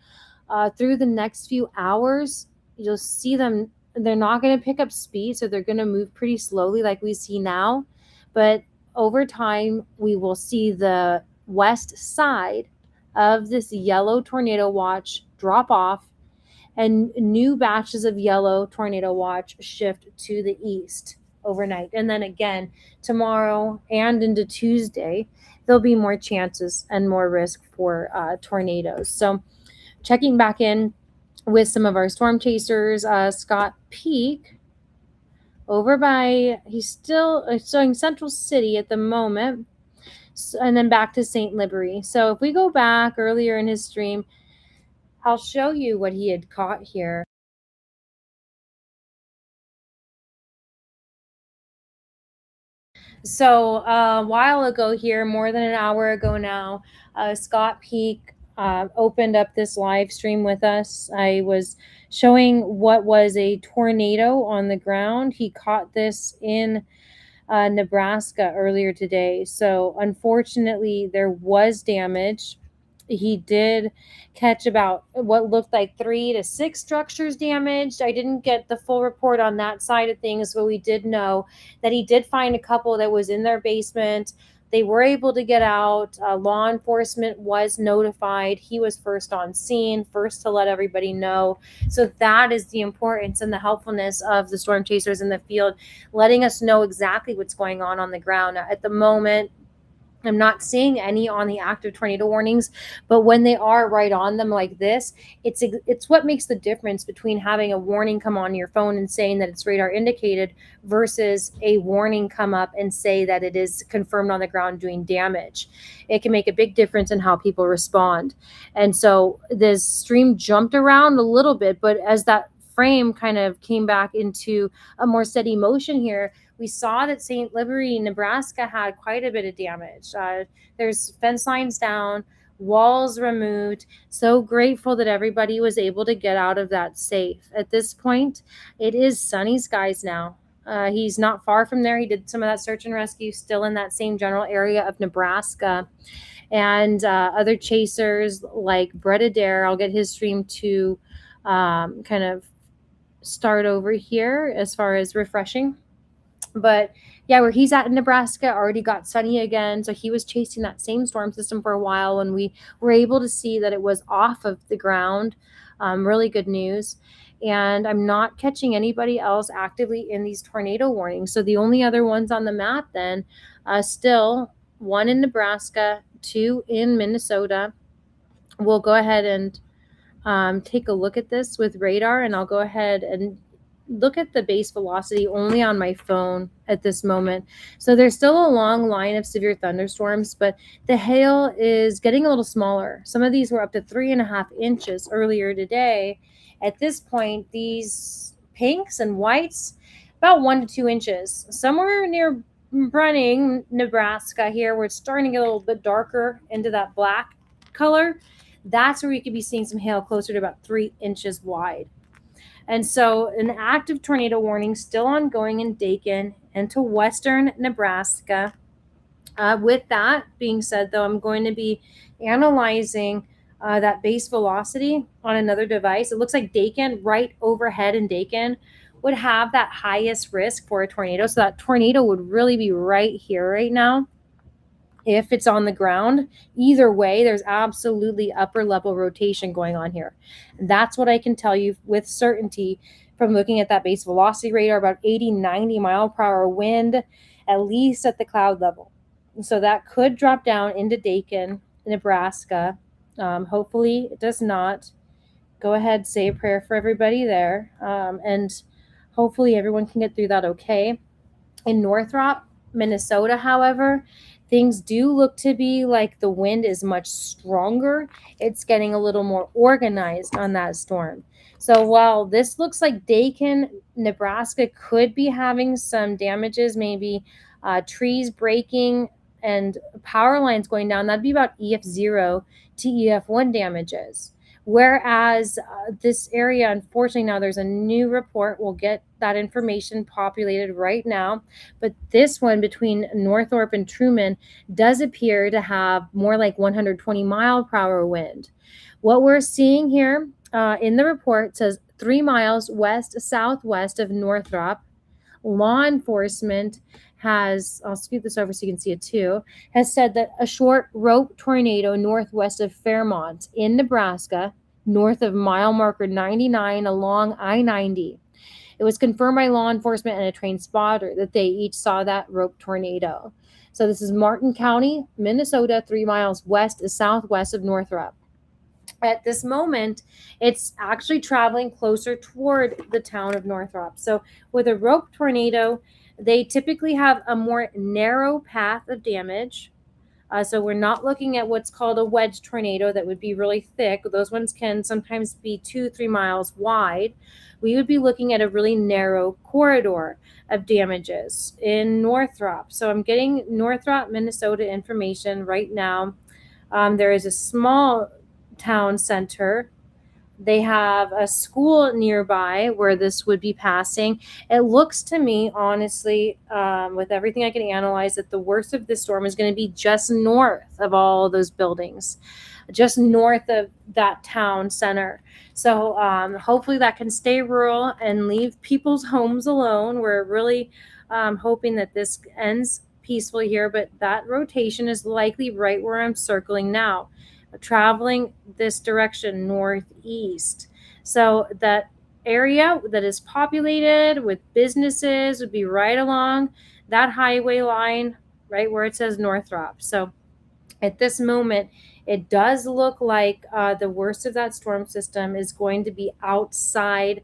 Through the next few hours, you'll see them. They're not going to pick up speed, so they're going to move pretty slowly like we see now. But over time, we will see the west side of this yellow tornado watch drop off and new batches of yellow tornado watch shift to the east overnight. And then again, tomorrow and into Tuesday, there'll be more chances and more risk for tornadoes. So checking back in with some of our storm chasers, Scott Peak over by, he's still showing Central City at the moment. And then back to St. Liberty. So if we go back earlier in his stream, I'll show you what he had caught here. So a while ago here, more than an hour ago now, Scott Peak opened up this live stream with us. I was showing what was a tornado on the ground. He caught this in Nebraska earlier today. So unfortunately, there was damage. He did catch about what looked like 3 to 6 structures damaged. I didn't get the full report on that side of things, but we did know that he did find a couple that was in their basement. They were able to get out. Law enforcement was notified. He was first on scene, first to let everybody know. So that is the importance and the helpfulness of the storm chasers in the field, letting us know exactly what's going on the ground. At the moment, I'm not seeing any on the active tornado warnings, but when they are right on them like this, it's what makes the difference between having a warning come on your phone and saying that it's radar indicated versus a warning come up and say that it is confirmed on the ground doing damage. It can make a big difference in how people respond. And so this stream jumped around a little bit, but as that frame kind of came back into a more steady motion here, we saw that St. Liberty, Nebraska had quite a bit of damage. There's fence lines down, walls removed. So grateful that everybody was able to get out of that safe. At this point, it is sunny skies now. He's not far from there. He did some of that search and rescue still in that same general area of Nebraska. And other chasers like Brett Adair, I'll get his stream to kind of start over here as far as refreshing. But yeah, where he's at in Nebraska already got sunny again. So he was chasing that same storm system for a while when we were able to see that it was off of the ground. Really good news. And I'm not catching anybody else actively in these tornado warnings. So the only other ones on the map then, still one in Nebraska, two in Minnesota. We'll go ahead and take a look at this with radar, and I'll go ahead and look at the base velocity only on my phone at this moment. So there's still a long line of severe thunderstorms, but the hail is getting a little smaller. Some of these were up to 3.5 inches earlier today. At this point, these pinks and whites, about 1 to 2 inches. Somewhere near Brunning, Nebraska here, where it's starting to get a little bit darker into that black color, that's where we could be seeing some hail closer to about 3 inches wide. And so an active tornado warning still ongoing in Dakin and to western Nebraska. With that being said, though, I'm going to be analyzing that base velocity on another device. It looks like Dakin, right overhead in Dakin, would have that highest risk for a tornado. So that tornado would really be right here right now. If it's on the ground, either way, there's absolutely upper level rotation going on here. And that's what I can tell you with certainty from looking at that base velocity radar, about 80, 90 mile per hour wind, at least at the cloud level. And so that could drop down into Dakin, Nebraska. Hopefully it does not. Go ahead, say a prayer for everybody there. And hopefully everyone can get through that okay. In Northrop, Minnesota, however, things do look to be like the wind is much stronger. It's getting a little more organized on that storm. So while this looks like Dakin, Nebraska could be having some damages, maybe trees breaking and power lines going down, that'd be about EF0 to EF1 damages. Whereas this area, unfortunately, now there's a new report. We'll get that information populated right now. But this one between Northrop and Truman does appear to have more like 120 mile per hour wind. What we're seeing here in the report says 3 miles west southwest of Northrop. Law enforcement has, I'll scoot this over so you can see it too, has said that a short rope tornado northwest of Fairmont in Nebraska, north of mile marker 99 along I-90. It was confirmed by law enforcement and a trained spotter that they each saw that rope tornado. So this is Martin County, Minnesota, 3 miles west to southwest of Northrop. At this moment, it's actually traveling closer toward the town of Northrop. So with a rope tornado, they typically have a more narrow path of damage. So we're not looking at what's called a wedge tornado that would be really thick. Those ones can sometimes be 2-3 miles wide. We would be looking at a really narrow corridor of damages in Northrop. So I'm getting Northrop, Minnesota information right now. There is a small town center. They have a school nearby where this would be passing. It looks to me, honestly, with everything I can analyze, that the worst of this storm is going to be just north of all those buildings, just north of that town center. So hopefully that can stay rural and leave people's homes alone. We're really hoping that this ends peaceful here, but that rotation is likely right where I'm circling now, traveling this direction northeast. So that area that is populated with businesses would be right along that highway line, right where it says Northrop. So at this moment, it does look like the worst of that storm system is going to be outside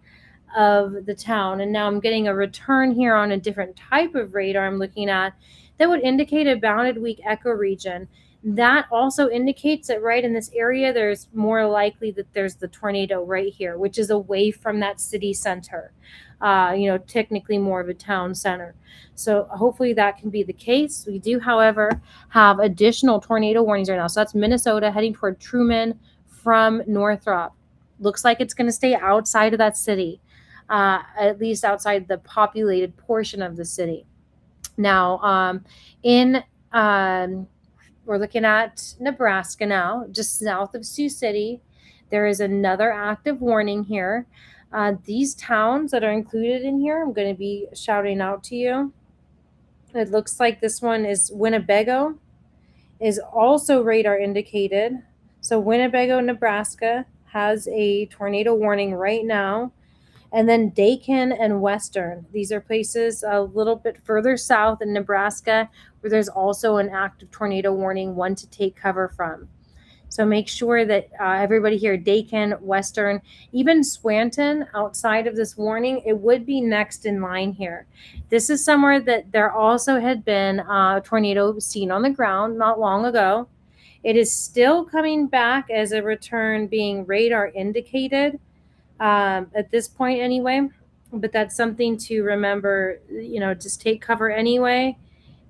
of the town. And now I'm getting a return here on a different type of radar I'm looking at that would indicate a bounded weak ecoregion. That also indicates that right in this area, there's more likely that there's the tornado right here, which is away from that city center, technically more of a town center. So hopefully that can be the case. We do, however, have additional tornado warnings right now. So that's Minnesota heading toward Truman from Northrop. Looks like it's going to stay outside of that city, at least outside the populated portion of the city. Now, we're looking at Nebraska now, just south of Sioux City. There is another active warning here. These towns that are included in here, I'm going to be shouting out to you. It looks like this one is Winnebago, is also radar indicated. So Winnebago, Nebraska has a tornado warning right now. And then Dakin and Western. These are places a little bit further south in Nebraska where there's also an active tornado warning, one to take cover from. So make sure that everybody here, Dakin, Western, even Swanton, outside of this warning, it would be next in line here. This is somewhere that there also had been a tornado seen on the ground not long ago. It is still coming back as a return being radar indicated at this point anyway. But that's something to remember, just take cover anyway.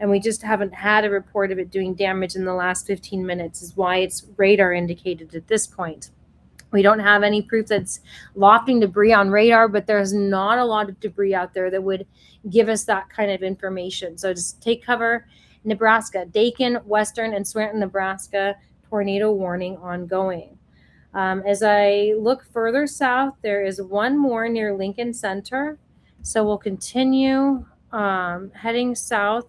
And we just haven't had a report of it doing damage in the last 15 minutes is why it's radar indicated at this point. We don't have any proof that's lofting debris on radar, but there's not a lot of debris out there that would give us that kind of information. So just take cover. Nebraska, Dakin, Western, and Swanton, Nebraska, tornado warning ongoing. As I look further south, there is one more near Lincoln Center. So we'll continue heading south.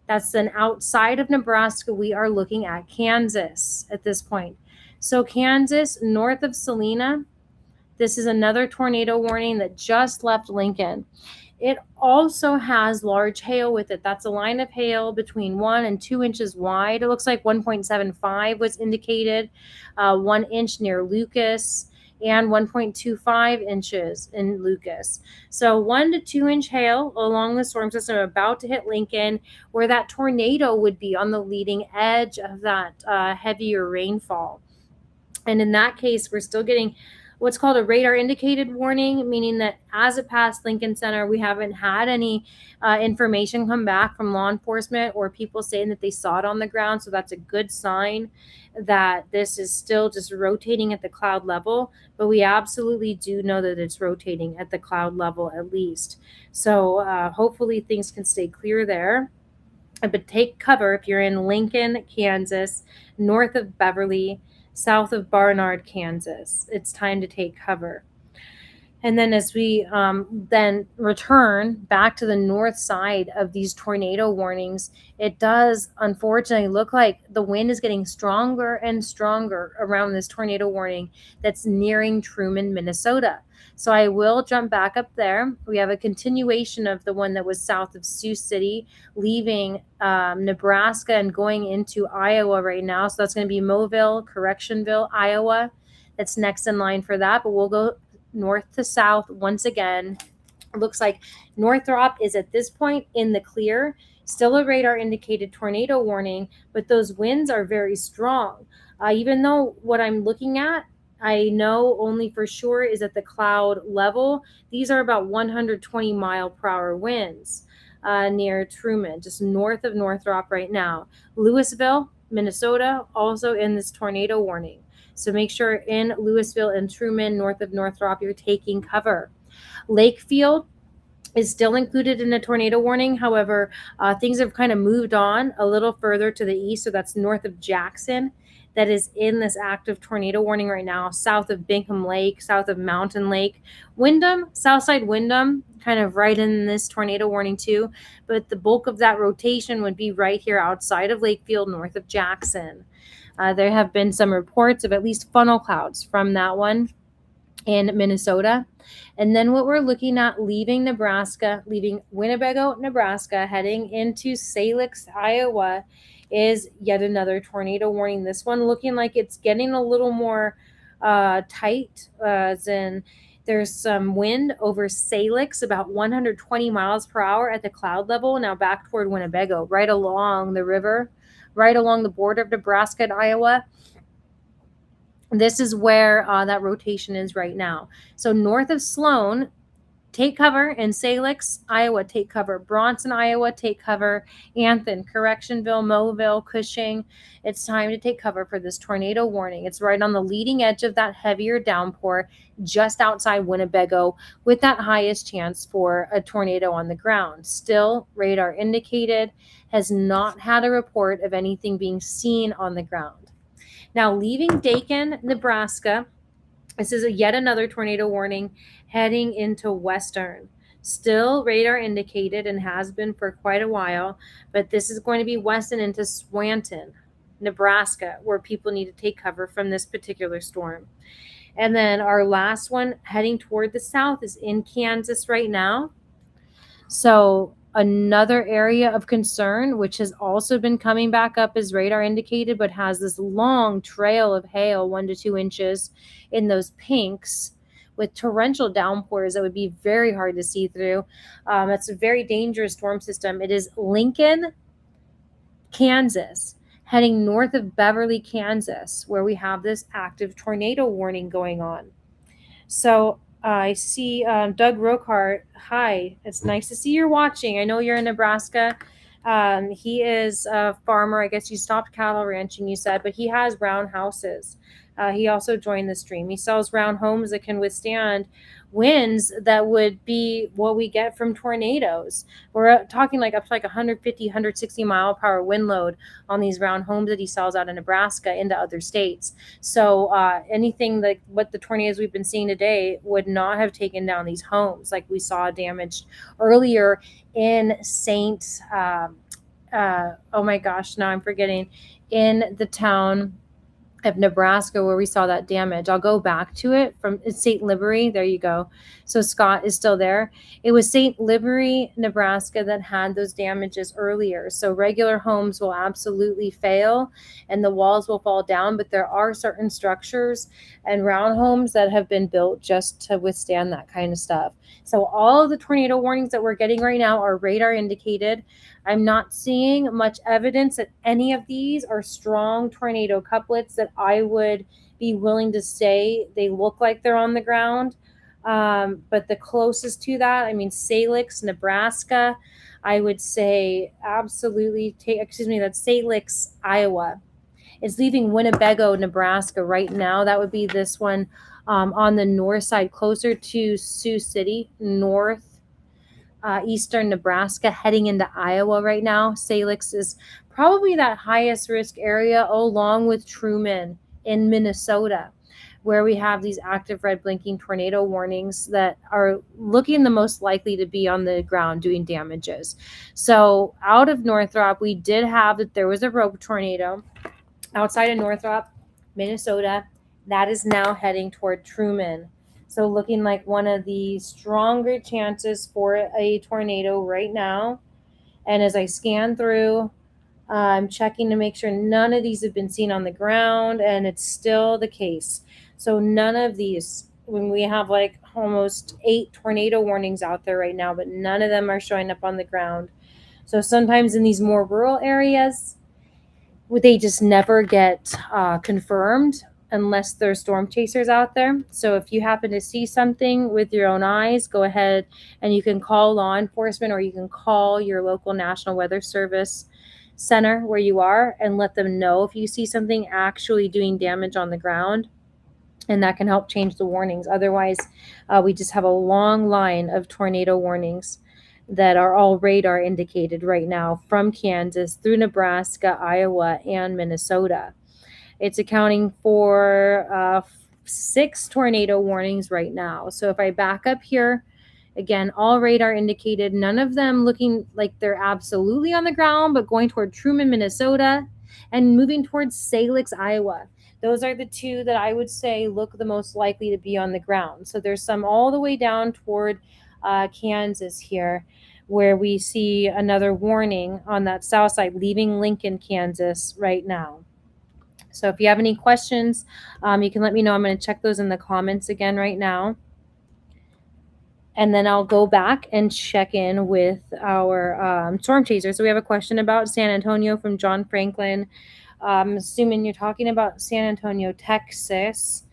That's then outside of Nebraska. We are looking at Kansas at this point. So Kansas, north of Salina, this is another tornado warning that just left Lincoln. It also has large hail with it. That's a line of hail between 1 and 2 inches wide. It looks like 1.75 was indicated, 1 inch near Lucas, and 1.25 inches in Lucas. So 1 to 2 inch hail along the storm system about to hit Lincoln, where that tornado would be on the leading edge of that heavier rainfall. And in that case, we're still getting what's called a radar indicated warning, meaning that as it passed Lincoln Center, we haven't had any information come back from law enforcement or people saying that they saw it on the ground. So that's a good sign that this is still just rotating at the cloud level. But we absolutely do know that it's rotating at the cloud level at least. So hopefully things can stay clear there. But take cover if you're in Lincoln, Kansas, north of Beverly, south of Barnard, Kansas. It's time to take cover. And then as we then return back to the north side of these tornado warnings, it does unfortunately look like the wind is getting stronger and stronger around this tornado warning that's nearing Truman, Minnesota. So I will jump back up there. We have a continuation of the one that was south of Sioux City, leaving Nebraska and going into Iowa right now. So that's going to be Mobile, Correctionville, Iowa. That's next in line for that. But we'll go north to south once again. It looks like Northrop is at this point in the clear. Still a radar indicated tornado warning, but those winds are very strong. Even though what I'm looking at, I know only for sure is at the cloud level. These are about 120 mile per hour winds near Truman, just north of Northrop right now. Louisville, Minnesota, also in this tornado warning. So make sure in Louisville and Truman, north of Northrop, you're taking cover. Lakefield is still included in a tornado warning. However, things have kind of moved on a little further to the east. So that's north of Jackson. that is in this active tornado warning right now, south of Bingham Lake, south of Mountain Lake. Wyndham, Southside Wyndham, kind of right in this tornado warning too. But the bulk of that rotation would be right here outside of Lakefield, north of Jackson. There have been some reports of at least funnel clouds from that one in Minnesota. And then what we're looking at leaving Nebraska, leaving Winnebago, Nebraska, heading into Salix, Iowa, is yet another tornado warning. This one looking like it's getting a little more tight, as in there's some wind over Salix, about 120 miles per hour at the cloud level, now back toward Winnebago, right along the river, right along the border of Nebraska and Iowa. This is where that rotation is right now. So north of Sloan, take cover. In Salix, Iowa, take cover. Bronson, Iowa, take cover. Anthon, Correctionville, Mobile, Cushing. It's time to take cover for this tornado warning. It's right on the leading edge of that heavier downpour, just outside Winnebago, with that highest chance for a tornado on the ground. Still, radar indicated, has not had a report of anything being seen on the ground. Now, leaving Dakin, Nebraska, this is yet another tornado warning heading into Western. Still radar indicated and has been for quite a while, but this is going to be western into Swanton, Nebraska, where people need to take cover from this particular storm. And then our last one heading toward the south is in Kansas right now. So another area of concern, which has also been coming back up as radar indicated, but has this long trail of hail, 1 to 2 inches in those pinks, with torrential downpours that would be very hard to see through. It's a very dangerous storm system. It is Lincoln, Kansas, heading north of Beverly, Kansas, where we have this active tornado warning going on. So I see Doug Rockhart. Hi, it's nice to see you're watching. I know you're in Nebraska. He is a farmer. I guess you stopped cattle ranching, you said, but he has round houses. He also joined the stream. He sells round homes that can withstand winds that would be what we get from tornadoes. We're talking like up to like 150, 160 mile per hour wind load on these round homes that he sells out of Nebraska into other states. So anything like what the tornadoes we've been seeing today would not have taken down these homes like we saw damaged earlier in Saint, oh my gosh, now I'm forgetting, in the town of Nebraska where we saw that damage. I'll go back to it from St. Libury. There you go. So Scott is still there. It was St. Libury, Nebraska that had those damages earlier. So regular homes will absolutely fail and the walls will fall down, but there are certain structures and round homes that have been built just to withstand that kind of stuff. So all of the tornado warnings that we're getting right now are radar indicated. I'm not seeing much evidence that any of these are strong tornado couplets that I would be willing to say they look like they're on the ground. But the closest to that, I mean, Salix, Nebraska, I would say absolutely that's Salix, Iowa. It's leaving Winnebago, Nebraska right now. That would be this one on the north side, closer to Sioux City, eastern Nebraska, heading into Iowa right now. Salix is probably that highest risk area, along with Truman in Minnesota, where we have these active red blinking tornado warnings that are looking the most likely to be on the ground doing damages. So out of Northrop, we did have that there was a rogue tornado outside of Northrop, Minnesota, that is now heading toward Truman. So looking like one of the stronger chances for a tornado right now. And as I scan through, I'm checking to make sure none of these have been seen on the ground, and it's still the case. So none of these, when we have like almost 8 tornado warnings out there right now, but none of them are showing up on the ground. So sometimes in these more rural areas, they just never get confirmed unless there's storm chasers out there. So if you happen to see something with your own eyes, go ahead and you can call law enforcement or you can call your local National Weather Service center where you are and let them know if you see something actually doing damage on the ground. And that can help change the warnings. Otherwise, we just have a long line of tornado warnings that are all radar indicated right now from Kansas through Nebraska, Iowa, and Minnesota. It's accounting for 6 tornado warnings right now. So if I back up here, again, all radar indicated, none of them looking like they're absolutely on the ground, but going toward Truman, Minnesota, and moving towards Salix, Iowa. Those are the two that I would say look the most likely to be on the ground. So there's some all the way down toward Kansas here, where we see another warning on that south side, leaving Lincoln, Kansas right now. So if you have any questions, you can let me know. I'm going to check those in the comments again right now. And then I'll go back and check in with our storm chaser. So we have a question about San Antonio from John Franklin. I'm assuming you're talking about San Antonio, Texas,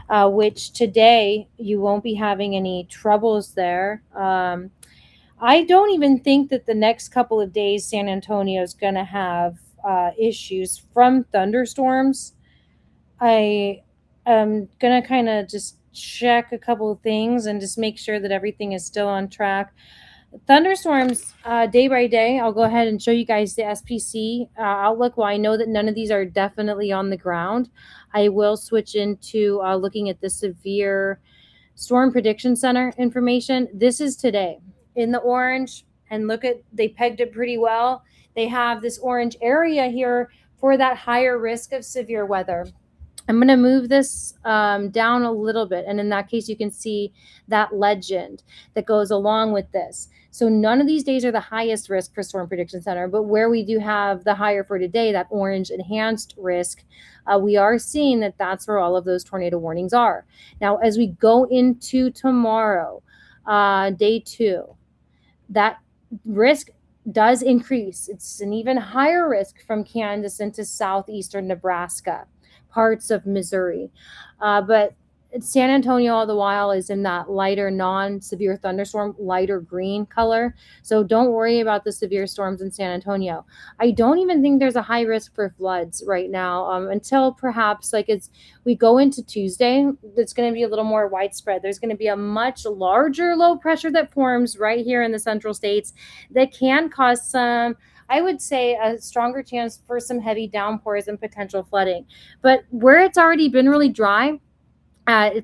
which today you won't be having any troubles there. I don't even think that the next couple of days San Antonio is going to have issues from thunderstorms. I am going to kind of just check a couple of things and just make sure that everything is still on track. Thunderstorms day by day. I'll go ahead and show you guys the SPC outlook. While I know that none of these are definitely on the ground, I will switch into looking at the severe storm prediction center information. This is today in the orange, and look at, they pegged it pretty well. They have this orange area here for that higher risk of severe weather. I'm going to move this down a little bit. And in that case, you can see that legend that goes along with this. So none of these days are the highest risk for Storm Prediction Center, but where we do have the higher for today, that orange enhanced risk, we are seeing that that's where all of those tornado warnings are. Now, as we go into tomorrow, day 2, that risk does increase. It's an even higher risk from Kansas into southeastern Nebraska, parts of Missouri. But San Antonio all the while is in that lighter non-severe thunderstorm, lighter green color. So don't worry about the severe storms in San Antonio. I don't even think there's a high risk for floods right now until perhaps like we go into Tuesday. It's going to be a little more widespread. There's going to be a much larger low pressure that forms right here in the central states that can cause some, I would say, a stronger chance for some heavy downpours and potential flooding. But where it's already been really dry,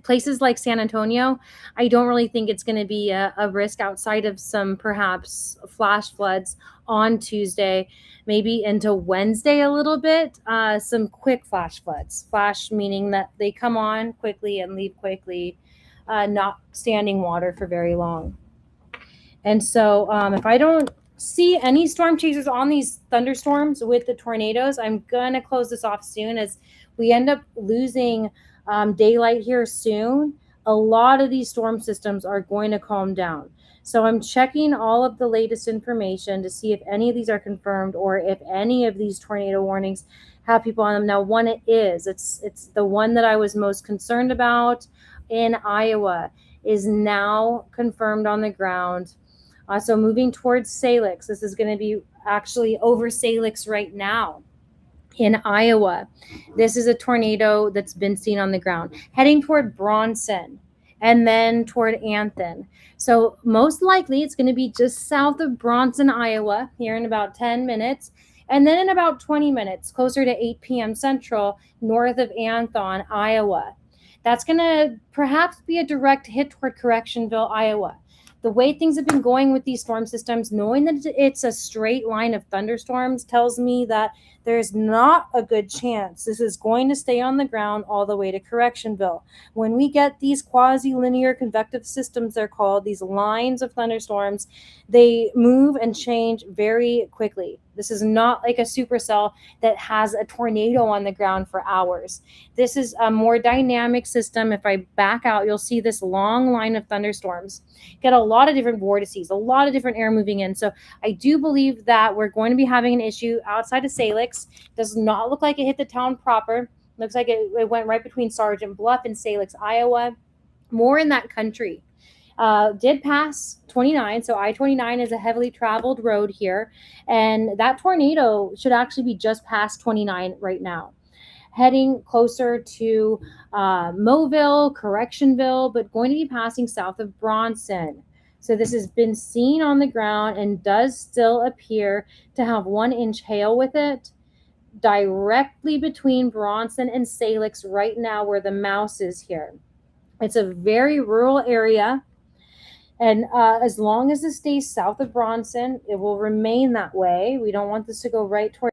places like San Antonio, I don't really think it's going to be a risk outside of some perhaps flash floods on Tuesday, maybe into Wednesday a little bit, some quick flash floods. Flash meaning that they come on quickly and leave quickly, not standing water for very long. And so if I don't see any storm chasers on these thunderstorms with the tornadoes, I'm going to close this off soon as we end up losing daylight here soon. A lot of these storm systems are going to calm down. So I'm checking all of the latest information to see if any of these are confirmed or if any of these tornado warnings have people on them. Now, one it's the one that I was most concerned about in Iowa is now confirmed on the ground. So moving towards Salix, this is going to be actually over Salix right now in Iowa. This is a tornado that's been seen on the ground, heading toward Bronson and then toward Anthon. So most likely it's going to be just south of Bronson, Iowa, here in about 10 minutes. And then in about 20 minutes, closer to 8 p.m. Central, north of Anthon, Iowa. That's going to perhaps be a direct hit toward Correctionville, Iowa. The way things have been going with these storm systems, knowing that it's a straight line of thunderstorms tells me that there's not a good chance this is going to stay on the ground all the way to Correctionville. When we get these quasi-linear convective systems, they're called, these lines of thunderstorms, they move and change very quickly. This is not like a supercell that has a tornado on the ground for hours. This is a more dynamic system. If I back out, you'll see this long line of thunderstorms. Get a lot of different vortices, a lot of different air moving in. So I do believe that we're going to be having an issue outside of Salix. Does not look like it hit the town proper. Looks like it went right between Sergeant Bluff and Salix, Iowa. More in that country. Did pass 29. So I-29 is a heavily traveled road here. And that tornado should actually be just past 29 right now. Heading closer to Mobile, Correctionville, but going to be passing south of Bronson. So this has been seen on the ground and does still appear to have 1-inch hail with it. directly between Bronson and Salix right now where the mouse is here. It's a very rural area. And as long as it stays south of Bronson, it will remain that way. We don't want this to go right toward